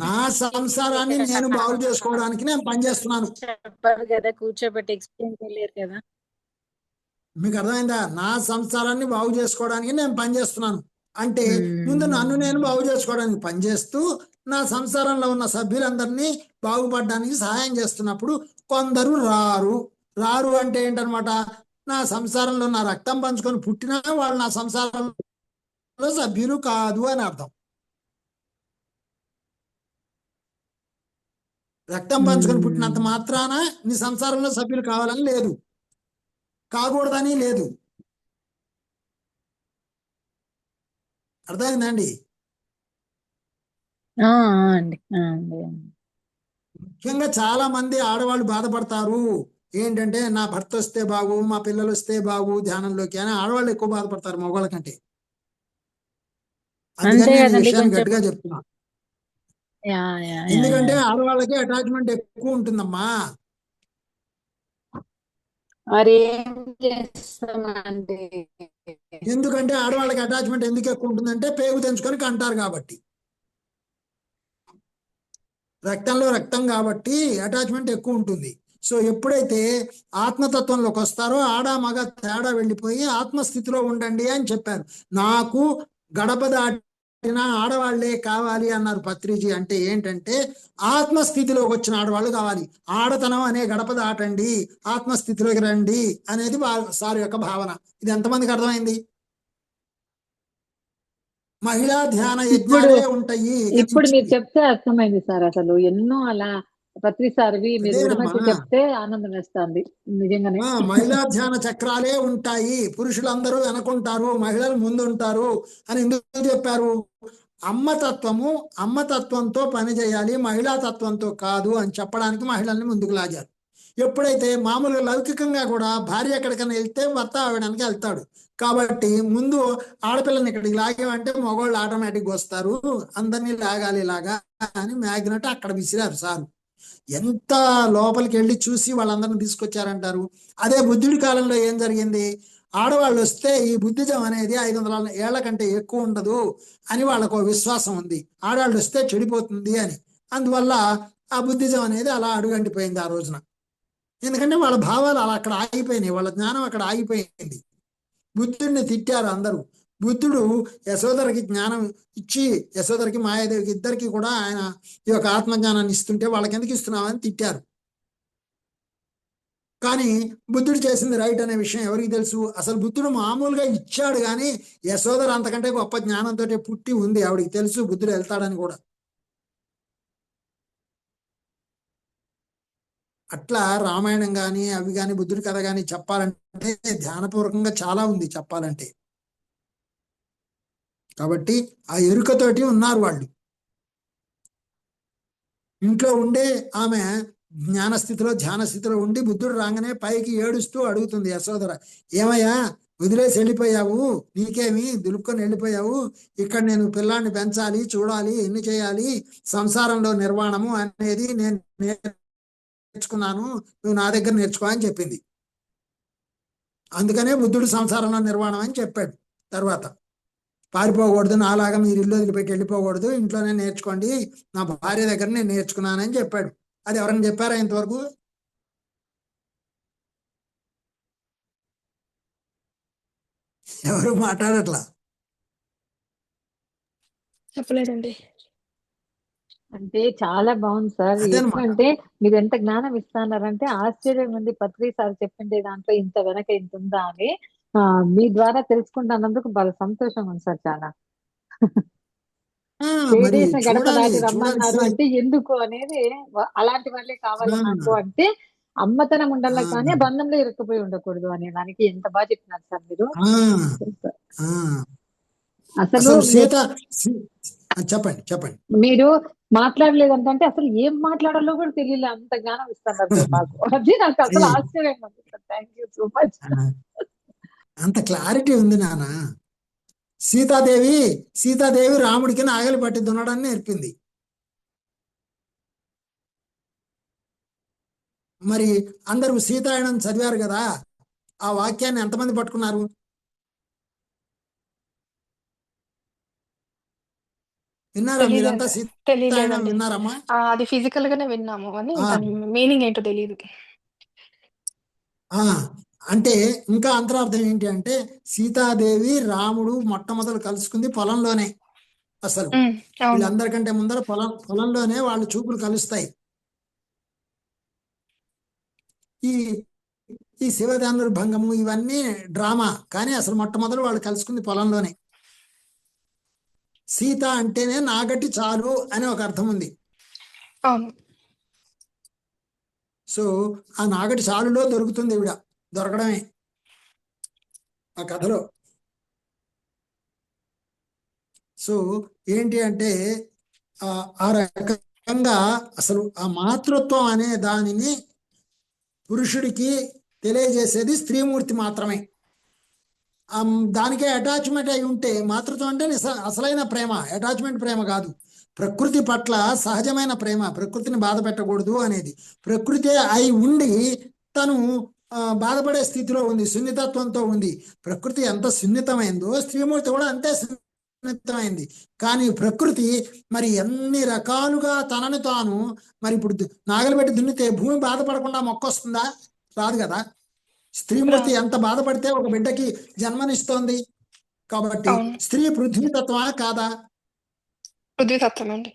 నా సంసారాన్ని నేను బాగు చేసుకోవడానికి నేను పనిచేస్తున్నాను. చెప్పారు కదా, కూర్చోబెట్టి ఎక్స్ప్లెయిన్ చేయలేరు కదా. మీకు అర్థమైందా? నా సంసారాన్ని బాగు చేసుకోవడానికి నేను పనిచేస్తున్నాను అంటే ముందు నన్ను నేను బాగు చేసుకోవడానికి పనిచేస్తూ నా సంసారంలో ఉన్న సభ్యులందరినీ బాగుపడడానికి సహాయం చేస్తున్నప్పుడు కొందరు రారు అంటే ఏంటనమాట? నా సంసారంలో నా రక్తం పంచుకొని పుట్టినా వాళ్ళు నా సంసారంలో సభ్యులు కాదు అని అర్థం. రక్తం పంచుకొని పుట్టినంత మాత్రాన నీ సంసారంలో సభ్యులు కావాలని లేదు, కాకూడదని లేదు. అర్థమైందండి? ముఖ్యంగా చాలా మంది ఆడవాళ్ళు బాధపడతారు ఏంటంటే, నా భర్త వస్తే బాగు, మా పిల్లలు వస్తే బాగు ధ్యానంలోకి అని ఆడవాళ్ళు ఎక్కువ బాధపడతారు మగవాళ్ళ కంటే. అందుకని నేను ఈ విషయాన్ని గట్టిగా చెప్తున్నా. యా యా యా ఎందుకంటే ఆడవాళ్ళకి అటాచ్మెంట్ ఎక్కువ ఉంటుందమ్మా. మరి ఏం చేస్తామండి? ఎందుకంటే ఆడవాళ్ళకి అటాచ్మెంట్ ఎందుకు ఎక్కువ ఉంటుందంటే పేగు తెంచుకొని కంటారు కాబట్టి, రక్తంలో రక్తం కాబట్టి అటాచ్మెంట్ ఎక్కువ ఉంటుంది. సో ఎప్పుడైతే ఆత్మతత్వంలోకి వస్తారో ఆడ మగ తేడా వెళ్ళిపోయి ఆత్మస్థితిలో ఉండండి అని చెప్పారు. నాకు గడప దాటిన ఆడవాళ్లే కావాలి అన్నారు పత్రిజీ. అంటే ఏంటంటే ఆత్మస్థితిలోకి వచ్చిన ఆడవాళ్ళు కావాలి. ఆడతనం అనే గడప దాటండి, ఆత్మస్థితిలోకి రండి అనేది సార్ యొక్క భావన. ఇది ఎంతమందికి అర్థమైంది? మహిళా ధ్యాన యజ్ఞాలే ఉంటాయి. ఇప్పుడు మీరు చెప్తే అర్థమైంది సార్. అసలు ఎన్నో అలా ప్రతిసారి మీరు విడమర్చి చెప్తే ఆనందం వేస్తుంది నిజంగానే. మహిళా ధ్యాన చక్రాలే ఉంటాయి, పురుషులందరూ వెనకుంటారు, మహిళలు ముందుంటారు అని ఎందుకు చెప్పారు? అమ్మతత్వము అమ్మతత్వంతో పని చేయాలి, మహిళా తత్వంతో కాదు అని చెప్పడానికి మహిళల్ని ముందుకు లాగారు. ఎప్పుడైతే మామూలుగా లౌకికంగా కూడా భార్య ఎక్కడికైనా వెళ్తే భర్త ఆవిడానికి వెళ్తాడు కాబట్టి ముందు ఆడపిల్లని ఇక్కడికి లాగామంటే మగవాళ్ళు ఆటోమేటిక్గా వస్తారు, అందరినీ లాగాలి ఇలాగా అని మ్యాగ్నెట్ అక్కడ విసిరారు సార్. ఎంత లోపలికి వెళ్ళి చూసి వాళ్ళందరిని తీసుకొచ్చారంటారు. అదే బుద్ధుడి కాలంలో ఏం జరిగింది? ఆడవాళ్ళు వస్తే ఈ బుద్ధిజం అనేది 500 ఏళ్ల కంటే ఎక్కువ ఉండదు అని వాళ్ళకు విశ్వాసం ఉంది. ఆడవాళ్ళు వస్తే చెడిపోతుంది అని. అందువల్ల ఆ బుద్ధిజం అనేది అలా అడుగంటిపోయింది ఆ రోజున. ఎందుకంటే వాళ్ళ భావాలు అలా అక్కడ ఆగిపోయినాయి, వాళ్ళ జ్ఞానం అక్కడ ఆగిపోయింది. బుద్ధుడిని తిట్టారు అందరూ. బుద్ధుడు యశోదరకి జ్ఞానం ఇచ్చి, యశోదరకి మాయాదేవికి ఇద్దరికి కూడా ఆయన ఈ యొక్క ఆత్మజ్ఞానాన్ని ఇస్తుంటే వాళ్ళకి ఎందుకు ఇస్తున్నామని తిట్టారు. కానీ బుద్ధుడు చేసింది రైట్ అనే విషయం ఎవరికి తెలుసు? అసలు బుద్ధుడు మామూలుగా ఇచ్చాడు, కానీ యశోదర అంతకంటే గొప్ప జ్ఞానంతో పుట్టి ఉంది, ఆవిడికి తెలుసు బుద్ధుడు వెళ్తాడని కూడా. అట్లా రామాయణం కానీ అవి కానీ బుద్ధుడి కథ కానీ చెప్పాలంటే ధ్యానపూర్వకంగా చాలా ఉంది చెప్పాలంటే. కాబట్టి ఆ ఎరుకతోటి ఉన్నారు వాళ్ళు. ఇంట్లో ఉండే ఆమె జ్ఞానస్థితిలో ధ్యాన స్థితిలో ఉండి బుద్ధుడు రాగానే పైకి ఏడుస్తూ అడుగుతుంది యశోదర, ఏమయ్యా వదిలేసి వెళ్ళిపోయావు, నీకేమి దులుపుకొని వెళ్ళిపోయావు, ఇక్కడ నేను పిల్లాన్ని పెంచాలి, చూడాలి, ఎన్ని చేయాలి, సంసారంలో నిర్వాణము అనేది నేను నేర్చుకున్నాను, నువ్వు నా దగ్గర నేర్చుకో అని చెప్పింది. అందుకనే బుద్ధుడు సంసారంలో నిర్వాణం అని చెప్పాడు. తర్వాత పారిపోకూడదు, నాలాగా మీరు ఇల్లు వదిలిపెట్టి వెళ్ళిపోకూడదు, ఇంట్లోనే నేర్చుకోండి, నా భార్య దగ్గర నేను నేర్చుకున్నానని చెప్పాడు. అది ఎవరైనా చెప్పారా ఇంతవరకు? ఎవరు మాట్లాడట్లా. చెప్పలేదండి. అంటే చాలా బాగుంది సార్. ఎందుకంటే మీరు ఎంత జ్ఞానం ఇస్తున్నారంటే ఆశ్చర్యం ఉంది. పత్రి సార్ చెప్పిండే దాంట్లో ఇంత వెనక ఇంత ఉందా అని మీ ద్వారా తెలుసుకుంటున్నందుకు బాగా సంతోషంగా ఉంది సార్. చాలా గడప దాటి రమ్మన్నారు అంటే ఎందుకు అనేది, అలాంటి వాళ్ళే కావాలి నాకు అంటే అమ్మతనం ఉండాలి కానీ బంధంలో ఇరుక్కుపోయి ఉండకూడదు అనే దానికి ఎంత బాగా చెప్పినారు సార్ మీరు. అసలు చెప్పండి చెప్పండి. మీరు మాట్లాడలేదంటే అసలు ఏం మాట్లాడాలో కూడా తెలియలే, అంత జ్ఞానం ఇస్తున్నారు మాకు. అది నాకు అసలు ఆశ్చర్యంగా ఉంది sir. Thank you so much. అంత క్లారిటీ ఉంది నాన్న. సీతాదేవి రాముడికి నాగలి పట్టి దున్నడాన్ని నేర్పింది. మరి అందరూ సీతాయనం చదివారు కదా, ఆ వాక్యాన్ని ఎంతమంది పట్టుకున్నారు? విన్నారా మీరంతా? సీతాయనం విన్నారమ్మా? అది ఫిజికల్ గానే విన్నాము అని మీనింగ్ ఏంటో తెలియదు. అంటే ఇంకా అంతరార్థం ఏంటి అంటే సీతాదేవి రాముడు మొట్టమొదలు కలుసుకుంది పొలంలోనే. అసలు వీళ్ళందరికంటే ముందర పొలంలోనే వాళ్ళు చూపులు కలుస్తాయి. ఈ శివధనుర్భంగము ఇవన్నీ డ్రామా, కానీ అసలు మొట్టమొదలు వాళ్ళు కలుసుకుంది పొలంలోనే. సీత అంటేనే నాగటి చాలు అనే ఒక అర్థం ఉంది. సో ఆ నాగటి చాలులో దొరుకుతుంది ఈవిడ, దొరకడమే ఆ కథలో. సో ఏంటి అంటే ఆ రకంగా అసలు ఆ మాతృత్వం అనే దానిని పురుషుడికి తెలియజేసేది స్త్రీమూర్తి మాత్రమే. దానికే అటాచ్మెంట్ అయి ఉంటే, మాతృత్వం అంటే అసలైన ప్రేమ, అటాచ్మెంట్ ప్రేమ కాదు. ప్రకృతి పట్ల సహజమైన ప్రేమ, ప్రకృతిని బాధ పెట్టకూడదు అనేది. ప్రకృతి అయి ఉండి తను బాధపడే స్థితిలో ఉంది, సున్నితత్వంతో ఉంది. ప్రకృతి ఎంత సున్నితమైందో స్త్రీమూర్తి కూడా అంతే సున్నితమైంది. కానీ ప్రకృతి మరి ఎన్ని రకాలుగా తనని తాను మరి ఇప్పుడు నాగలి పెట్టి దున్నితే భూమి బాధపడకుండా మొక్కొస్తుందా? రాదు కదా. స్త్రీమూర్తి ఎంత బాధపడితే ఒక బిడ్డకి జన్మనిస్తోంది. కాబట్టి స్త్రీ పృథ్వీతత్వమా కాదా? పృథ్వీతత్వం అండి.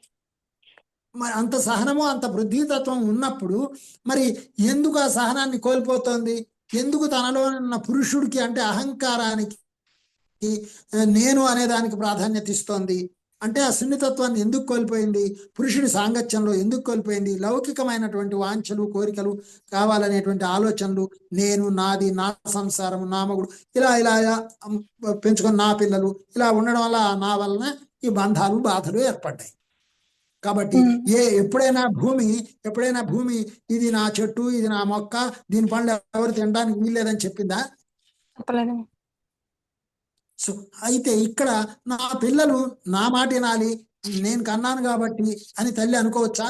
మరి అంత సహనము అంత పృథ్వీతత్వం ఉన్నప్పుడు మరి ఎందుకు ఆ సహనాన్ని కోల్పోతోంది? ఎందుకు తనలో ఉన్న పురుషుడికి అంటే అహంకారానికి, నేను అనే దానికి ప్రాధాన్యత ఇస్తోంది? అంటే ఆ సున్నితత్వాన్ని ఎందుకు కోల్పోయింది? పురుషుడి సాంగత్యంలో ఎందుకు కోల్పోయింది? లౌకికమైనటువంటి వాంఛలు, కోరికలు, కావాలనేటువంటి ఆలోచనలు, నేను, నాది, నా సంసారము, నా మగుడు, ఇలా ఇలా పెంచుకొని నా పిల్లలు, ఇలా ఉండడం వల్ల నా వలన ఈ బంధాలు, బాధలు ఏర్పడ్డాయి. కాబట్టి ఎప్పుడైనా భూమి ఇది నా చెట్టు, ఇది నా మొక్క, దీని పండ్లు ఎవరు తినడానికి వీల్లేదని చెప్పిందా? సో అయితే ఇక్కడ నా పిల్లలు నా మాట వినాలి, నేను కన్నాను కాబట్టి అని తల్లి అనుకోవచ్చా?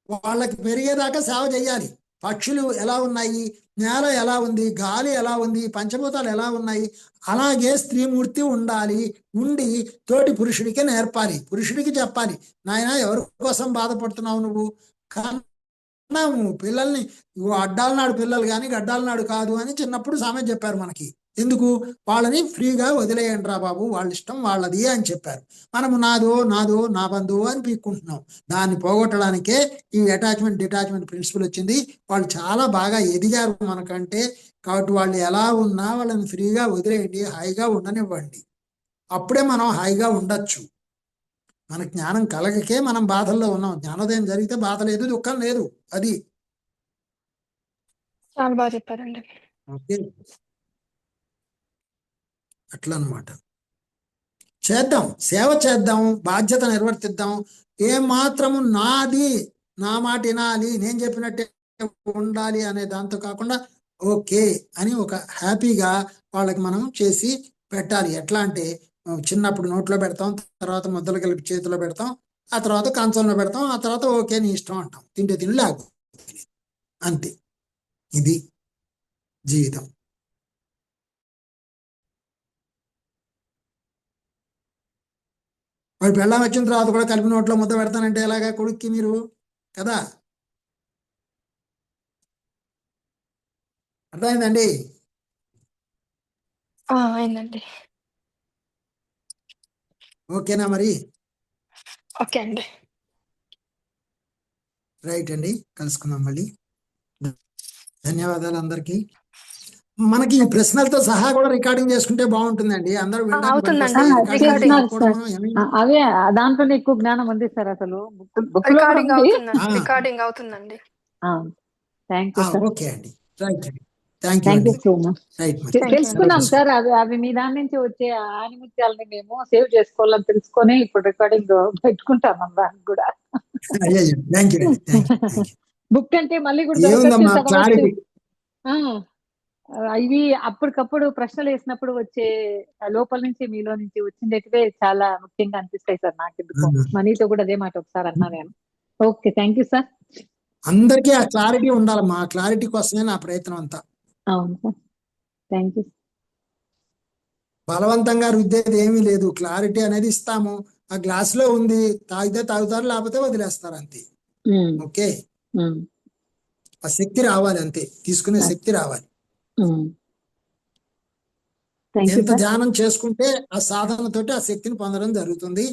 వాళ్ళకి పెరిగేదాకా సేవ చేయాలి. పక్షులు ఎలా ఉన్నాయి, నేల ఎలా ఉంది, గాలి ఎలా ఉంది, పంచభూతాలు ఎలా ఉన్నాయి, అలాగే స్త్రీమూర్తి ఉండాలి. ఉండి తోటి పురుషుడికి నేర్పాలి, పురుషుడికి చెప్పాలి, నాయన ఎవరి కోసం బాధపడుతున్నావు నువ్వు? కన్నాము పిల్లల్ని, అడ్డాల నాడు పిల్లలు కానీ గడ్డాల నాడు కాదు అని చిన్నప్పుడు సామెత చెప్పారు మనకి. ఎందుకు? వాళ్ళని ఫ్రీగా వదిలేయండి రా బాబు, వాళ్ళ ఇష్టం వాళ్ళది అని చెప్పారు. మనము నాదో నాదో నా బంధువు అని పీక్కుంటున్నాం. దాన్ని పోగొట్టడానికే ఈ అటాచ్మెంట్ డిటాచ్మెంట్ ప్రిన్సిపల్ వచ్చింది. వాళ్ళు చాలా బాగా ఎదిగారు మనకంటే. కాబట్టి వాళ్ళు ఎలా ఉన్నా వాళ్ళని ఫ్రీగా వదిలేయండి, హాయిగా ఉండనివ్వండి. అప్పుడే మనం హాయిగా ఉండొచ్చు. మన జ్ఞానం కలగకే మనం బాధల్లో ఉన్నాం. జ్ఞానోదయం జరిగితే బాధ లేదు, దుఃఖం లేదు. అది చాలా బాగా చెప్పారండి. ఓకే, అట్లా అన్నమాట. చేద్దాం, సేవ చేద్దాం, బాధ్యత నిర్వర్తిద్దాం. ఏమాత్రము నాది, నా మాట వినాలి, నేను చెప్పినట్టే ఉండాలి అనే దాంతో కాకుండా ఓకే అని ఒక హ్యాపీగా వాళ్ళకి మనం చేసి పెట్టాలి. ఎట్లా అంటే చిన్నప్పుడు నోట్లో పెడతాం, తర్వాత ముద్దలు కలిపి చేతిలో పెడతాం, ఆ తర్వాత కంచంలో పెడతాం, ఆ తర్వాత ఓకే నీ ఇష్టం అంటాం. తింటే తిని లేకపోతే అంతే. ఇది జీవితం. వాడు పెళ్ళం వచ్చిన తర్వాత కూడా కలిపి నోట్లో ముద్ద పెడతానంటే ఎలాగా కొడుక్కి మీరు కదా? అర్థమైందండి? అయిందండి. ఓకేనా మరి? ఓకే అండి. రైట్ అండి, కలుసుకుందాం మళ్ళీ. ధన్యవాదాలు అందరికి. మనకి ఈ ప్రశ్నలతో సహా కూడా రికార్డింగ్ చేసుకుంటే బాగుంటుందండి, అందరూ అవే దాంట్లోనే ఎక్కువ జ్ఞానం ఉంది సార్. అసలు రికార్డింగ్ అవుతుందండి. ఓకే అండి, రైట్ అండి, thank you so much. Right. తెలుసుకున్నాం సార్, అవి మీ దాని నుంచి వచ్చే ఆనిముత్యాలని మేము సేవ్ చేసుకోవాలని తెలుసుకొని ఇప్పుడు రికార్డింగ్ పెట్టుకుంటాం దానికి కూడా. బుక్ అంటే మళ్ళీ కూడా ఇవి అప్పటికప్పుడు ప్రశ్నలు వేసినప్పుడు వచ్చే లోపల నుంచి మీలో నుంచి వచ్చిందైతే చాలా ముఖ్యంగా అనిపిస్తాయి సార్ నాకు. ఎందుకు మనీతో కూడా అదే మాట ఒకసారి అన్నా నేను. Okay, thank you sir. అందరికీ ఆ క్లారిటీ ఉండాలమ్మా, ఆ క్లారిటీ కోసమే నా ప్రయత్నం అంతా. అవును సార్, థ్యాంక్ యూ. బలవంతంగా రుద్దేది ఏమీ లేదు, క్లారిటీ అనేది ఇస్తాము. ఆ గ్లాస్ లో ఉంది, తాగితే తాగుతారు, లేకపోతే వదిలేస్తారు అంతే. ఓకే, ఆ శక్తి రావాలి అంతే, తీసుకునే శక్తి రావాలి. ఎంత ధ్యానం చేసుకుంటే ఆ సాధనతోటి ఆ శక్తిని పొందడం జరుగుతుంది.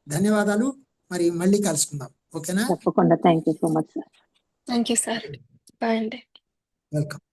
ధన్యవాదాలు. మరి మళ్ళీ కలుసుకుందాం. ఓకేనా? తప్పకుండా. Thank you so much sir. Thank you sir. Bye అండి. వెల్కమ్.